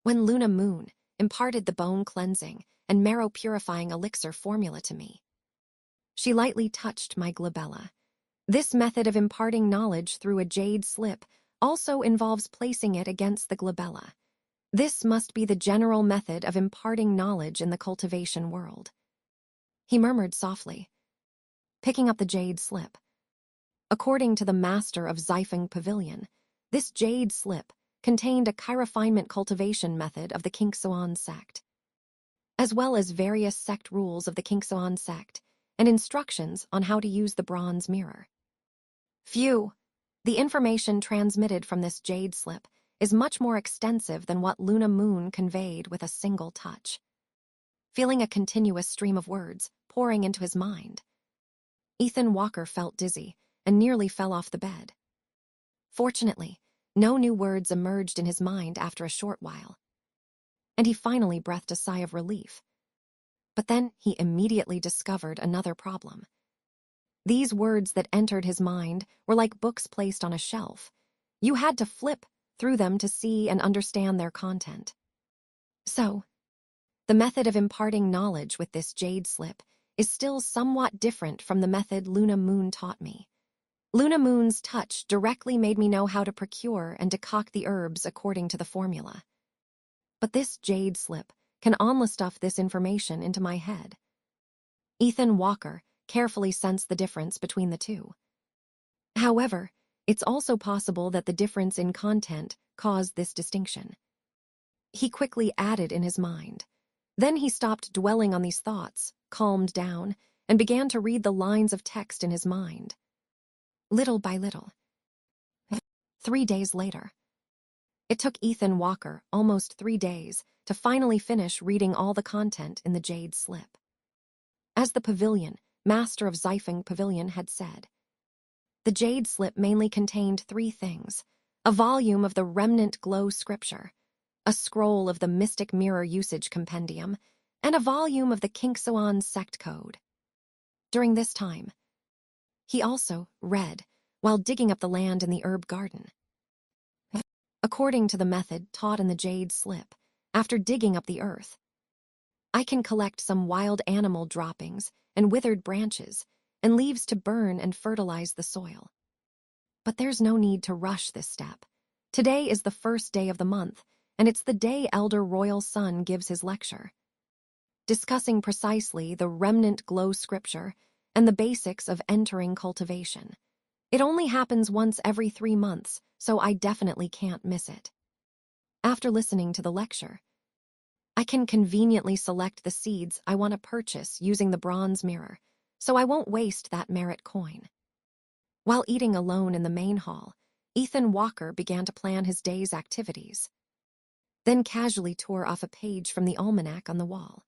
When Luna Moon imparted the bone-cleansing and marrow-purifying elixir formula to me, she lightly touched my glabella. This method of imparting knowledge through a jade slip also involves placing it against the glabella. This must be the general method of imparting knowledge in the cultivation world. He murmured softly, picking up the jade slip. According to the master of Xifeng Pavilion, this jade slip contained a chirofinement cultivation method of the Kingsuan sect, as well as various sect rules of the Kingsuan sect and instructions on how to use the bronze mirror. Phew! The information transmitted from this jade slip is much more extensive than what Luna Moon conveyed with a single touch. Feeling a continuous stream of words pouring into his mind, Ethan Walker felt dizzy and nearly fell off the bed. Fortunately, no new words emerged in his mind after a short while, and he finally breathed a sigh of relief. But then he immediately discovered another problem. These words that entered his mind were like books placed on a shelf. You had to flip through them to see and understand their content. So, the method of imparting knowledge with this jade slip is still somewhat different from the method Luna Moon taught me. Luna Moon's touch directly made me know how to procure and decoct the herbs according to the formula. But this jade slip can only stuff this information into my head. Ethan Walker carefully sensed the difference between the two. However, it's also possible that the difference in content caused this distinction. He quickly added in his mind. Then he stopped dwelling on these thoughts, calmed down, and began to read the lines of text in his mind. Little by little. 3 days later. It took Ethan Walker almost 3 days to finally finish reading all the content in the jade slip. As the pavilion, master of Xifeng Pavilion, had said, the jade slip mainly contained 3 things: a volume of the remnant glow scripture, a scroll of the mystic mirror usage compendium, and a volume of the Kinksuan sect code. During this time, he also read while digging up the land in the herb garden. According to the method taught in the jade slip, after digging up the earth, I can collect some wild animal droppings and withered branches and leaves to burn and fertilize the soil. But there's no need to rush this step. Today is the first day of the month, and it's the day Elder Royal Sun gives his lecture, discussing precisely the remnant glow scripture and the basics of entering cultivation. It only happens once every 3 months, so I definitely can't miss it. After listening to the lecture, I can conveniently select the seeds I want to purchase using the bronze mirror, so I won't waste that merit coin. While eating alone in the main hall, Ethan Walker began to plan his day's activities, then casually tore off a page from the almanac on the wall.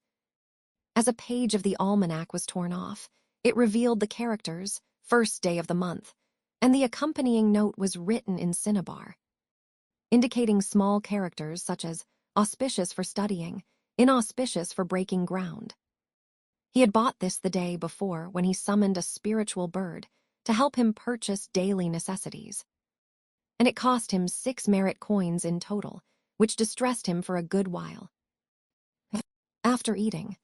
As a page of the almanac was torn off, it revealed the characters, first day of the month, and the accompanying note was written in cinnabar, indicating small characters such as auspicious for studying, inauspicious for breaking ground. He had bought this the day before when he summoned a spiritual bird to help him purchase daily necessities, and it cost him 6 merit coins in total, which distressed him for a good while. After eating,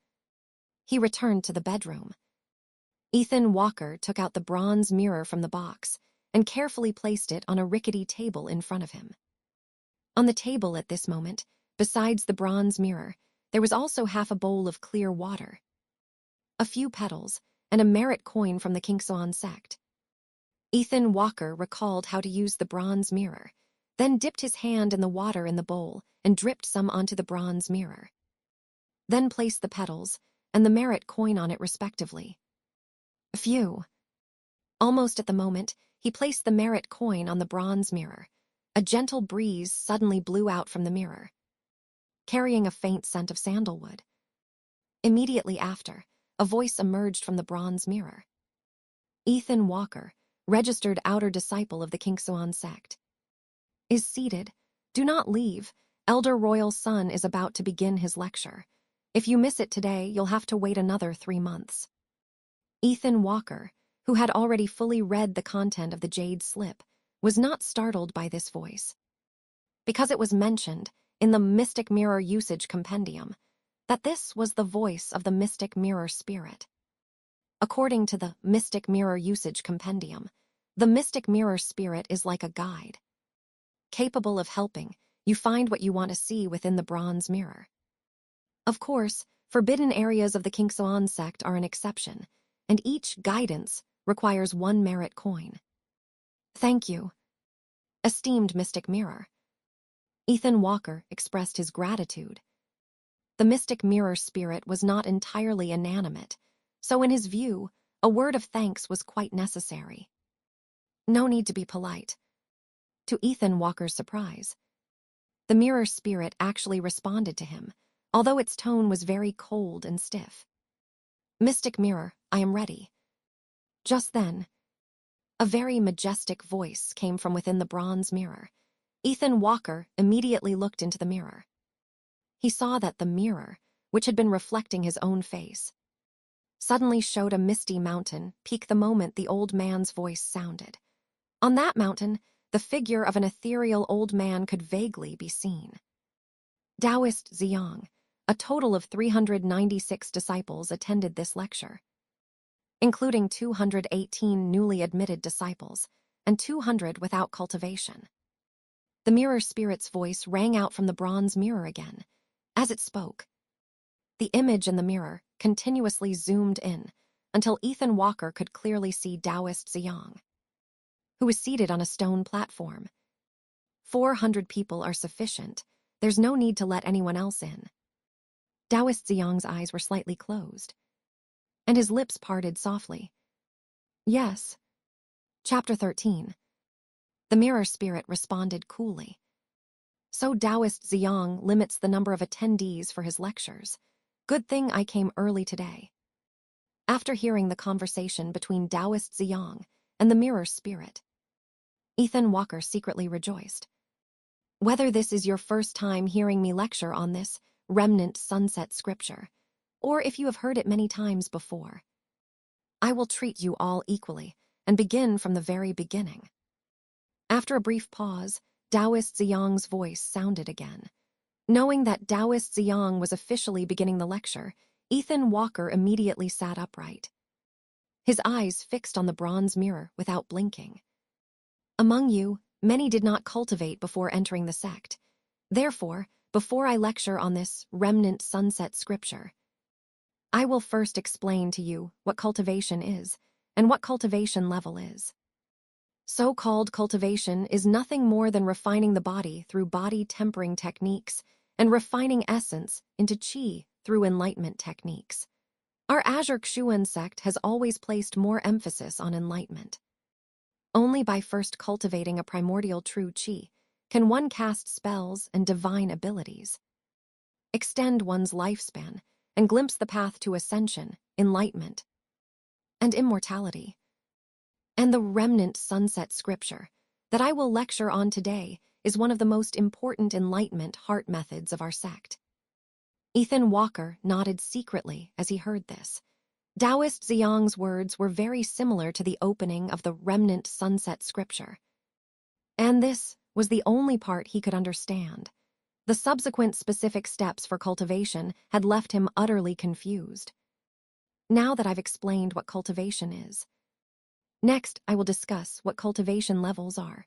he returned to the bedroom. Ethan Walker took out the bronze mirror from the box and carefully placed it on a rickety table in front of him. On the table at this moment, besides the bronze mirror, there was also half a bowl of clear water, a few petals, and a merit coin from the Kinksuan sect. Ethan Walker recalled how to use the bronze mirror, then dipped his hand in the water in the bowl and dripped some onto the bronze mirror. Then placed the petals and the merit coin on it respectively. Phew. Almost at the moment he placed the merit coin on the bronze mirror, a gentle breeze suddenly blew out from the mirror, carrying a faint scent of sandalwood. Immediately after, a voice emerged from the bronze mirror. Ethan Walker, registered outer disciple of the Kinksuan sect, is seated. Do not leave. Elder Royal Sun is about to begin his lecture. If you miss it today, you'll have to wait another 3 months. Ethan Walker, who had already fully read the content of the jade slip, was not startled by this voice, because it was mentioned in the Mystic Mirror Usage Compendium that this was the voice of the Mystic Mirror Spirit. According to the Mystic Mirror Usage Compendium, the Mystic Mirror Spirit is like a guide, capable of helping you find what you want to see within the bronze mirror. Of course, forbidden areas of the Kinksuan sect are an exception, and each guidance requires 1 merit coin. Thank you, esteemed Mystic Mirror. Ethan Walker expressed his gratitude. The Mystic Mirror Spirit was not entirely inanimate, so in his view, a word of thanks was quite necessary. No need to be polite. To Ethan Walker's surprise, the Mirror Spirit actually responded to him, although its tone was very cold and stiff. Mystic Mirror, I am ready. Just then, a very majestic voice came from within the bronze mirror. Ethan Walker immediately looked into the mirror. He saw that the mirror, which had been reflecting his own face, suddenly showed a misty mountain peak the moment the old man's voice sounded. On that mountain, the figure of an ethereal old man could vaguely be seen. Taoist Ziyang, a total of 396 disciples attended this lecture. including 218 newly admitted disciples and 200 without cultivation. The mirror spirit's voice rang out from the bronze mirror again. As it spoke, the image in the mirror continuously zoomed in until Ethan Walker could clearly see Taoist Ziyang, who was seated on a stone platform. 400 people are sufficient. There's no need to let anyone else in. Taoist Ziyang's eyes were slightly closed, and his lips parted softly. Yes. Chapter 13. The mirror spirit responded coolly. So Taoist Ziyang limits the number of attendees for his lectures. Good thing I came early today. After hearing the conversation between Taoist Ziyang and the mirror spirit, Ethan Walker secretly rejoiced. Whether this is your first time hearing me lecture on this remnant sunset scripture, or if you have heard it many times before, I will treat you all equally and begin from the very beginning. After a brief pause, Taoist Ziyang's voice sounded again. Knowing that Taoist Ziyang was officially beginning the lecture, Ethan Walker immediately sat upright, his eyes fixed on the bronze mirror without blinking. Among you, many did not cultivate before entering the sect. Therefore, before I lecture on this remnant sunset scripture, I will first explain to you what cultivation is and what cultivation level is. So-called cultivation is nothing more than refining the body through body tempering techniques and refining essence into qi through enlightenment techniques. Our Azure Xuan sect has always placed more emphasis on enlightenment. Only by first cultivating a primordial true qi can one cast spells and divine abilities, extend one's lifespan, and glimpse the path to ascension, enlightenment, and immortality. And the remnant sunset scripture that I will lecture on today is one of the most important enlightenment heart methods of our sect. Ethan Walker nodded secretly as he heard this. Taoist Ziyang's words were very similar to the opening of the remnant sunset scripture. And this was the only part he could understand. The subsequent specific steps for cultivation had left him utterly confused. Now that I've explained what cultivation is, next I will discuss what cultivation levels are.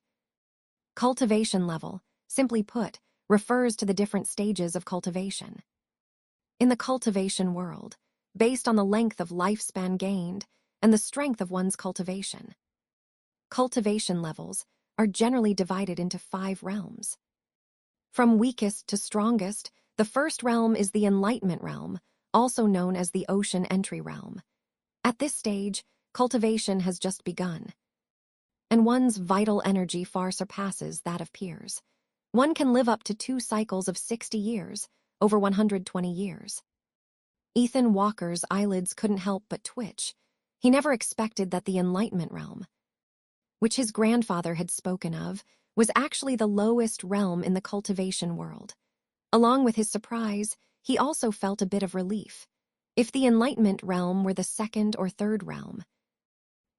Cultivation level, simply put, refers to the different stages of cultivation. In the cultivation world, based on the length of lifespan gained and the strength of one's cultivation, cultivation levels are generally divided into 5 realms. From weakest to strongest, the first realm is the Enlightenment realm, also known as the Ocean Entry realm. At this stage, cultivation has just begun, and one's vital energy far surpasses that of peers. One can live up to 2 cycles of 60 years, over 120 years. Ethan Walker's eyelids couldn't help but twitch. He never expected that the Enlightenment realm, which his grandfather had spoken of, was actually the lowest realm in the cultivation world. Along with his surprise, he also felt a bit of relief. If the Enlightenment realm were the 2nd or 3rd realm,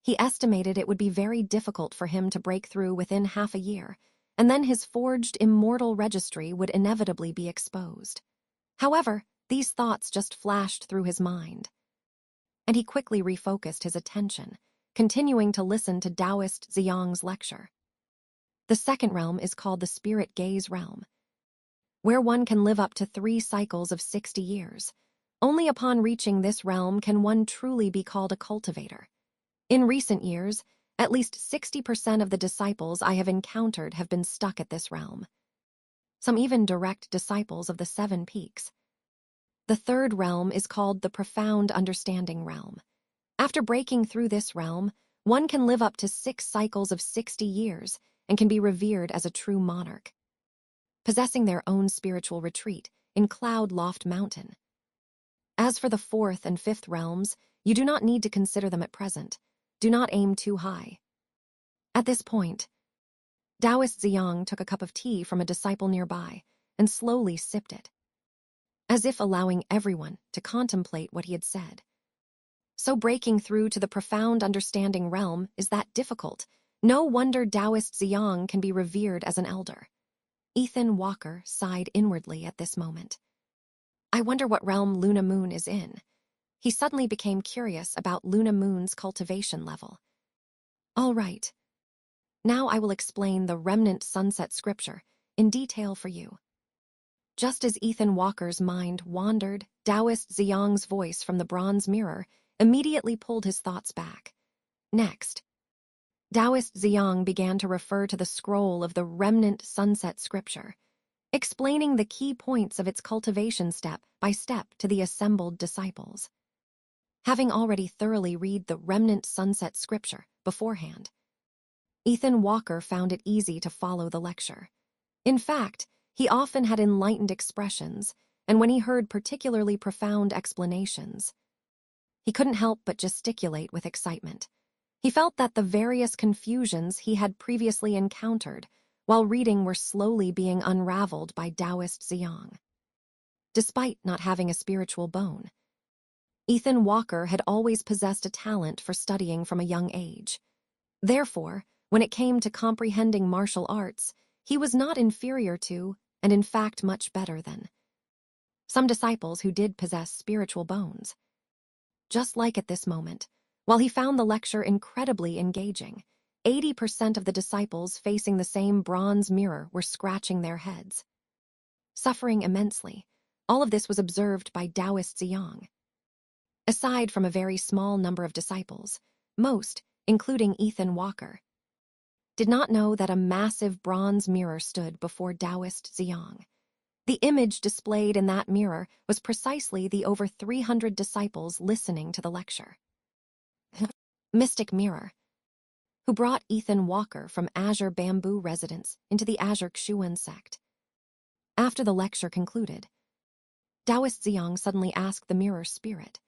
he estimated it would be very difficult for him to break through within half a year, and then his forged immortal registry would inevitably be exposed. However, these thoughts just flashed through his mind, and he quickly refocused his attention, continuing to listen to Taoist Ziyang's lecture. The 2nd realm is called the Spirit Gaze realm, where one can live up to 3 cycles of 60 years. Only upon reaching this realm can one truly be called a cultivator. In recent years, at least 60% of the disciples I have encountered have been stuck at this realm. Some even direct disciples of the 7 peaks. The 3rd realm is called the Profound Understanding realm. After breaking through this realm, one can live up to 6 cycles of 60 years and can be revered as a true monarch, possessing their own spiritual retreat in Cloud Loft Mountain. As for the 4th and 5th realms, you do not need to consider them at present. Do not aim too high. At this point, Taoist Ziyang took a cup of tea from a disciple nearby and slowly sipped it, as if allowing everyone to contemplate what he had said. So breaking through to the Profound Understanding realm is that difficult. No wonder Taoist Ziyang can be revered as an elder. Ethan Walker sighed inwardly at this moment. I wonder what realm Luna Moon is in. he suddenly became curious about Luna Moon's cultivation level. All right. Now I will explain the remnant sunset scripture in detail for you. Just as Ethan Walker's mind wandered, Taoist Ziyang's voice from the bronze mirror immediately pulled his thoughts back. Next, Taoist Ziyang began to refer to the scroll of the remnant sunset scripture, explaining the key points of its cultivation step by step to the assembled disciples. Having already thoroughly read the remnant sunset scripture beforehand, Ethan Walker found it easy to follow the lecture. In fact, he often had enlightened expressions, and when he heard particularly profound explanations, he couldn't help but gesticulate with excitement. He felt that the various confusions he had previously encountered while reading were slowly being unraveled by Taoist Ziyang. Despite not having a spiritual bone, Ethan Walker had always possessed a talent for studying from a young age. Therefore, when it came to comprehending martial arts, he was not inferior to, and in fact much better than, some disciples who did possess spiritual bones. Just like at this moment, while he found the lecture incredibly engaging, 80% of the disciples facing the same bronze mirror were scratching their heads. Suffering immensely, all of this was observed by Taoist Ziyang. Aside from a very small number of disciples, most, including Ethan Walker, did not know that a massive bronze mirror stood before Taoist Ziyang. The image displayed in that mirror was precisely the over 300 disciples listening to the lecture. Mystic Mirror, who brought Ethan Walker from Azure Bamboo residence into the Azure Xuan sect. After the lecture concluded, Taoist Ziyang suddenly asked the mirror spirit.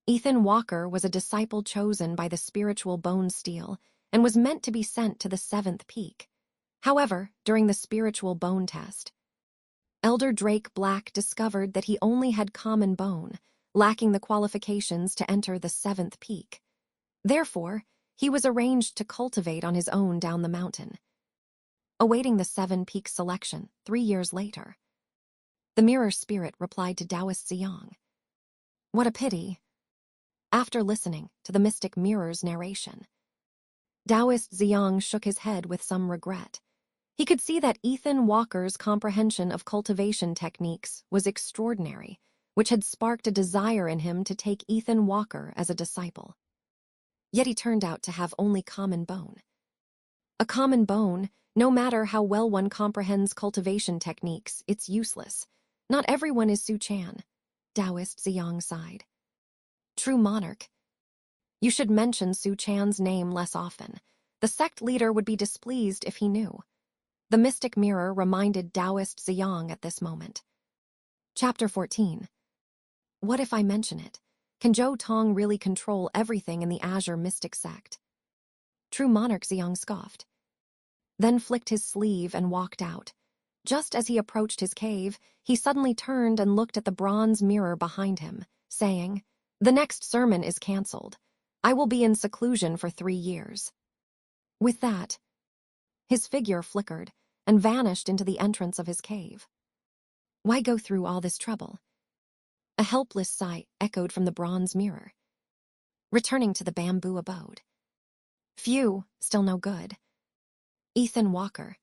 Ethan Walker was a disciple chosen by the spiritual bone steel and was meant to be sent to the 7th peak. However, during the spiritual bone test, Elder Drake Black discovered that he only had common bone, lacking the qualifications to enter the 7th peak. Therefore, he was arranged to cultivate on his own down the mountain, awaiting the 7-peak selection 3 years later. The mirror spirit replied to Taoist Ziyang. What a pity. After listening to the mystic mirror's narration, Taoist Ziyang shook his head with some regret. He could see that Ethan Walker's comprehension of cultivation techniques was extraordinary, which had sparked a desire in him to take Ethan Walker as a disciple. Yet he turned out to have only common bone. A common bone, no matter how well one comprehends cultivation techniques, it's useless. Not everyone is Su Chan, Taoist Ziyang sighed. True monarch, you should mention Su Chan's name less often. The sect leader would be displeased if he knew. The mystic mirror reminded Taoist Ziyang at this moment. Chapter 14. What if I mention it? Can Zhou Tong really control everything in the Azure mystic sect? True monarch, Ziyang scoffed, then flicked his sleeve and walked out. Just as he approached his cave, he suddenly turned and looked at the bronze mirror behind him, saying, "The next sermon is cancelled. I will be in seclusion for 3 years." With that, his figure flickered and vanished into the entrance of his cave. Why go through all this trouble? A helpless sigh echoed from the bronze mirror. Returning to the bamboo abode. Phew, still no good. Ethan Walker,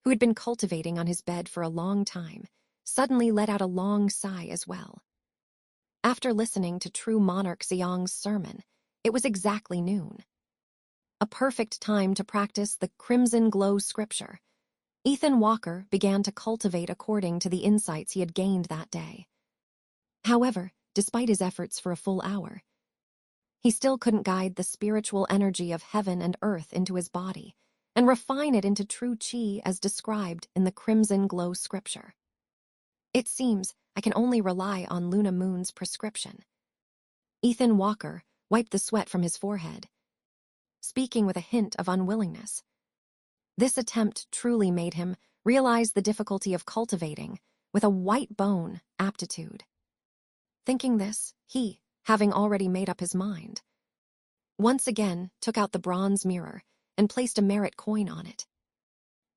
who had been cultivating on his bed for a long time, suddenly let out a long sigh as well. After listening to True Monarch Ziyang's sermon, it was exactly noon. A perfect time to practice the Crimson Glow scripture. Ethan Walker began to cultivate according to the insights he had gained that day. However, despite his efforts for a full hour, he still couldn't guide the spiritual energy of heaven and earth into his body and refine it into true chi as described in the Crimson Glow scripture. It seems I can only rely on Luna Moon's prescription. Ethan Walker wiped the sweat from his forehead, speaking with a hint of unwillingness. This attempt truly made him realize the difficulty of cultivating with a white bone aptitude. Thinking this, he, having already made up his mind, once again took out the bronze mirror and placed a merit coin on it.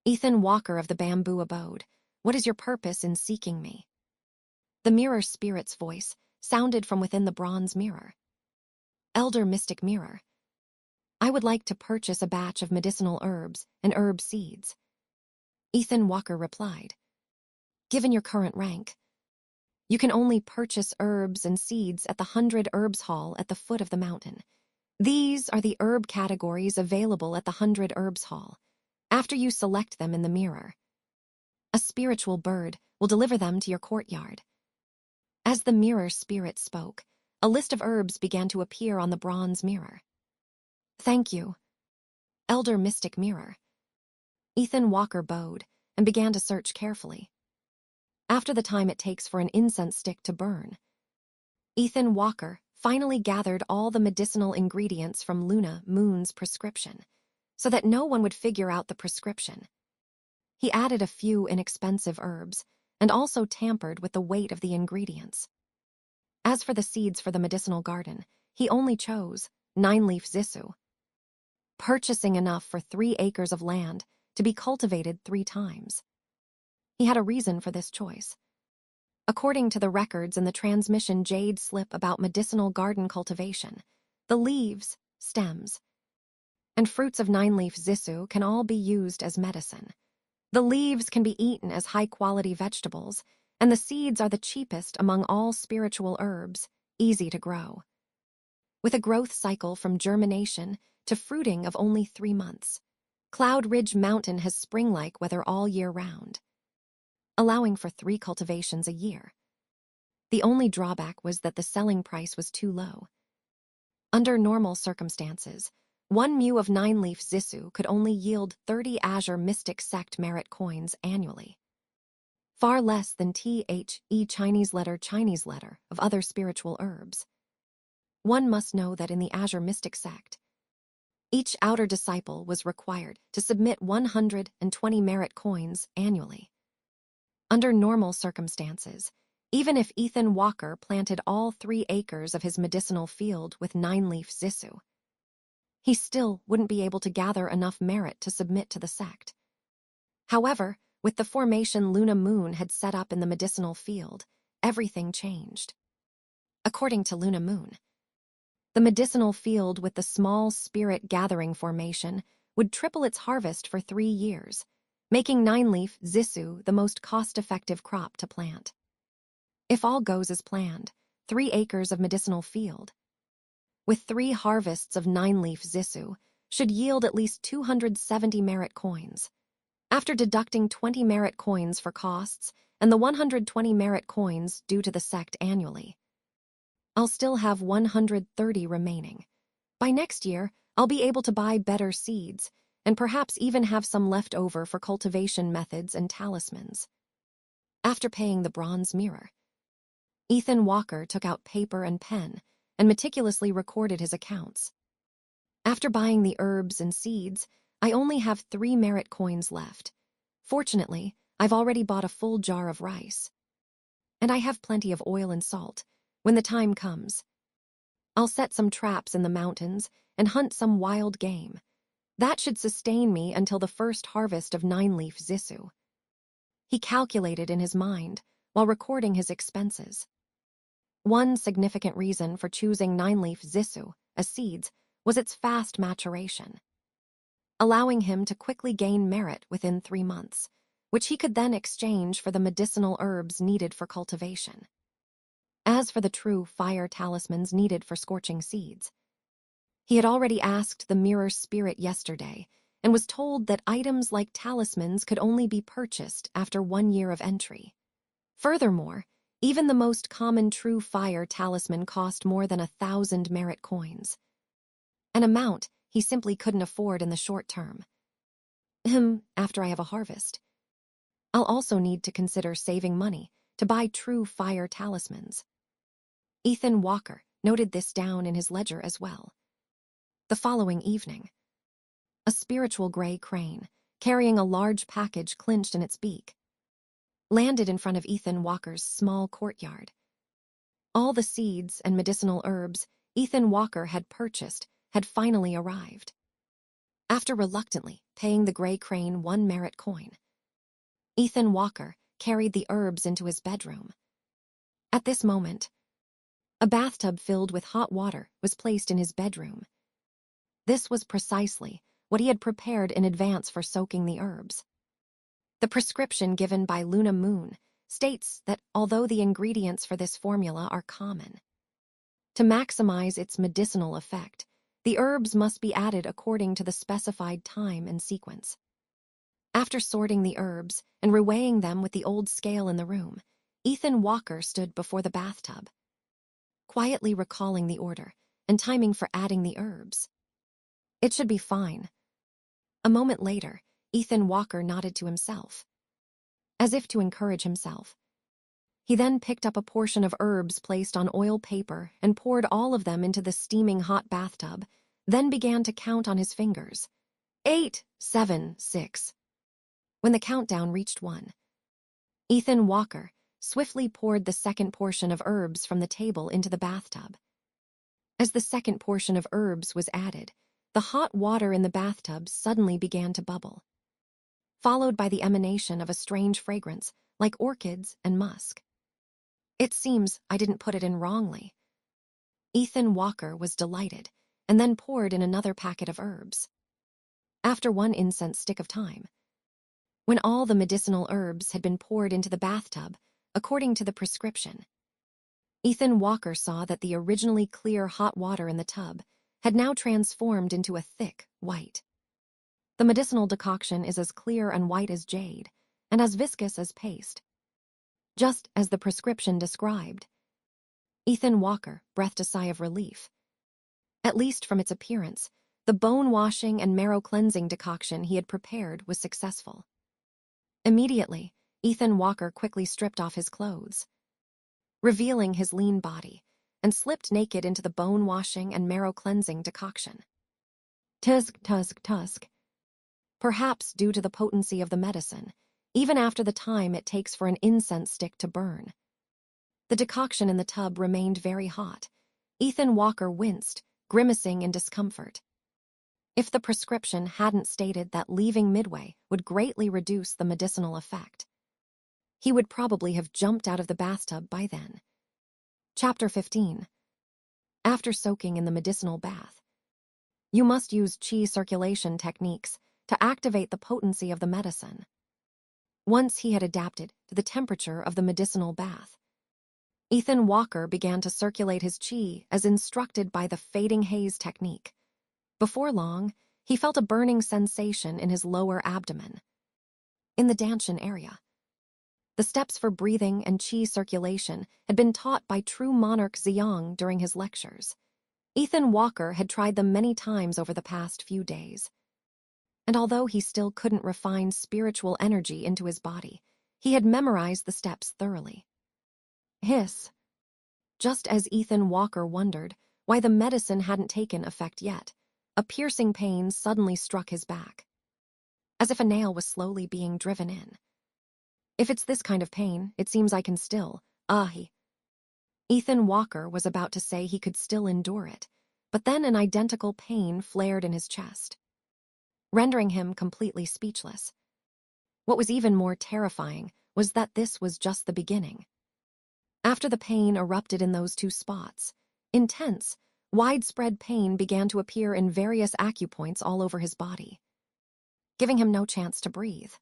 Ethan Walker of the bamboo abode, what is your purpose in seeking me? The mirror spirit's voice sounded from within the bronze mirror. Elder Mystic Mirror. I would like to purchase a batch of medicinal herbs and herb seeds. Ethan Walker replied. Given your current rank, you can only purchase herbs and seeds at the 100 Herbs Hall at the foot of the mountain. These are the herb categories available at the 100 Herbs Hall, after you select them in the mirror. A spiritual bird will deliver them to your courtyard. As the mirror spirit spoke, a list of herbs began to appear on the bronze mirror. Thank you, Elder Mystic Mirror. Ethan Walker bowed and began to search carefully. After the time it takes for an incense stick to burn, Ethan Walker finally gathered all the medicinal ingredients from Luna Moon's prescription, so that no one would figure out the prescription. He added a few inexpensive herbs and also tampered with the weight of the ingredients. As for the seeds for the medicinal garden, he only chose 9-leaf zisu, purchasing enough for 3 acres of land to be cultivated 3 times. He had a reason for this choice. According to the records in the transmission jade slip about medicinal garden cultivation, the leaves, stems, and fruits of 9-leaf zisu can all be used as medicine. The leaves can be eaten as high-quality vegetables, and the seeds are the cheapest among all spiritual herbs, easy to grow. With a growth cycle from germination to fruiting of only 3 months, Cloud Ridge Mountain has spring-like weather all year round, allowing for 3 cultivations a year. The only drawback was that the selling price was too low. Under normal circumstances, 1 mu of 9-leaf zisu could only yield 30 Azure Mystic Sect merit coins annually, far less than THE Chinese letter of other spiritual herbs. One must know that in the Azure Mystic Sect, each outer disciple was required to submit 120 merit coins annually. Under normal circumstances, even if Ethan Walker planted all 3 acres of his medicinal field with 9-leaf zisu, he still wouldn't be able to gather enough merit to submit to the sect. However, with the formation Luna Moon had set up in the medicinal field, everything changed. According to Luna Moon, the medicinal field with the small spirit gathering formation would triple its harvest for 3 years, making 9-leaf zisu the most cost-effective crop to plant. If all goes as planned, 3 acres of medicinal field, with 3 harvests of 9-leaf zisu, should yield at least 270 merit coins. After deducting 20 merit coins for costs and the 120 merit coins due to the sect annually, I'll still have 130 remaining. By next year, I'll be able to buy better seeds and perhaps even have some left over for cultivation methods and talismans. After paying the bronze mirror, Ethan Walker took out paper and pen and meticulously recorded his accounts. After buying the herbs and seeds, I only have 3 merit coins left. Fortunately, I've already bought a full jar of rice. And I have plenty of oil and salt. When the time comes, I'll set some traps in the mountains and hunt some wild game. That should sustain me until the first harvest of 9-leaf zisu. He calculated in his mind while recording his expenses. One significant reason for choosing 9-leaf zisu as seeds was its fast maturation, allowing him to quickly gain merit within 3 months, which he could then exchange for the medicinal herbs needed for cultivation. As for the true fire talismans needed for scorching seeds, he had already asked the mirror spirit yesterday and was told that items like talismans could only be purchased after 1 year of entry. Furthermore, even the most common true fire talisman cost more than 1,000 merit coins, an amount he simply couldn't afford in the short term. After I have a harvest, I'll also need to consider saving money to buy true fire talismans. Ethan Walker noted this down in his ledger as well. The following evening, a spiritual gray crane, carrying a large package clinched in its beak, landed in front of Ethan Walker's small courtyard. All the seeds and medicinal herbs Ethan Walker had purchased had finally arrived. After reluctantly paying the gray crane 1 merit coin, Ethan Walker carried the herbs into his bedroom. At this moment, A bathtub filled with hot water was placed in his bedroom. This was precisely what he had prepared in advance for soaking the herbs. The prescription given by Luna Moon states that although the ingredients for this formula are common, to maximize its medicinal effect, the herbs must be added according to the specified time and sequence. After sorting the herbs and reweighing them with the old scale in the room, Ethan Walker stood before the bathtub, quietly recalling the order and timing for adding the herbs. It should be fine. A moment later, Ethan Walker nodded to himself, as if to encourage himself. He then picked up a portion of herbs placed on oil paper and poured all of them into the steaming hot bathtub, then began to count on his fingers. 8, 7, 6. When the countdown reached 1, Ethan Walker swiftly poured the second portion of herbs from the table into the bathtub. As the second portion of herbs was added, the hot water in the bathtub suddenly began to bubble, followed by the emanation of a strange fragrance like orchids and musk. It seems I didn't put it in wrongly. Ethan Walker was delighted and then poured in another packet of herbs. After one incense stick of time, when all the medicinal herbs had been poured into the bathtub, according to the prescription, Ethan Walker saw that the originally clear hot water in the tub had now transformed into a thick white. The medicinal decoction is as clear and white as jade, and as viscous as paste, just as the prescription described. Ethan Walker breathed a sigh of relief. At least from its appearance, the bone-washing and marrow-cleansing decoction he had prepared was successful. Immediately, Ethan Walker quickly stripped off his clothes, revealing his lean body, and slipped naked into the bone-washing and marrow-cleansing decoction. Tusk, tusk, tusk. Perhaps due to the potency of the medicine, even after the time it takes for an incense stick to burn. The decoction in the tub remained very hot. Ethan Walker winced, grimacing in discomfort. If the prescription hadn't stated that leaving midway would greatly reduce the medicinal effect, he would probably have jumped out of the bathtub by then. Chapter 15. After soaking in the medicinal bath, you must use qi circulation techniques to activate the potency of the medicine. Once he had adapted to the temperature of the medicinal bath, Ethan Walker began to circulate his qi as instructed by the fading haze technique. Before long, he felt a burning sensation in his lower abdomen, in the Danshan area. The steps for breathing and qi circulation had been taught by true monarch Ziyang during his lectures. Ethan Walker had tried them many times over the past few days. And although he still couldn't refine spiritual energy into his body, he had memorized the steps thoroughly. Hiss. Just as Ethan Walker wondered why the medicine hadn't taken effect yet, a piercing pain suddenly struck his back, as if a nail was slowly being driven in. If it's this kind of pain, it seems I can still, Ethan Walker was about to say he could still endure it, but then an identical pain flared in his chest, rendering him completely speechless. What was even more terrifying was that this was just the beginning. After the pain erupted in those two spots, intense, widespread pain began to appear in various acupoints all over his body, giving him no chance to breathe.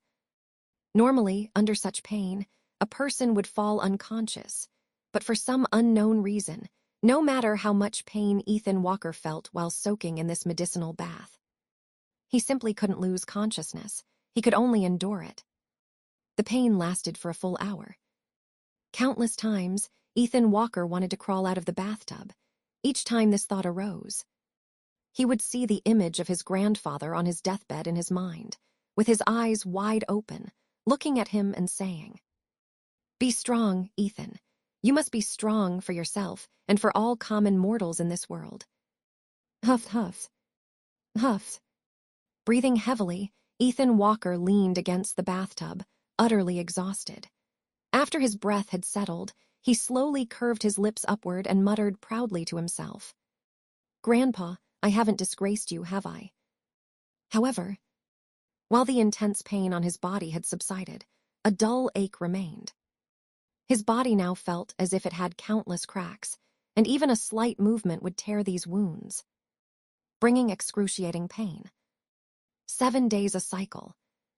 Normally, under such pain, a person would fall unconscious, but for some unknown reason, no matter how much pain Ethan Walker felt while soaking in this medicinal bath, he simply couldn't lose consciousness. He could only endure it. The pain lasted for a full hour. Countless times, Ethan Walker wanted to crawl out of the bathtub. Each time this thought arose, he would see the image of his grandfather on his deathbed in his mind, with his eyes wide open, looking at him and saying, "Be strong, Ethan. You must be strong for yourself and for all common mortals in this world." Huff, huff, huff. Breathing heavily, Ethan Walker leaned against the bathtub, utterly exhausted. After his breath had settled, he slowly curved his lips upward and muttered proudly to himself, "Grandpa, I haven't disgraced you, have I?" However, while the intense pain on his body had subsided, a dull ache remained. His body now felt as if it had countless cracks, and even a slight movement would tear these wounds, bringing excruciating pain. 7 days a cycle.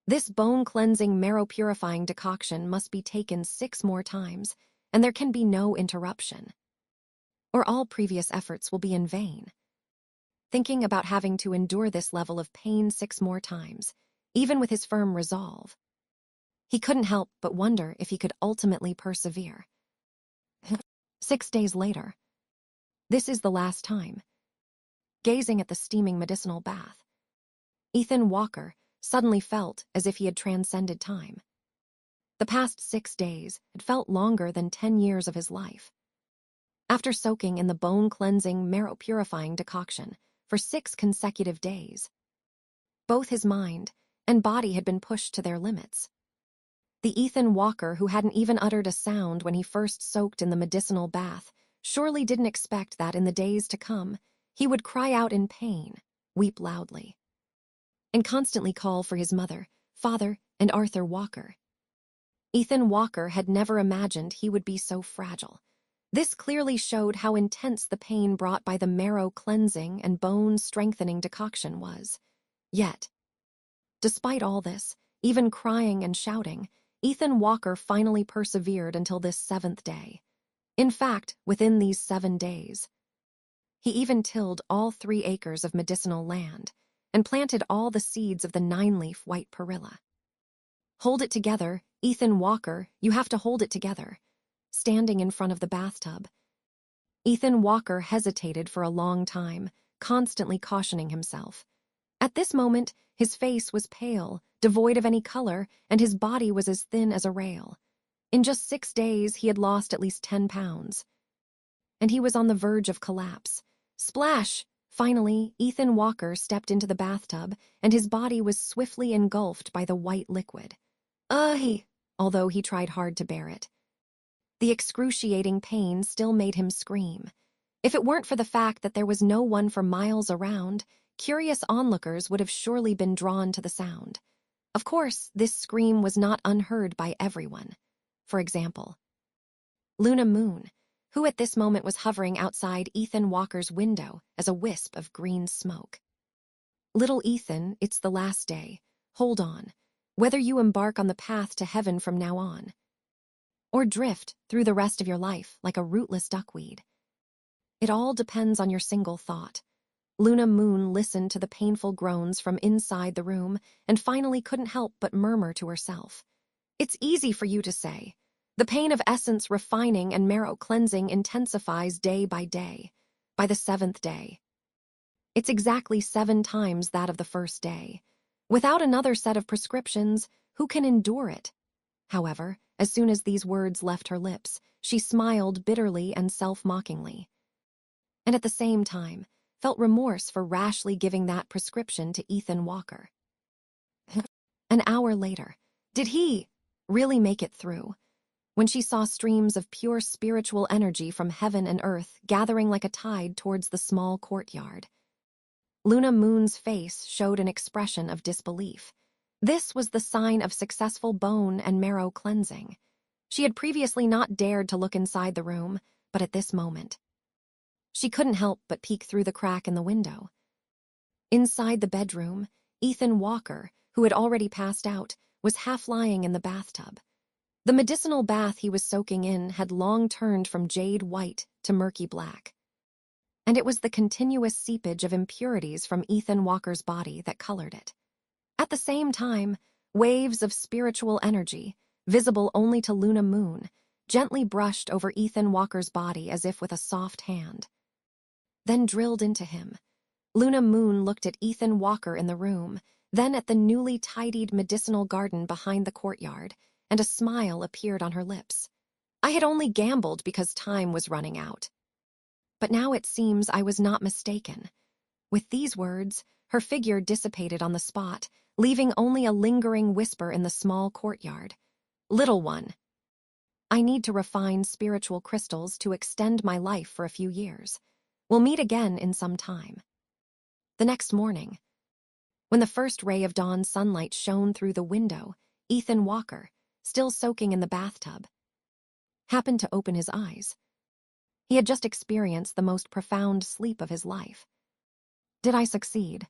This bone-cleansing, marrow-purifying decoction must be taken 6 more times, and there can be no interruption, or all previous efforts will be in vain. Thinking about having to endure this level of pain 6 more times, even with his firm resolve, he couldn't help but wonder if he could ultimately persevere. 6 days later. This is the last time. Gazing at the steaming medicinal bath, Ethan Walker suddenly felt as if he had transcended time. The past 6 days had felt longer than 10 years of his life. After soaking in the bone-cleansing, marrow-purifying decoction for 6 consecutive days, both his mind and body had been pushed to their limits. The Ethan Walker who hadn't even uttered a sound when he first soaked in the medicinal bath surely didn't expect that in the days to come, he would cry out in pain, weep loudly, and constantly call for his mother, father, and Arthur Walker. Ethan Walker had never imagined he would be so fragile. This clearly showed how intense the pain brought by the marrow-cleansing and bone-strengthening decoction was. Yet, despite all this, even crying and shouting, Ethan Walker finally persevered until this 7th day. In fact, within these 7 days, he even tilled all 3 acres of medicinal land and planted all the seeds of the 9-leaf white perilla. Hold it together, Ethan Walker, you have to hold it together. Standing in front of the bathtub, Ethan Walker hesitated for a long time, constantly cautioning himself. At this moment, his face was pale, devoid of any color, and his body was as thin as a rail. In just 6 days, he had lost at least 10 pounds. And he was on the verge of collapse. Splash! Finally, Ethan Walker stepped into the bathtub, and his body was swiftly engulfed by the white liquid. Although he tried hard to bear it. The excruciating pain still made him scream. If it weren't for the fact that there was no one for miles around, curious onlookers would have surely been drawn to the sound. Of course, this scream was not unheard by everyone. For example, Luna Moon, who at this moment was hovering outside Ethan Walker's window as a wisp of green smoke. Little Ethan, it's the last day. Hold on. Whether you embark on the path to heaven from now on, or drift through the rest of your life like a rootless duckweed, it all depends on your single thought. Luna Moon listened to the painful groans from inside the room and finally couldn't help but murmur to herself. It's easy for you to say. The pain of essence refining and marrow cleansing intensifies day by day. By the 7th day, it's exactly 7 times that of the first day. Without another set of prescriptions, who can endure it? However, as soon as these words left her lips, she smiled bitterly and self-mockingly, and at the same time felt remorse for rashly giving that prescription to Ethan Walker. An hour later, did he really make it through? When she saw streams of pure spiritual energy from heaven and earth gathering like a tide towards the small courtyard, Luna Moon's face showed an expression of disbelief. This was the sign of successful bone and marrow cleansing. She had previously not dared to look inside the room, but at this moment, she couldn't help but peek through the crack in the window. Inside the bedroom, Ethan Walker, who had already passed out, was half lying in the bathtub. The medicinal bath he was soaking in had long turned from jade white to murky black, and it was the continuous seepage of impurities from Ethan Walker's body that colored it. At the same time, waves of spiritual energy, visible only to Luna Moon, gently brushed over Ethan Walker's body as if with a soft hand, then drilled into him. Luna Moon looked at Ethan Walker in the room, then at the newly tidied medicinal garden behind the courtyard, and a smile appeared on her lips. I had only gambled because time was running out. But now it seems I was not mistaken. With these words, her figure dissipated on the spot, leaving only a lingering whisper in the small courtyard. Little one, I need to refine spiritual crystals to extend my life for a few years. We'll meet again in some time. The next morning, when the first ray of dawn sunlight shone through the window, Ethan Walker, still soaking in the bathtub, happened to open his eyes. He had just experienced the most profound sleep of his life. Did I succeed?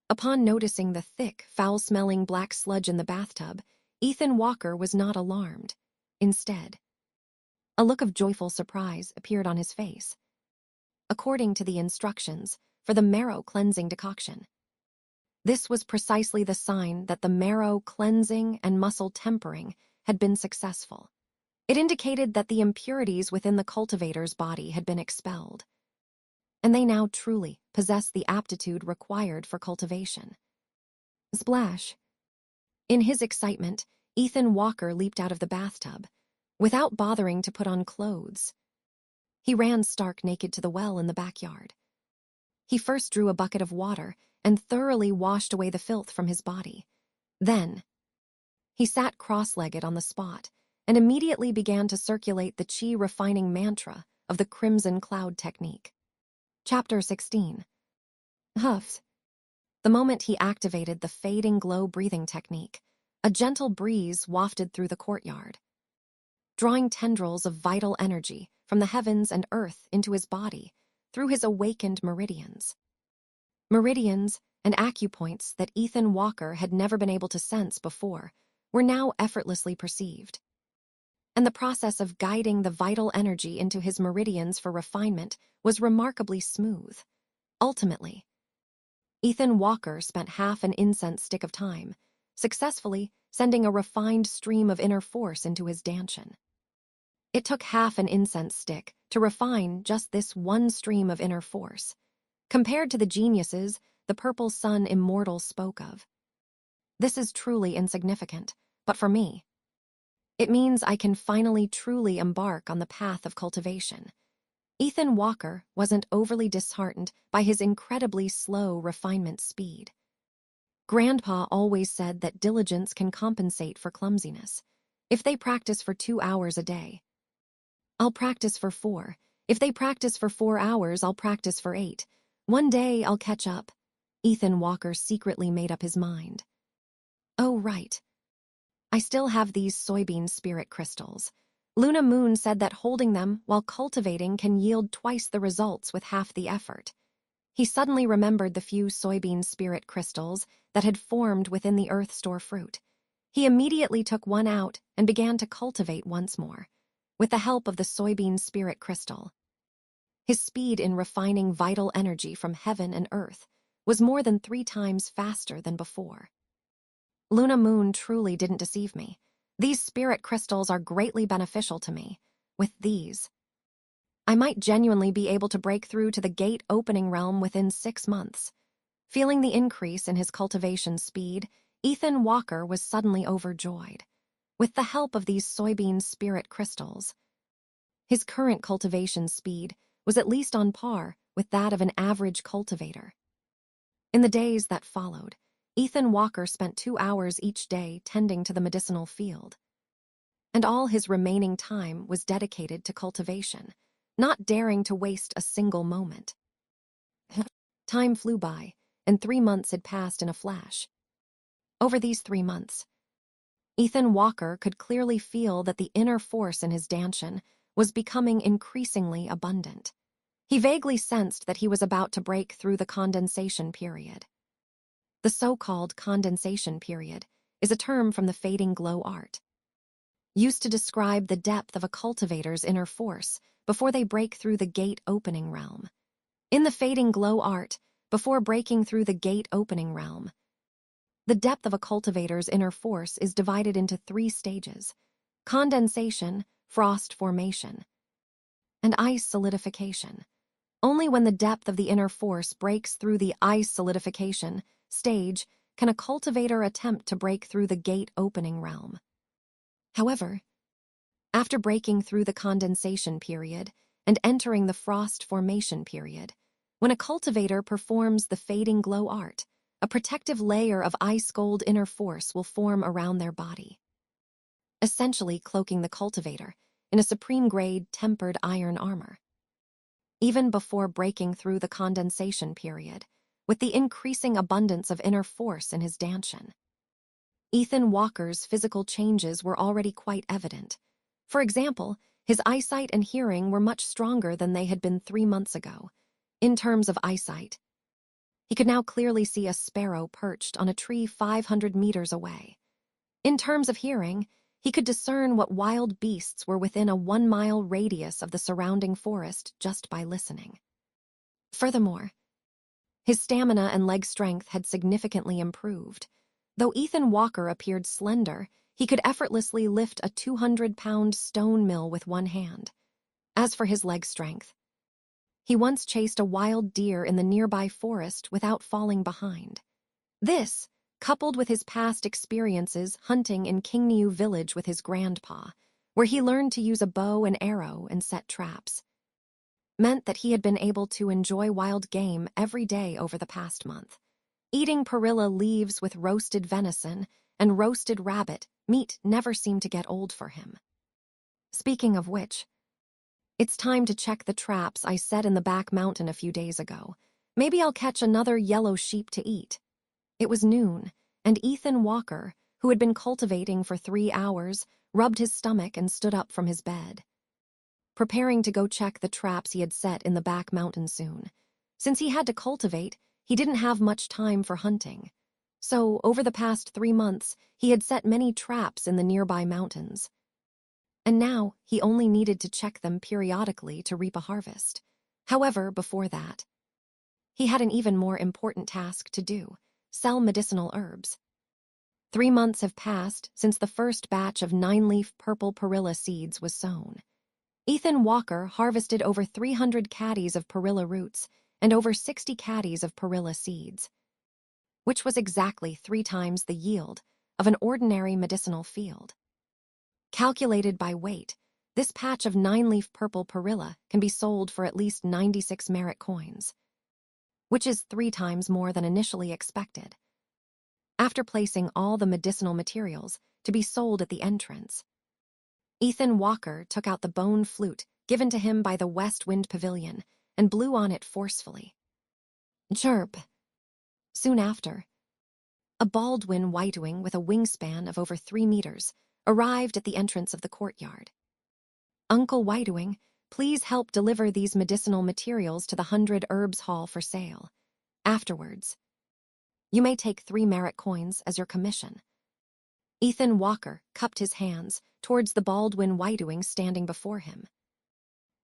Upon noticing the thick, foul-smelling black sludge in the bathtub, Ethan Walker was not alarmed. Instead, a look of joyful surprise appeared on his face. According to the instructions for the marrow cleansing decoction, this was precisely the sign that the marrow cleansing and muscle tempering had been successful. It indicated that the impurities within the cultivator's body had been expelled, and they now truly possessed the aptitude required for cultivation. Splash! In his excitement, Ethan Walker leaped out of the bathtub, without bothering to put on clothes. He ran stark naked to the well in the backyard. He first drew a bucket of water and thoroughly washed away the filth from his body. Then, he sat cross-legged on the spot and immediately began to circulate the chi-refining mantra of the Crimson Cloud technique. Chapter 16. Huffs. The moment he activated the fading glow breathing technique, a gentle breeze wafted through the courtyard, drawing tendrils of vital energy from the heavens and earth into his body through his awakened meridians. Meridians and acupoints that Ethan Walker had never been able to sense before were now effortlessly perceived. And the process of guiding the vital energy into his meridians for refinement was remarkably smooth. Ultimately, Ethan Walker spent half an incense stick of time, successfully sending a refined stream of inner force into his dantian. It took half an incense stick to refine just this one stream of inner force, compared to the geniuses the purple sun immortals spoke of. This is truly insignificant, but for me, it means I can finally truly embark on the path of cultivation. Ethan Walker wasn't overly disheartened by his incredibly slow refinement speed. Grandpa always said that diligence can compensate for clumsiness. If they practice for 2 hours a day, I'll practice for 4. If they practice for 4 hours, I'll practice for 8. One day I'll catch up. Ethan Walker secretly made up his mind. Oh, right. I still have these soybean spirit crystals. Luna Moon said that holding them while cultivating can yield twice the results with half the effort. He suddenly remembered the few soybean spirit crystals that had formed within the earth store fruit. He immediately took one out and began to cultivate once more, with the help of the soybean spirit crystal. His speed in refining vital energy from heaven and earth was more than 3 times faster than before. Luna Moon truly didn't deceive me. These spirit crystals are greatly beneficial to me. With these, I might genuinely be able to break through to the gate opening realm within 6 months. Feeling the increase in his cultivation speed, Ethan Walker was suddenly overjoyed. With the help of these soybean spirit crystals, his current cultivation speed was at least on par with that of an average cultivator. In the days that followed, Ethan Walker spent 2 hours each day tending to the medicinal field, and all his remaining time was dedicated to cultivation, not daring to waste a single moment. Time flew by, and 3 months had passed in a flash. Over these 3 months, Ethan Walker could clearly feel that the inner force in his dantian was becoming increasingly abundant. He vaguely sensed that he was about to break through the condensation period. The so-called condensation period is a term from the fading glow art, used to describe the depth of a cultivator's inner force before they break through the gate opening realm. In the fading glow art, before breaking through the gate opening realm, the depth of a cultivator's inner force is divided into 3 stages: condensation, frost formation, and ice solidification. Only when the depth of the inner force breaks through the ice solidification stage can a cultivator attempt to break through the gate opening realm. However, after breaking through the condensation period and entering the frost formation period, when a cultivator performs the fading glow art, a protective layer of ice-gold inner force will form around their body, essentially cloaking the cultivator in a supreme-grade tempered iron armor. Even before breaking through the condensation period, with the increasing abundance of inner force in his dantian, Ethan Walker's physical changes were already quite evident. For example, His eyesight and hearing were much stronger than they had been 3 months ago. In terms of eyesight, he could now clearly see a sparrow perched on a tree 500 meters away. In terms of hearing, he could discern what wild beasts were within a 1-mile radius of the surrounding forest just by listening. Furthermore, his stamina and leg strength had significantly improved. Though Ethan Walker appeared slender, he could effortlessly lift a 200-pound stone mill with one hand. As for his leg strength, he once chased a wild deer in the nearby forest without falling behind. This, coupled with his past experiences hunting in Kingniu village with his grandpa, where he learned to use a bow and arrow and set traps, meant that he had been able to enjoy wild game every day over the past month. Eating perilla leaves with roasted venison and roasted rabbit meat never seemed to get old for him. Speaking of which, it's time to check the traps I set in the back mountain a few days ago. Maybe I'll catch another yellow sheep to eat. It was noon, and Ethan Walker, who had been cultivating for 3 hours, rubbed his stomach and stood up from his bed, preparing to go check the traps he had set in the back mountain soon. Since he had to cultivate, he didn't have much time for hunting. So, over the past 3 months, he had set many traps in the nearby mountains. And now, he only needed to check them periodically to reap a harvest. However, before that, he had an even more important task to do: sell medicinal herbs. 3 months have passed since the first batch of 9-leaf purple perilla seeds was sown. Ethan Walker harvested over 300 caddies of perilla roots and over 60 caddies of perilla seeds, which was exactly 3 times the yield of an ordinary medicinal field. Calculated by weight, this patch of 9-leaf purple perilla can be sold for at least 96 merit coins, which is 3 times more than initially expected. After placing all the medicinal materials to be sold at the entrance, Ethan Walker took out the bone flute given to him by the West Wind Pavilion and blew on it forcefully. Chirp. Soon after, a Baldwin whitewing with a wingspan of over 3 meters arrived at the entrance of the courtyard. Uncle Whitewing, please help deliver these medicinal materials to the 100 Herbs Hall for sale. Afterwards, you may take 3 merit coins as your commission. Ethan Walker cupped his hands towards the Baldwin Whitewing standing before him.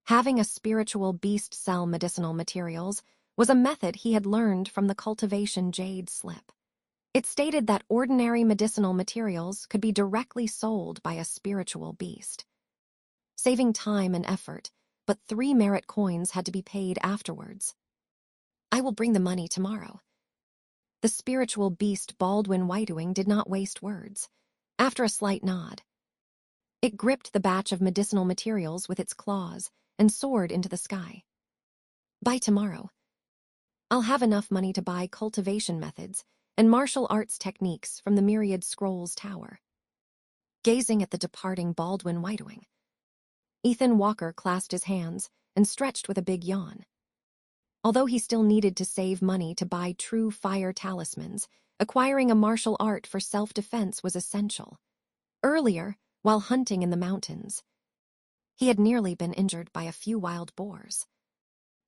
Having a spiritual beast sell medicinal materials was a method he had learned from the cultivation jade slip. It stated that ordinary medicinal materials could be directly sold by a spiritual beast, saving time and effort, but 3 merit coins had to be paid afterwards. I will bring the money tomorrow. The spiritual beast Baldwin Whitewing did not waste words. After a slight nod, it gripped the batch of medicinal materials with its claws and soared into the sky. By tomorrow, I'll have enough money to buy cultivation methods and martial arts techniques from the Myriad Scrolls Tower. Gazing at the departing Baldwin Whitewing, Ethan Walker clasped his hands and stretched with a big yawn. Although he still needed to save money to buy true fire talismans, acquiring a martial art for self-defense was essential. Earlier, while hunting in the mountains, he had nearly been injured by a few wild boars.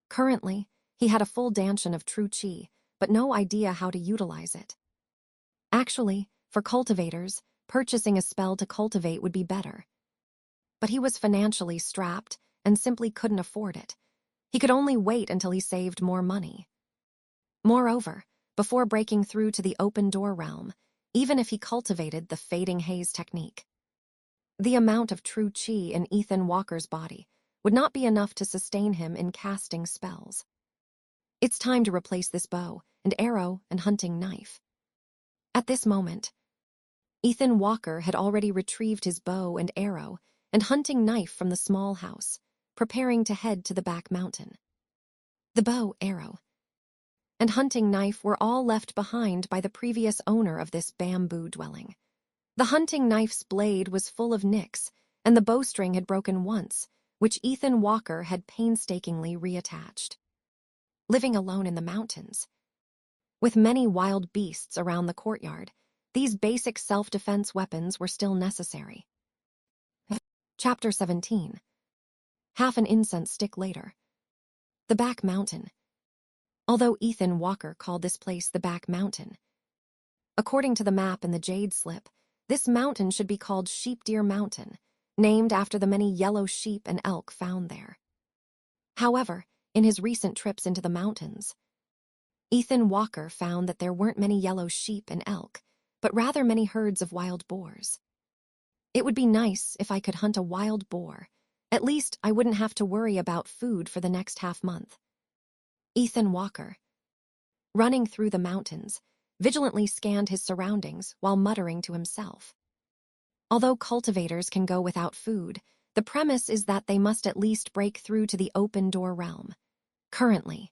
Currently, he had a full dantian of true chi, but no idea how to utilize it. Actually, for cultivators, purchasing a spell to cultivate would be better. But he was financially strapped and simply couldn't afford it. He could only wait until he saved more money. Moreover, before breaking through to the open door realm, even if he cultivated the fading haze technique, the amount of true chi in Ethan Walker's body would not be enough to sustain him in casting spells. It's time to replace this bow and arrow and hunting knife. At this moment, Ethan Walker had already retrieved his bow and arrow and hunting knife from the small house, preparing to head to the back mountain. The bow, arrow, and hunting knife were all left behind by the previous owner of this bamboo dwelling. The hunting knife's blade was full of nicks, and the bowstring had broken once, which Ethan Walker had painstakingly reattached. Living alone in the mountains, with many wild beasts around the courtyard, these basic self-defense weapons were still necessary. Chapter 17. half an incense stick later. The Back Mountain. Although Ethan Walker called this place the Back Mountain, according to the map in the Jade Slip, this mountain should be called Sheep Deer Mountain, named after the many yellow sheep and elk found there. However, in his recent trips into the mountains, Ethan Walker found that there weren't many yellow sheep and elk, but rather many herds of wild boars. It would be nice if I could hunt a wild boar. At least I wouldn't have to worry about food for the next half-month. Ethan Walker, running through the mountains, vigilantly scanned his surroundings while muttering to himself. Although cultivators can go without food, the premise is that they must at least break through to the open door realm. Currently,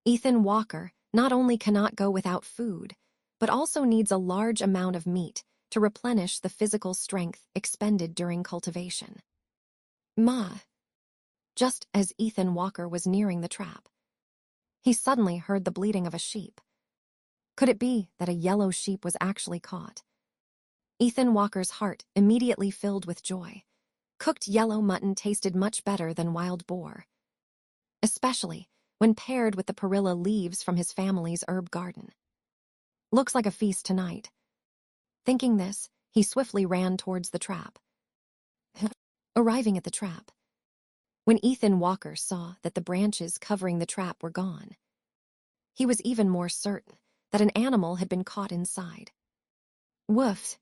Ethan Walker not only cannot go without food, but also needs a large amount of meat to replenish the physical strength expended during cultivation. Just as Ethan Walker was nearing the trap, he suddenly heard the bleating of a sheep. Could it be that a yellow sheep was actually caught? Ethan Walker's heart immediately filled with joy. Cooked yellow mutton tasted much better than wild boar, especially when paired with the perilla leaves from his family's herb garden. Looks like a feast tonight. Thinking this, he swiftly ran towards the trap. Arriving at the trap, when Ethan Walker saw that the branches covering the trap were gone, he was even more certain that an animal had been caught inside. Woof!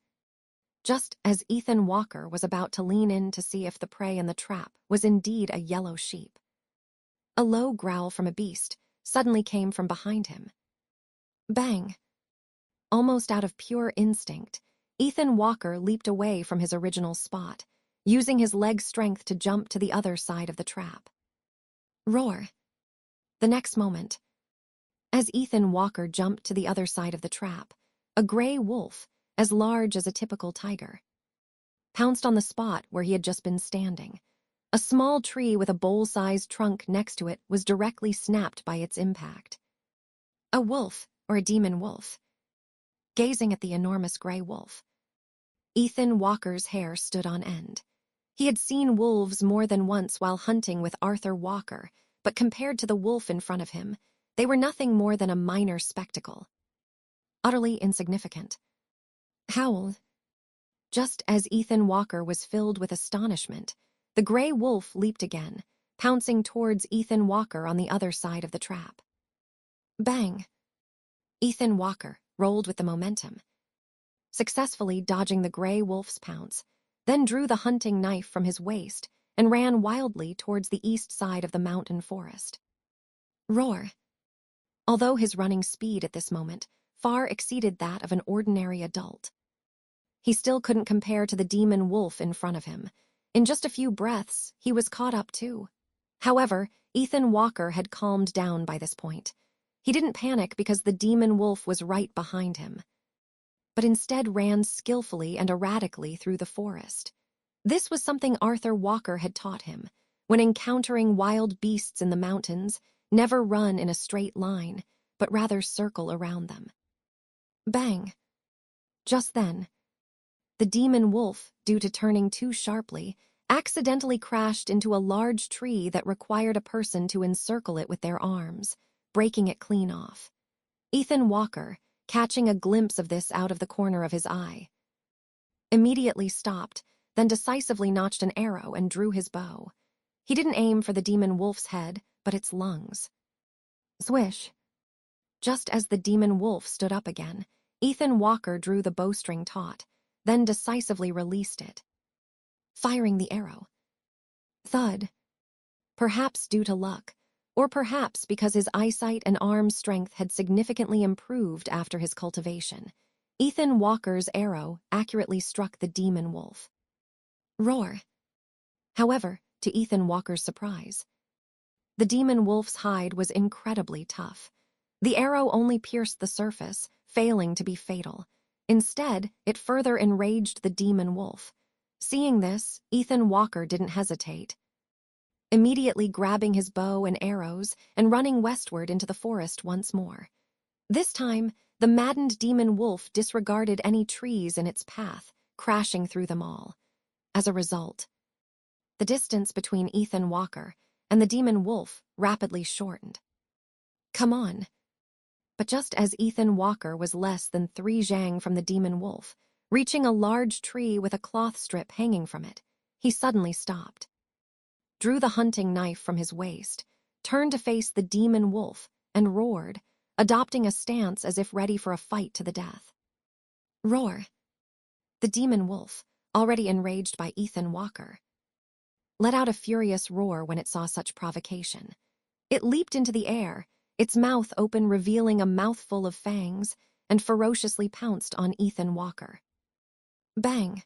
Just as Ethan Walker was about to lean in to see if the prey in the trap was indeed a yellow sheep, a low growl from a beast suddenly came from behind him. Bang! Almost out of pure instinct, Ethan Walker leaped away from his original spot, using his leg strength to jump to the other side of the trap. Roar! The next moment, as Ethan Walker jumped to the other side of the trap, a gray wolf, as large as a typical tiger, pounced on the spot where he had just been standing. A small tree with a bowl-sized trunk next to it was directly snapped by its impact. A wolf, or a demon wolf. Gazing at the enormous gray wolf, Ethan Walker's hair stood on end. He had seen wolves more than once while hunting with Arthur Walker, but compared to the wolf in front of him, they were nothing more than a minor spectacle. Utterly insignificant. Howled. Just as Ethan Walker was filled with astonishment, the gray wolf leaped again, pouncing towards Ethan Walker on the other side of the trap. Bang! Ethan Walker rolled with the momentum, successfully dodging the gray wolf's pounce, then drew the hunting knife from his waist and ran wildly towards the east side of the mountain forest. Roar! Although his running speed at this moment far exceeded that of an ordinary adult, he still couldn't compare to the demon wolf in front of him. In just a few breaths, he was caught up too. However, Ethan Walker had calmed down by this point. He didn't panic because the demon wolf was right behind him, but instead ran skillfully and erratically through the forest. This was something Arthur Walker had taught him. When encountering wild beasts in the mountains, never run in a straight line, but rather circle around them. Bang! Just then, the demon wolf, due to turning too sharply, accidentally crashed into a large tree that required a person to encircle it with their arms, breaking it clean off. Ethan Walker, catching a glimpse of this out of the corner of his eye, immediately stopped, then decisively notched an arrow and drew his bow. He didn't aim for the demon wolf's head, but its lungs. Swish! Just as the demon wolf stood up again, Ethan Walker drew the bowstring taut, then decisively released it, firing the arrow. Thud. Perhaps due to luck, or perhaps because his eyesight and arm strength had significantly improved after his cultivation, Ethan Walker's arrow accurately struck the demon wolf. Roar! However, to Ethan Walker's surprise, the demon wolf's hide was incredibly tough. The arrow only pierced the surface, failing to be fatal. Instead, it further enraged the demon wolf. Seeing this, Ethan Walker didn't hesitate, immediately grabbing his bow and arrows and running westward into the forest once more. This time, the maddened demon wolf disregarded any trees in its path, crashing through them all. As a result, The distance between Ethan Walker and the demon wolf rapidly shortened. Come on. But just as Ethan Walker was less than 3 zhang from the demon wolf, reaching a large tree with a cloth strip hanging from it, he suddenly stopped, drew the hunting knife from his waist, turned to face the demon wolf, and roared, adopting a stance as if ready for a fight to the death. Roar! The demon wolf, already enraged by Ethan Walker, let out a furious roar when it saw such provocation. It leaped into the air, its mouth open, revealing a mouthful of fangs, and ferociously pounced on Ethan Walker. Bang!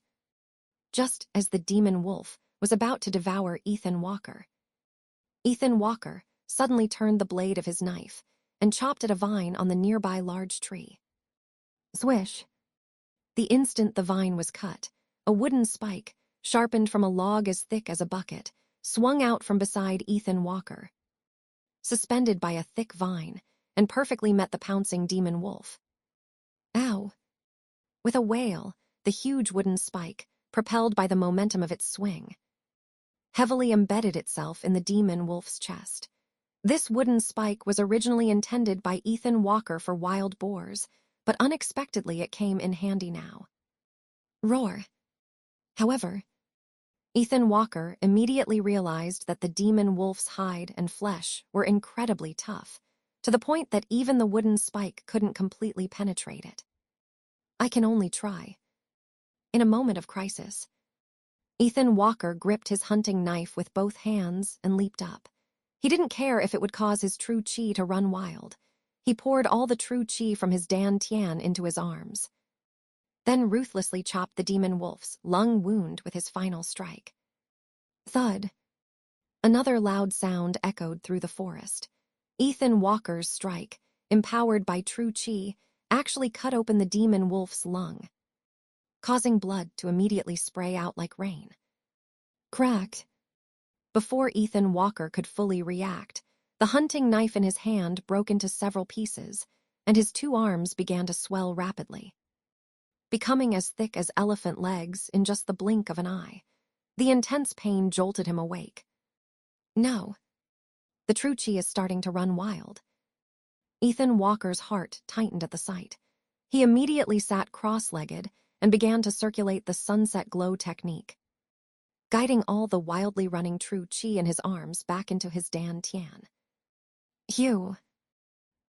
Just as the demon wolf was about to devour Ethan Walker suddenly turned the blade of his knife and chopped at a vine on the nearby large tree. Swish! The instant the vine was cut, a wooden spike, sharpened from a log as thick as a bucket, swung out from beside Ethan Walker, suspended by a thick vine, and perfectly met the pouncing demon wolf. Ow! With a wail, the huge wooden spike, propelled by the momentum of its swing, heavily embedded itself in the demon wolf's chest. This wooden spike was originally intended by Ethan Walker for wild boars, but unexpectedly it came in handy now. Roar! However, Ethan Walker immediately realized that the demon wolf's hide and flesh were incredibly tough, to the point that even the wooden spike couldn't completely penetrate it. I can only try. In a moment of crisis, Ethan Walker gripped his hunting knife with both hands and leaped up. He didn't care if it would cause his true chi to run wild. He poured all the true chi from his Dan Tian into his arms, then ruthlessly chopped the demon wolf's lung wound with his final strike. Thud! Another loud sound echoed through the forest. Ethan Walker's strike, empowered by true chi, actually cut open the demon wolf's lung, causing blood to immediately spray out like rain. Crack! Before Ethan Walker could fully react, the hunting knife in his hand broke into several pieces, and his 2 arms began to swell rapidly, becoming as thick as elephant legs in just the blink of an eye. The intense pain jolted him awake. No. The true chi is starting to run wild. Ethan Walker's heart tightened at the sight. He immediately sat cross-legged and began to circulate the sunset glow technique, guiding all the wildly running true chi in his arms back into his Dan Tian. Phew!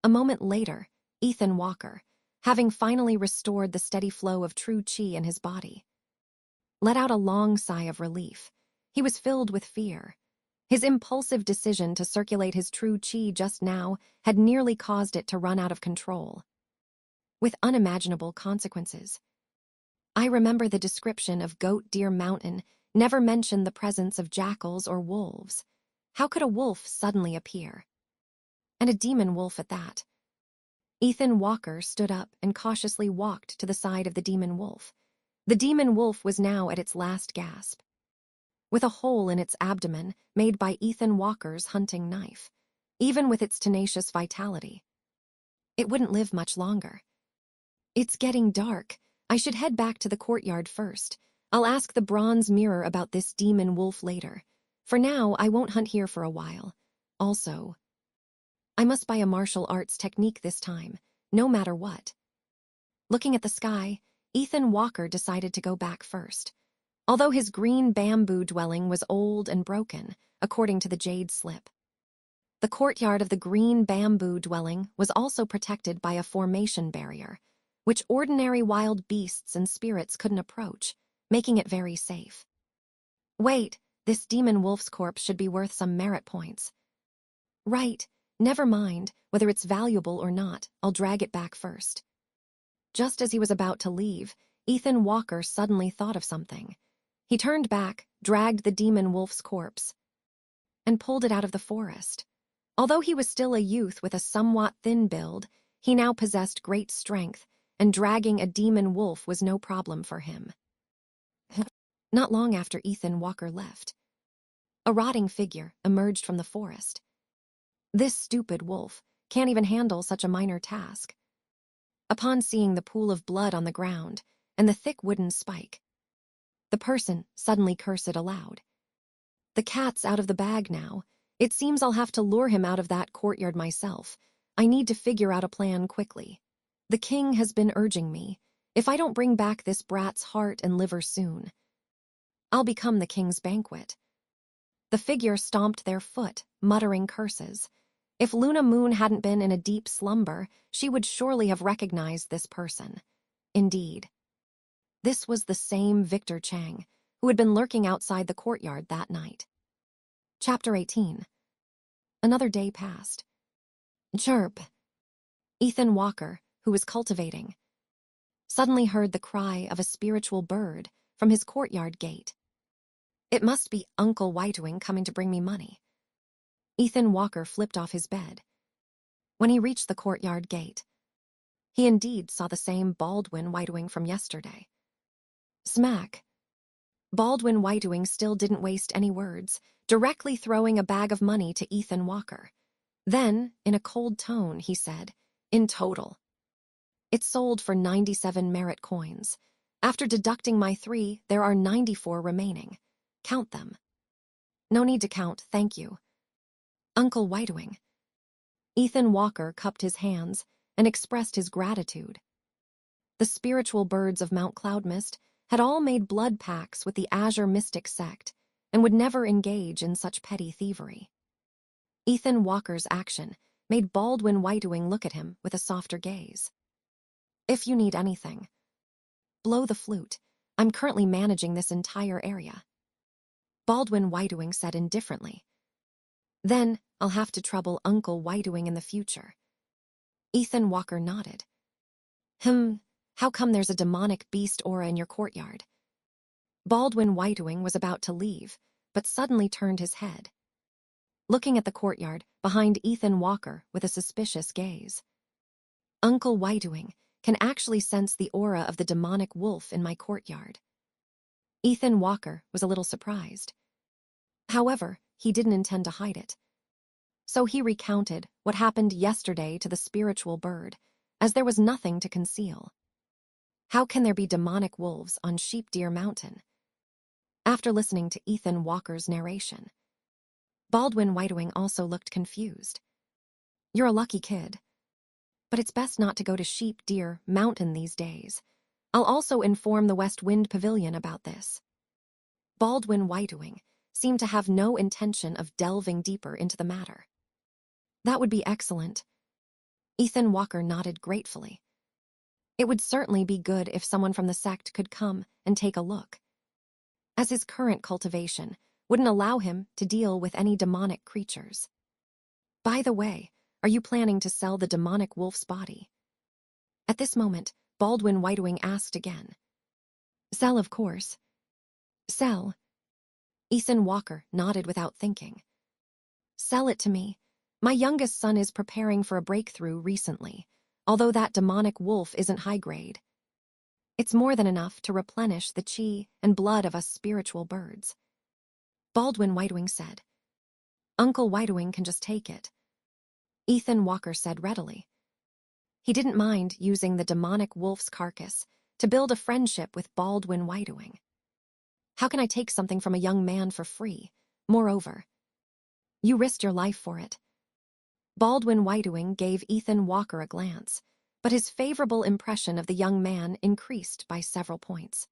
A moment later, Ethan Walker, having finally restored the steady flow of true chi in his body, let out a long sigh of relief. He was filled with fear. His impulsive decision to circulate his true chi just now had nearly caused it to run out of control, with unimaginable consequences. I remember the description of Goat Deer Mountain never mentioned the presence of jackals or wolves. How could a wolf suddenly appear? And a demon wolf at that. Ethan Walker stood up and cautiously walked to the side of the demon wolf. The demon wolf was now at its last gasp, with a hole in its abdomen made by Ethan Walker's hunting knife. Even with its tenacious vitality, it wouldn't live much longer. It's getting dark. I should head back to the courtyard first. I'll ask the bronze mirror about this demon wolf later. For now, I won't hunt here for a while. Also, I must buy a martial arts technique this time, no matter what. Looking at the sky, Ethan Walker decided to go back first. Although his green bamboo dwelling was old and broken, according to the jade slip, the courtyard of the green bamboo dwelling was also protected by a formation barrier, which ordinary wild beasts and spirits couldn't approach, making it very safe. Wait, this demon wolf's corpse should be worth some merit points. Right, never mind whether it's valuable or not, I'll drag it back first. Just as he was about to leave, Ethan Walker suddenly thought of something. He turned back, dragged the demon wolf's corpse, and pulled it out of the forest. Although he was still a youth with a somewhat thin build, he now possessed great strength, and dragging a demon wolf was no problem for him. Not long after Ethan Walker left, a rotting figure emerged from the forest. This stupid wolf can't even handle such a minor task. Upon seeing the pool of blood on the ground and the thick wooden spike, the person suddenly cursed aloud. The cat's out of the bag now. It seems I'll have to lure him out of that courtyard myself. I need to figure out a plan quickly. The king has been urging me. If I don't bring back this brat's heart and liver soon, I'll become the king's banquet. The figure stomped their foot, muttering curses. If Luna Moon hadn't been in a deep slumber, she would surely have recognized this person. Indeed, this was the same Victor Chang, who had been lurking outside the courtyard that night. Chapter 18. Another day passed. Chirp. Ethan Walker, who was cultivating, suddenly heard the cry of a spiritual bird from his courtyard gate. It must be Uncle Whitewing coming to bring me money. Ethan Walker flipped off his bed. When he reached the courtyard gate, he indeed saw the same Baldwin Whitewing from yesterday. Smack. Baldwin Whitewing still didn't waste any words, directly throwing a bag of money to Ethan Walker. Then, in a cold tone, he said, "In total, it sold for 97 merit coins. After deducting my 3, there are 94 remaining. Count them." "No need to count, thank you." "Uncle Whitewing." Ethan Walker cupped his hands and expressed his gratitude. The spiritual birds of Mount Cloudmist had all made blood pacts with the Azure Mystic sect and would never engage in such petty thievery. Ethan Walker's action made Baldwin Whitewing look at him with a softer gaze. "If you need anything, blow the flute. I'm currently managing this entire area." Baldwin Whitewing said indifferently. "Then I'll have to trouble Uncle Whitewing in the future." Ethan Walker nodded. How come there's a demonic beast aura in your courtyard?" Baldwin Whitewing was about to leave, but suddenly turned his head, looking at the courtyard behind Ethan Walker with a suspicious gaze. "Uncle Whitewing can actually sense the aura of the demonic wolf in my courtyard." Ethan Walker was a little surprised. However, he didn't intend to hide it. So he recounted what happened yesterday to the spiritual bird, as there was nothing to conceal. How can there be demonic wolves on Sheep Deer Mountain? After listening to Ethan Walker's narration, Baldwin Whitewing also looked confused. "You're a lucky kid. But it's best not to go to Sheep Deer Mountain these days. I'll also inform the West Wind Pavilion about this." Baldwin Whitewing seemed to have no intention of delving deeper into the matter. "That would be excellent." Ethan Walker nodded gratefully. It would certainly be good if someone from the sect could come and take a look, as his current cultivation wouldn't allow him to deal with any demonic creatures. "By the way, are you planning to sell the demonic wolf's body?" At this moment, Baldwin Whitewing asked again. "Sell, of course." "Sell?" Ethan Walker nodded without thinking. "Sell it to me. My youngest son is preparing for a breakthrough recently, although that demonic wolf isn't high grade. It's more than enough to replenish the chi and blood of us spiritual birds." Baldwin Whitewing said. "Uncle Whitewing can just take it." Ethan Walker said readily. He didn't mind using the demonic wolf's carcass to build a friendship with Baldwin Whitewing. How can I take something from a young man for free? Moreover, you risked your life for it. Baldwin Whitewing gave Ethan Walker a glance, but his favorable impression of the young man increased by several points.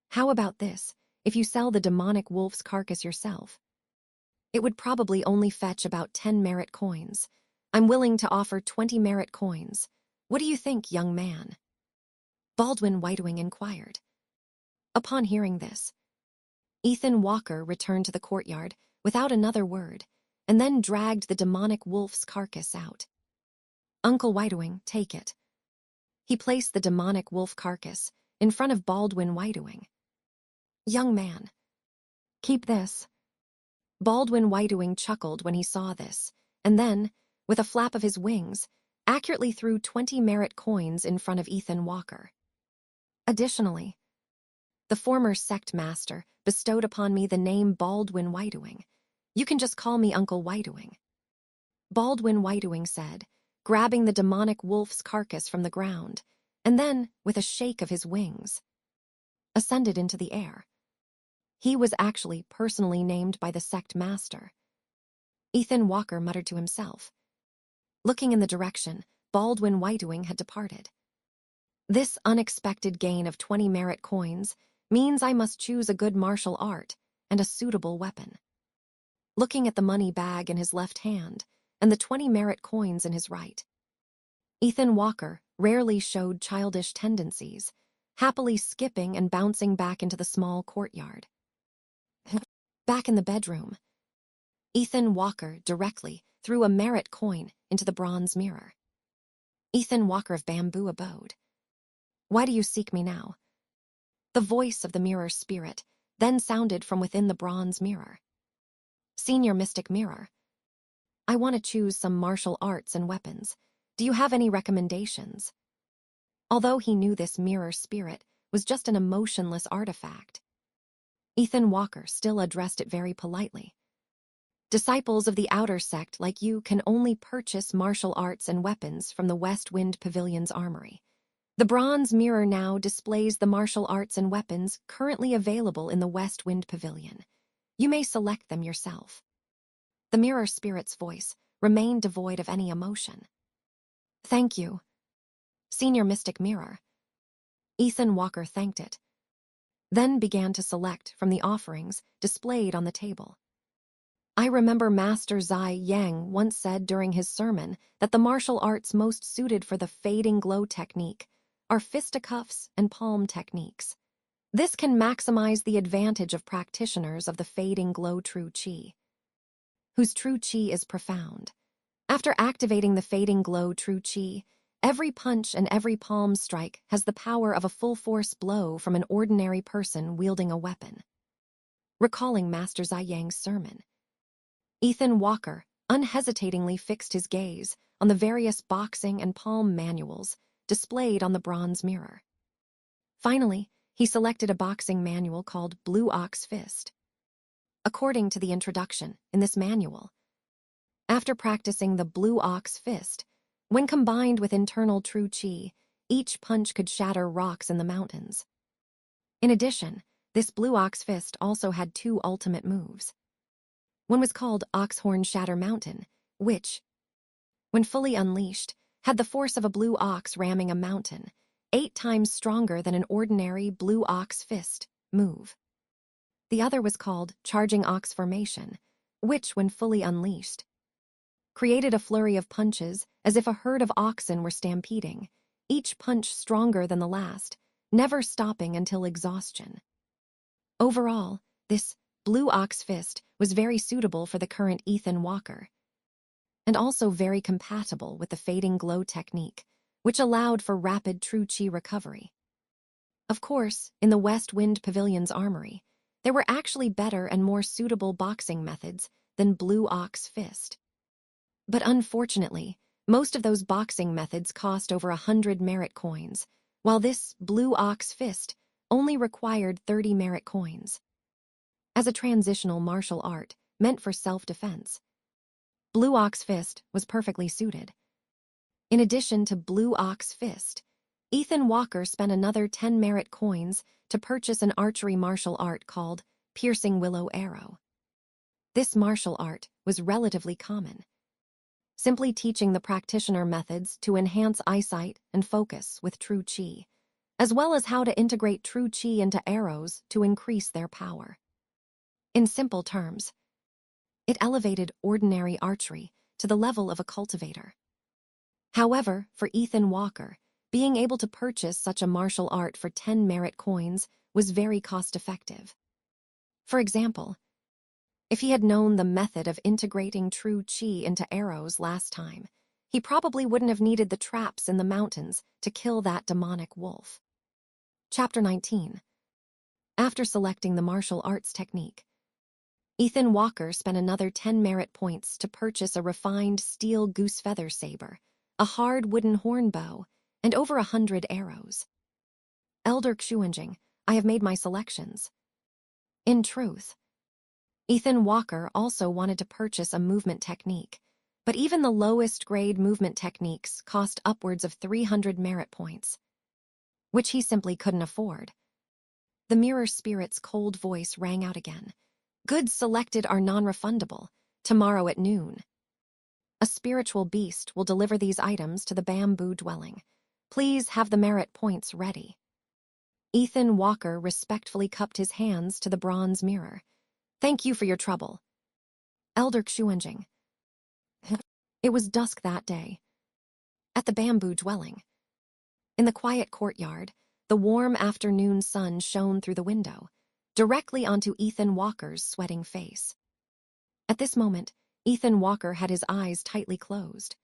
"How about this, if you sell the demonic wolf's carcass yourself? It would probably only fetch about 10 merit coins. I'm willing to offer 20 merit coins. What do you think, young man?" Baldwin Whitewing inquired. Upon hearing this, Ethan Walker returned to the courtyard without another word, and then dragged the demonic wolf's carcass out. "Uncle Whitewing, take it." He placed the demonic wolf carcass in front of Baldwin Whitewing. "Young man, keep this." Baldwin Whitewing chuckled when he saw this, and then, with a flap of his wings, accurately threw 20 merit coins in front of Ethan Walker. "Additionally, the former sect master bestowed upon me the name Baldwin Whitewing. You can just call me Uncle Whitewing." Baldwin Whitewing said, grabbing the demonic wolf's carcass from the ground, and then, with a shake of his wings, ascended into the air. He was actually personally named by the sect master. Ethan Walker muttered to himself. Looking in the direction Baldwin Whitewing had departed. This unexpected gain of 20 merit coins means I must choose a good martial art and a suitable weapon. Looking at the money bag in his left hand and the 20 merit coins in his right, Ethan Walker rarely showed childish tendencies, happily skipping and bouncing back into the small courtyard. Back in the bedroom, Ethan Walker directly threw a merit coin into the bronze mirror. Ethan Walker of Bamboo Abode. Why do you seek me now? The voice of the mirror spirit then sounded from within the bronze mirror. Senior Mystic Mirror. I want to choose some martial arts and weapons. Do you have any recommendations? Although he knew this mirror spirit was just an emotionless artifact, Ethan Walker still addressed it very politely. Disciples of the outer sect like you can only purchase martial arts and weapons from the West Wind Pavilion's armory. The bronze mirror now displays the martial arts and weapons currently available in the West Wind Pavilion. You may select them yourself. The mirror spirit's voice remained devoid of any emotion. Thank you, Senior Mystic Mirror. Ethan Walker thanked it, then began to select from the offerings displayed on the table. I remember Master Zai Yang once said during his sermon that the martial arts most suited for the fading glow technique are fisticuffs and palm techniques. This can maximize the advantage of practitioners of the fading glow true chi, whose true chi is profound. After activating the fading glow true chi, every punch and every palm strike has the power of a full-force blow from an ordinary person wielding a weapon. Recalling Master Zai Yang's sermon, Ethan Walker unhesitatingly fixed his gaze on the various boxing and palm manuals displayed on the bronze mirror. Finally, he selected a boxing manual called Blue Ox Fist. According to the introduction in this manual, after practicing the Blue Ox Fist, when combined with internal true chi, each punch could shatter rocks in the mountains. In addition, this Blue Ox Fist also had 2 ultimate moves. One was called Oxhorn Shatter Mountain, which, when fully unleashed, had the force of a blue ox ramming a mountain, 8 times stronger than an ordinary Blue Ox Fist move. The other was called Charging Ox Formation, which, when fully unleashed, created a flurry of punches as if a herd of oxen were stampeding, each punch stronger than the last, never stopping until exhaustion. Overall, this Blue Ox Fist was very suitable for the current Ethan Walker, and also very compatible with the fading glow technique, which allowed for rapid true chi recovery. Of course, in the West Wind Pavilion's armory, there were actually better and more suitable boxing methods than Blue Ox Fist. But unfortunately, most of those boxing methods cost over 100 merit coins, while this Blue Ox Fist only required 30 merit coins. As a transitional martial art meant for self-defense, Blue Ox Fist was perfectly suited. In addition to Blue Ox Fist, Ethan Walker spent another 10 merit coins to purchase an archery martial art called Piercing Willow Arrow. This martial art was relatively common, simply teaching the practitioner methods to enhance eyesight and focus with true chi, as well as how to integrate true chi into arrows to increase their power. In simple terms, it elevated ordinary archery to the level of a cultivator. However, for Ethan Walker, being able to purchase such a martial art for 10 merit coins was very cost-effective. For example, if he had known the method of integrating true chi into arrows last time, he probably wouldn't have needed the traps in the mountains to kill that demonic wolf. Chapter 19. After selecting the martial arts technique, Ethan Walker spent another 10 merit points to purchase a refined steel goose feather saber, a hard wooden horn bow, and over 100 arrows. Elder Xuanjing, I have made my selections. In truth, Ethan Walker also wanted to purchase a movement technique, but even the lowest grade movement techniques cost upwards of 300 merit points, which he simply couldn't afford. The mirror spirit's cold voice rang out again. Goods selected are non-refundable. Tomorrow at noon. A spiritual beast will deliver these items to the bamboo dwelling. Please have the merit points ready. Ethan Walker respectfully cupped his hands to the bronze mirror. Thank you for your trouble. Elder Xuanjing. It was dusk that day. At the bamboo dwelling. In the quiet courtyard, the warm afternoon sun shone through the window, directly onto Ethan Walker's sweating face. At this moment, Ethan Walker had his eyes tightly closed.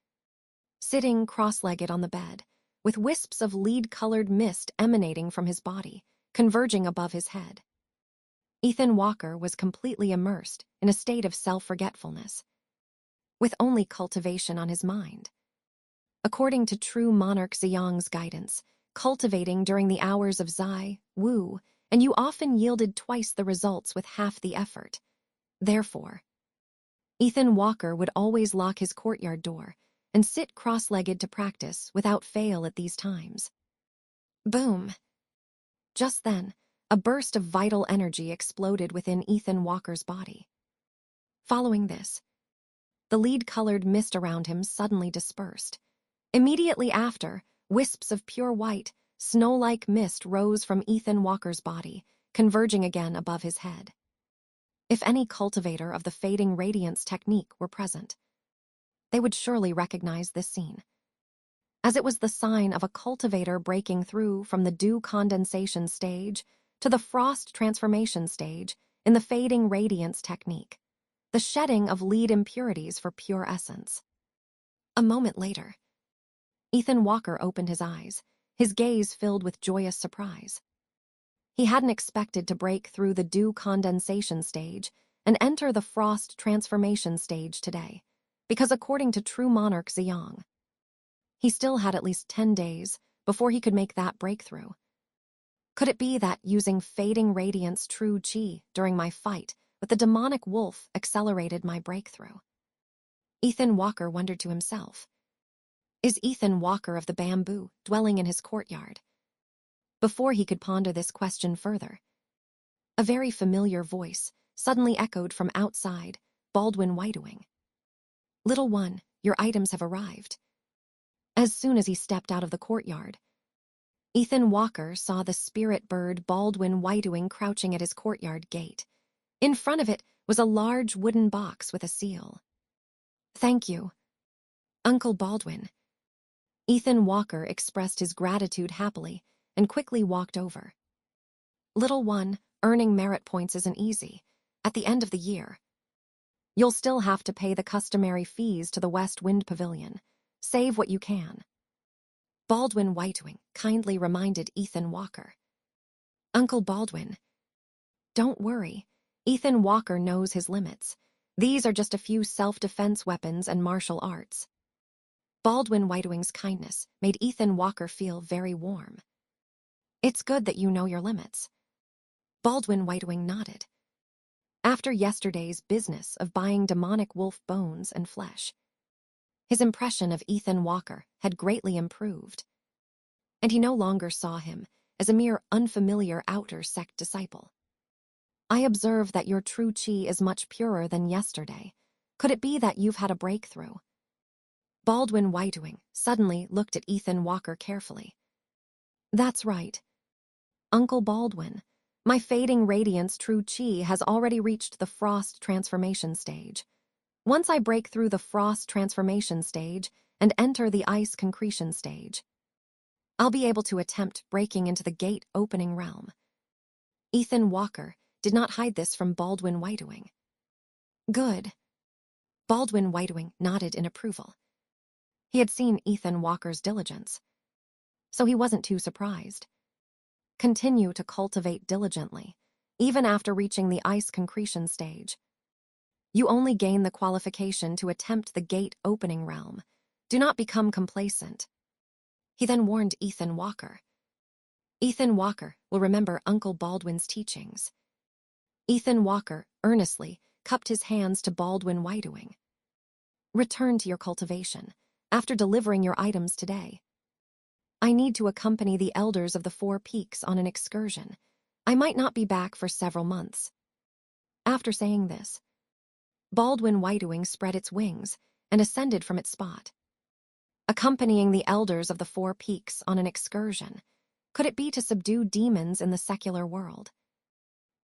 Sitting cross-legged on the bed, with wisps of lead-colored mist emanating from his body, converging above his head. Ethan Walker was completely immersed in a state of self-forgetfulness, with only cultivation on his mind. According to true monarch Ziyang's guidance, cultivating during the hours of Zai, Wu, and you often yielded twice the results with half the effort. Therefore, Ethan Walker would always lock his courtyard door and sit cross-legged to practice without fail at these times. Boom! Just then, a burst of vital energy exploded within Ethan Walker's body. Following this, the lead-colored mist around him suddenly dispersed. Immediately after, wisps of pure white, snow-like mist rose from Ethan Walker's body, converging again above his head. If any cultivator of the fading radiance technique were present, they would surely recognize this scene, as it was the sign of a cultivator breaking through from the dew condensation stage to the frost transformation stage in the fading radiance technique, the shedding of lead impurities for pure essence. A moment later, Ethan Walker opened his eyes, his gaze filled with joyous surprise. He hadn't expected to break through the dew condensation stage and enter the frost transformation stage today, because according to true monarch Ziyang, he still had at least 10 days before he could make that breakthrough. Could it be that using fading radiance true qi during my fight with the demonic wolf accelerated my breakthrough? Ethan Walker wondered to himself. Is Ethan Walker of the bamboo dwelling in his courtyard? Before he could ponder this question further, a very familiar voice suddenly echoed from outside Baldwin Whitewing. Little one, your items have arrived. As soon as he stepped out of the courtyard, Ethan Walker saw the spirit bird Baldwin Whitewing crouching at his courtyard gate. In front of it was a large wooden box with a seal. Thank you, Uncle Baldwin. Ethan Walker expressed his gratitude happily and quickly walked over. Little one, earning merit points isn't easy. At the end of the year, you'll still have to pay the customary fees to the West Wind Pavilion. Save what you can. Baldwin Whitewing kindly reminded Ethan Walker. Uncle Baldwin. Don't worry. Ethan Walker knows his limits. These are just a few self-defense weapons and martial arts. Baldwin Whitewing's kindness made Ethan Walker feel very warm. It's good that you know your limits. Baldwin Whitewing nodded. After yesterday's business of buying demonic wolf bones and flesh, his impression of Ethan Walker had greatly improved, and he no longer saw him as a mere unfamiliar outer sect disciple. I observe that your true qi is much purer than yesterday. Could it be that you've had a breakthrough? Baldwin Whitewing suddenly looked at Ethan Walker carefully. That's right. Uncle Baldwin, my fading radiance true qi has already reached the frost transformation stage. Once I break through the frost transformation stage and enter the ice concretion stage, I'll be able to attempt breaking into the gate opening realm. Ethan Walker did not hide this from Baldwin Whitewing. Good. Baldwin Whitewing nodded in approval. He had seen Ethan Walker's diligence, so he wasn't too surprised. Continue to cultivate diligently, even after reaching the ice concretion stage. You only gain the qualification to attempt the gate opening realm. Do not become complacent. He then warned Ethan Walker. Ethan Walker will remember Uncle Baldwin's teachings. Ethan Walker earnestly cupped his hands to Baldwin Whitewing. Return to your cultivation after delivering your items today. I need to accompany the elders of the Four Peaks on an excursion. I might not be back for several months. After saying this, Baldwin Whitewing spread its wings and ascended from its spot, accompanying the elders of the Four Peaks on an excursion. Could it be to subdue demons in the secular world?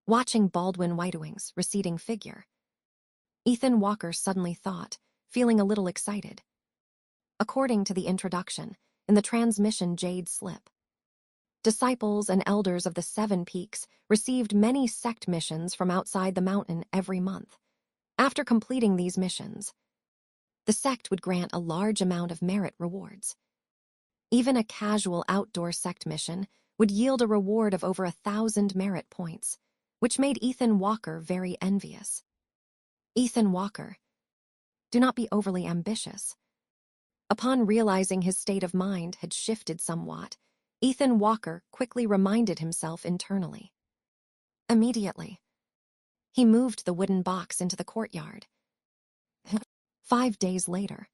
Watching Baldwin Whitewing's receding figure, Ethan Walker suddenly thought, feeling a little excited. According to the introduction, in the transmission Jade slip, disciples and elders of the Seven Peaks received many sect missions from outside the mountain every month. After completing these missions, the sect would grant a large amount of merit rewards. Even a casual outdoor sect mission would yield a reward of over 1,000 merit points, which made Ethan Walker very envious. Ethan Walker, do not be overly ambitious. Upon realizing his state of mind had shifted somewhat, Ethan Walker quickly reminded himself internally. Immediately, he moved the wooden box into the courtyard. 5 days later,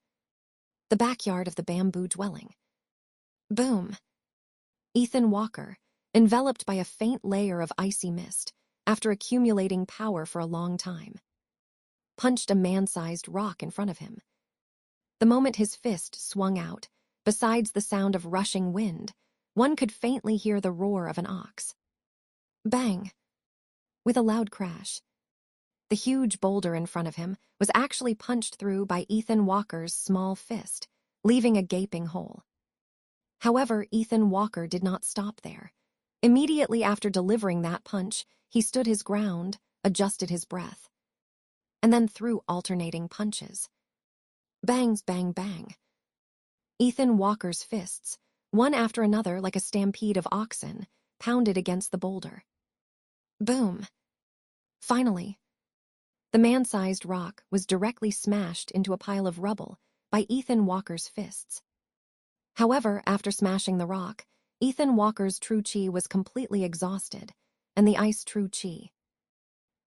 the backyard of the bamboo dwelling. Boom! Ethan Walker, enveloped by a faint layer of icy mist, after accumulating power for a long time, punched a man-sized rock in front of him. The moment his fist swung out, besides the sound of rushing wind, one could faintly hear the roar of an ox. Bang! With a loud crash, the huge boulder in front of him was actually punched through by Ethan Walker's small fist, leaving a gaping hole. However, Ethan Walker did not stop there. Immediately after delivering that punch, he stood his ground, adjusted his breath, and then threw alternating punches. Bangs, bang, bang. Ethan Walker's fists, one after another like a stampede of oxen, pounded against the boulder. Boom! Finally, the man-sized rock was directly smashed into a pile of rubble by Ethan Walker's fists. However, after smashing the rock, Ethan Walker's true chi was completely exhausted, and the ice true chi,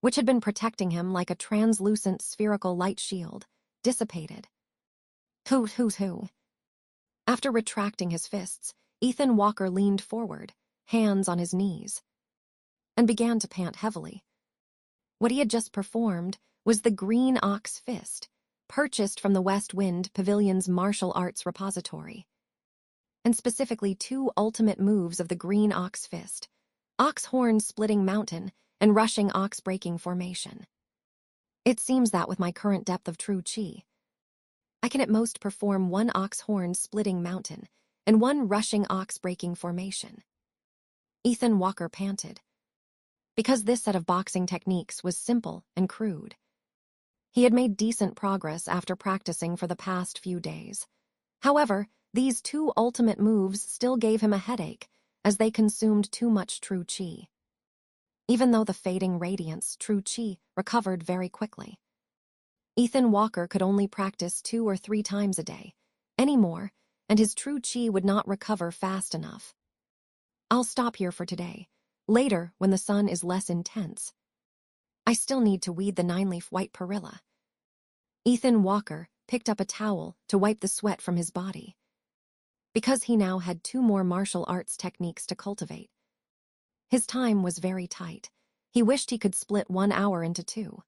which had been protecting him like a translucent spherical light shield, dissipated. Hoot, hoot, hoot. After retracting his fists, Ethan Walker leaned forward, hands on his knees, and began to pant heavily. What he had just performed was the Green Ox Fist, purchased from the West Wind Pavilion's martial arts repository, and specifically 2 ultimate moves of the Green Ox Fist: Ox Horn Splitting Mountain and Rushing Ox Breaking Formation. It seems that with my current depth of true chi, I can at most perform 1 Ox Horn Splitting Mountain and 1 Rushing Ox Breaking Formation. Ethan Walker panted, because this set of boxing techniques was simple and crude. He had made decent progress after practicing for the past few days. However, these 2 ultimate moves still gave him a headache, as they consumed too much true chi. Even though the fading radiance true chi recovered very quickly, Ethan Walker could only practice 2 or 3 times a day. Any more, and his true chi would not recover fast enough. I'll stop here for today. Later, when the sun is less intense, I still need to weed the 9-leaf white perilla. Ethan Walker picked up a towel to wipe the sweat from his body. Because he now had 2 more martial arts techniques to cultivate, his time was very tight. He wished he could split 1 hour into 2.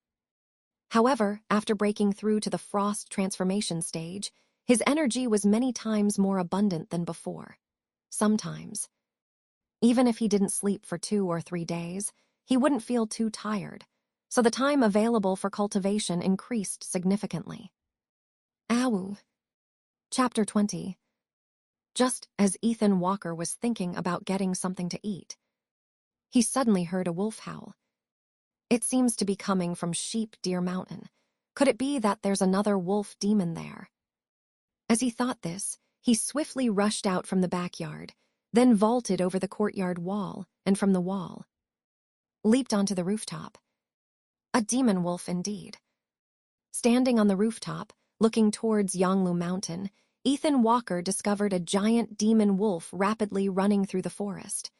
However, after breaking through to the frost transformation stage, his energy was many times more abundant than before. Sometimes, even if he didn't sleep for 2 or 3 days, he wouldn't feel too tired, so the time available for cultivation increased significantly. Ow. Chapter 20. Just as Ethan Walker was thinking about getting something to eat, he suddenly heard a wolf howl. It seems to be coming from Sheep Deer Mountain. Could it be that there's another wolf demon there? As he thought this, he swiftly rushed out from the backyard, then vaulted over the courtyard wall, and from the wall, leaped onto the rooftop. A demon wolf indeed. Standing on the rooftop, looking towards Yonglu Mountain, Ethan Walker discovered a giant demon wolf rapidly running through the forest.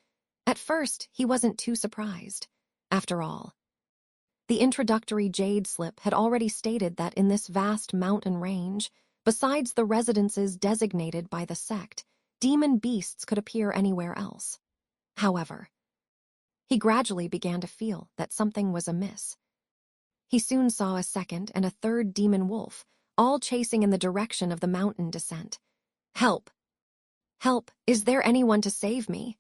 At first, he wasn't too surprised. After all, the introductory Jade slip had already stated that in this vast mountain range, besides the residences designated by the sect, demon beasts could appear anywhere else. However, He gradually began to feel that something was amiss. He soon saw a second and a third demon wolf, all chasing in the direction of the mountain descent. "Help! Help! Is there anyone to save me?"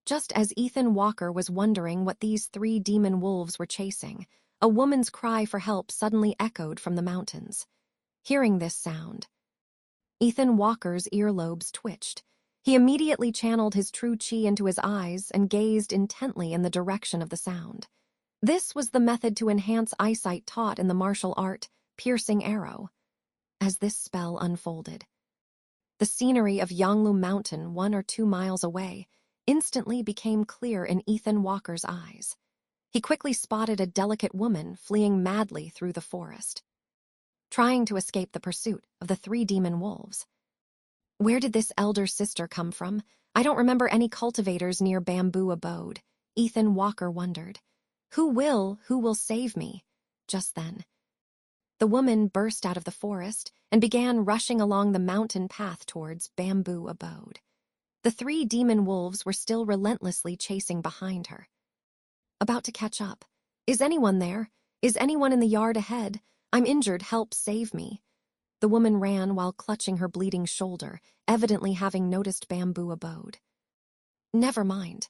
Just as Ethan Walker was wondering what these 3 demon wolves were chasing, a woman's cry for help suddenly echoed from the mountains. Hearing this sound, Ethan Walker's earlobes twitched. He immediately channeled his true chi into his eyes and gazed intently in the direction of the sound. This was the method to enhance eyesight taught in the martial art, piercing arrow. As this spell unfolded, the scenery of Yanglu Mountain, 1 or 2 miles away, instantly became clear in Ethan Walker's eyes. He quickly spotted a delicate woman fleeing madly through the forest, trying to escape the pursuit of the 3 demon wolves. Where did this elder sister come from? I don't remember any cultivators near Bamboo Abode, Ethan Walker wondered. Who will save me? Just then, the woman burst out of the forest and began rushing along the mountain path towards Bamboo Abode. The 3 demon wolves were still relentlessly chasing behind her, about to catch up. Is anyone there? Is anyone in the yard ahead? I'm injured, help, save me. The woman ran while clutching her bleeding shoulder, evidently having noticed Bamboo Abode. Never mind.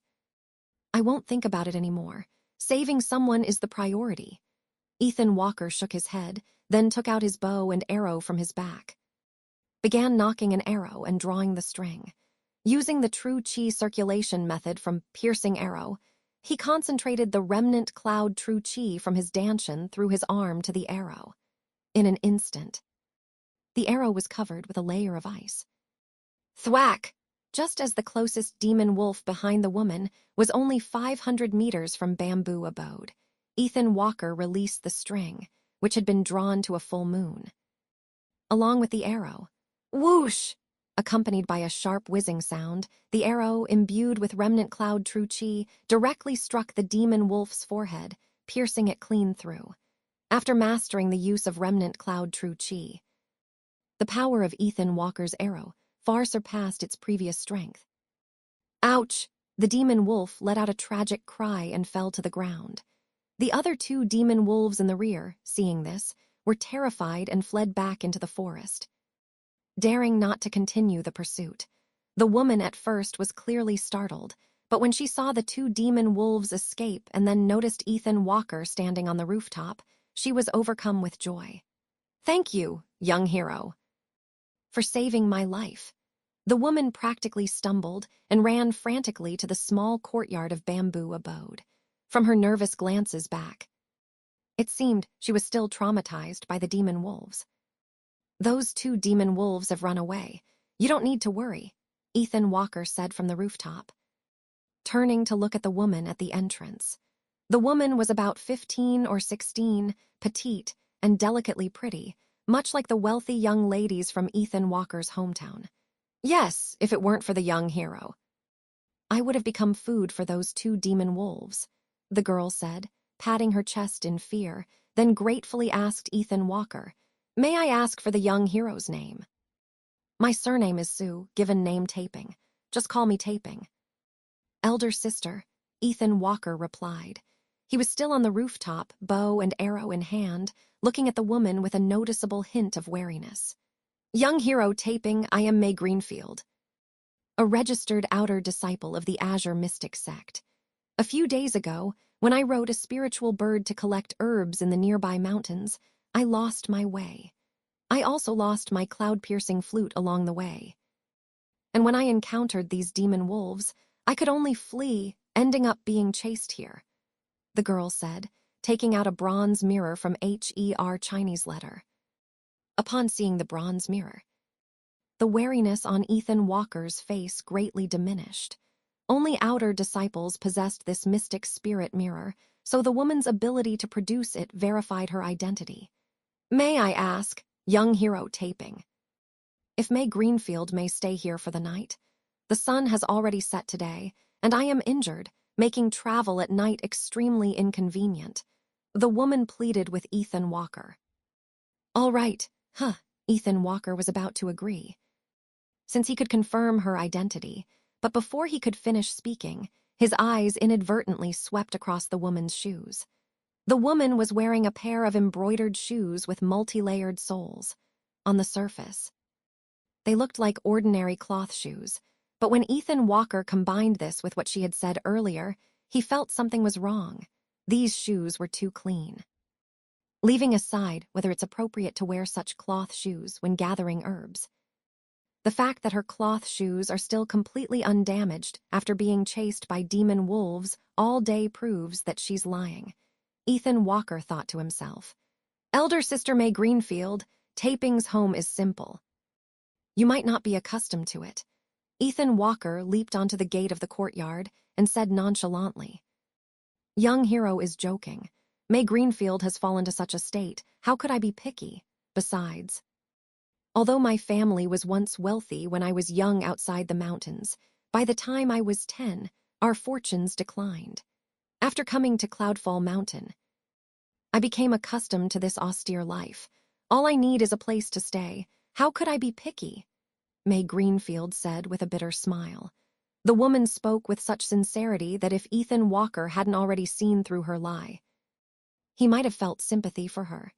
I won't think about it anymore. Saving someone is the priority. Ethan Walker shook his head, then took out his bow and arrow from his back, began knocking an arrow and drawing the string. Using the true chi circulation method from piercing arrow, he concentrated the remnant cloud true chi from his dantian through his arm to the arrow. In an instant, the arrow was covered with a layer of ice. Thwack! Just as the closest demon wolf behind the woman was only 500 meters from Bamboo Abode, Ethan Walker released the string, which had been drawn to a full moon. Along with the arrow, whoosh! Accompanied by a sharp whizzing sound, the arrow, imbued with remnant cloud true chi, directly struck the demon wolf's forehead, piercing it clean through. After mastering the use of remnant cloud true chi, the power of Ethan Walker's arrow far surpassed its previous strength. Ouch! The demon wolf let out a tragic cry and fell to the ground. The other 2 demon wolves in the rear, seeing this, were terrified and fled back into the forest, daring not to continue the pursuit. The woman at first was clearly startled, but when she saw the 2 demon wolves escape and then noticed Ethan Walker standing on the rooftop, she was overcome with joy. Thank you, young hero, for saving my life. The woman practically stumbled and ran frantically to the small courtyard of Bamboo Abode. From her nervous glances back, it seemed she was still traumatized by the demon wolves. Those 2 demon wolves have run away. You don't need to worry, Ethan Walker said from the rooftop, turning to look at the woman at the entrance. The woman was about 15 or 16, petite, and delicately pretty, much like the wealthy young ladies from Ethan Walker's hometown. Yes, if it weren't for the young hero, I would have become food for those 2 demon wolves, the girl said, patting her chest in fear, then gratefully asked Ethan Walker, May I ask for the young hero's name? My surname is Sue, given name Taping. Just call me Taping. Elder sister, Ethan Walker replied. He was still on the rooftop, bow and arrow in hand, looking at the woman with a noticeable hint of wariness. Young hero Taping, I am May Greenfield, a registered outer disciple of the Azure Mystic sect. A few days ago, when I rode a spiritual bird to collect herbs in the nearby mountains, I lost my way. I also lost my cloud-piercing flute along the way. And when I encountered these demon wolves, I could only flee, ending up being chased here, the girl said, taking out a bronze mirror from HER Chinese letter. Upon seeing the bronze mirror, the wariness on Ethan Walker's face greatly diminished. Only outer disciples possessed this mystic spirit mirror, so the woman's ability to produce it verified her identity. May I ask, young hero Taping, if May Greenfield may stay here for the night? The sun has already set today, and I am injured, making travel at night extremely inconvenient. The woman pleaded with Ethan Walker. All right, Ethan Walker was about to agree, since he could confirm her identity, but before he could finish speaking, His eyes inadvertently swept across the woman's shoes. The woman was wearing a pair of embroidered shoes with multi-layered soles. On the surface, they looked like ordinary cloth shoes, but when Ethan Walker combined this with what she had said earlier, he felt something was wrong. These shoes were too clean. Leaving aside whether it's appropriate to wear such cloth shoes when gathering herbs, the fact that her cloth shoes are still completely undamaged after being chased by demon wolves all day proves that she's lying. Ethan Walker thought to himself. Elder Sister May Greenfield, Taping's home is simple. You might not be accustomed to it. Ethan Walker leaped onto the gate of the courtyard and said nonchalantly. Young hero is joking. May Greenfield has fallen to such a state. How could I be picky? Besides, although my family was once wealthy when I was young outside the mountains, by the time I was 10, our fortunes declined. After coming to Cloudfall Mountain, I became accustomed to this austere life. All I need is a place to stay. How could I be picky? May Greenfield said with a bitter smile. The woman spoke with such sincerity that if Ethan Walker hadn't already seen through her lie, he might have felt sympathy for her.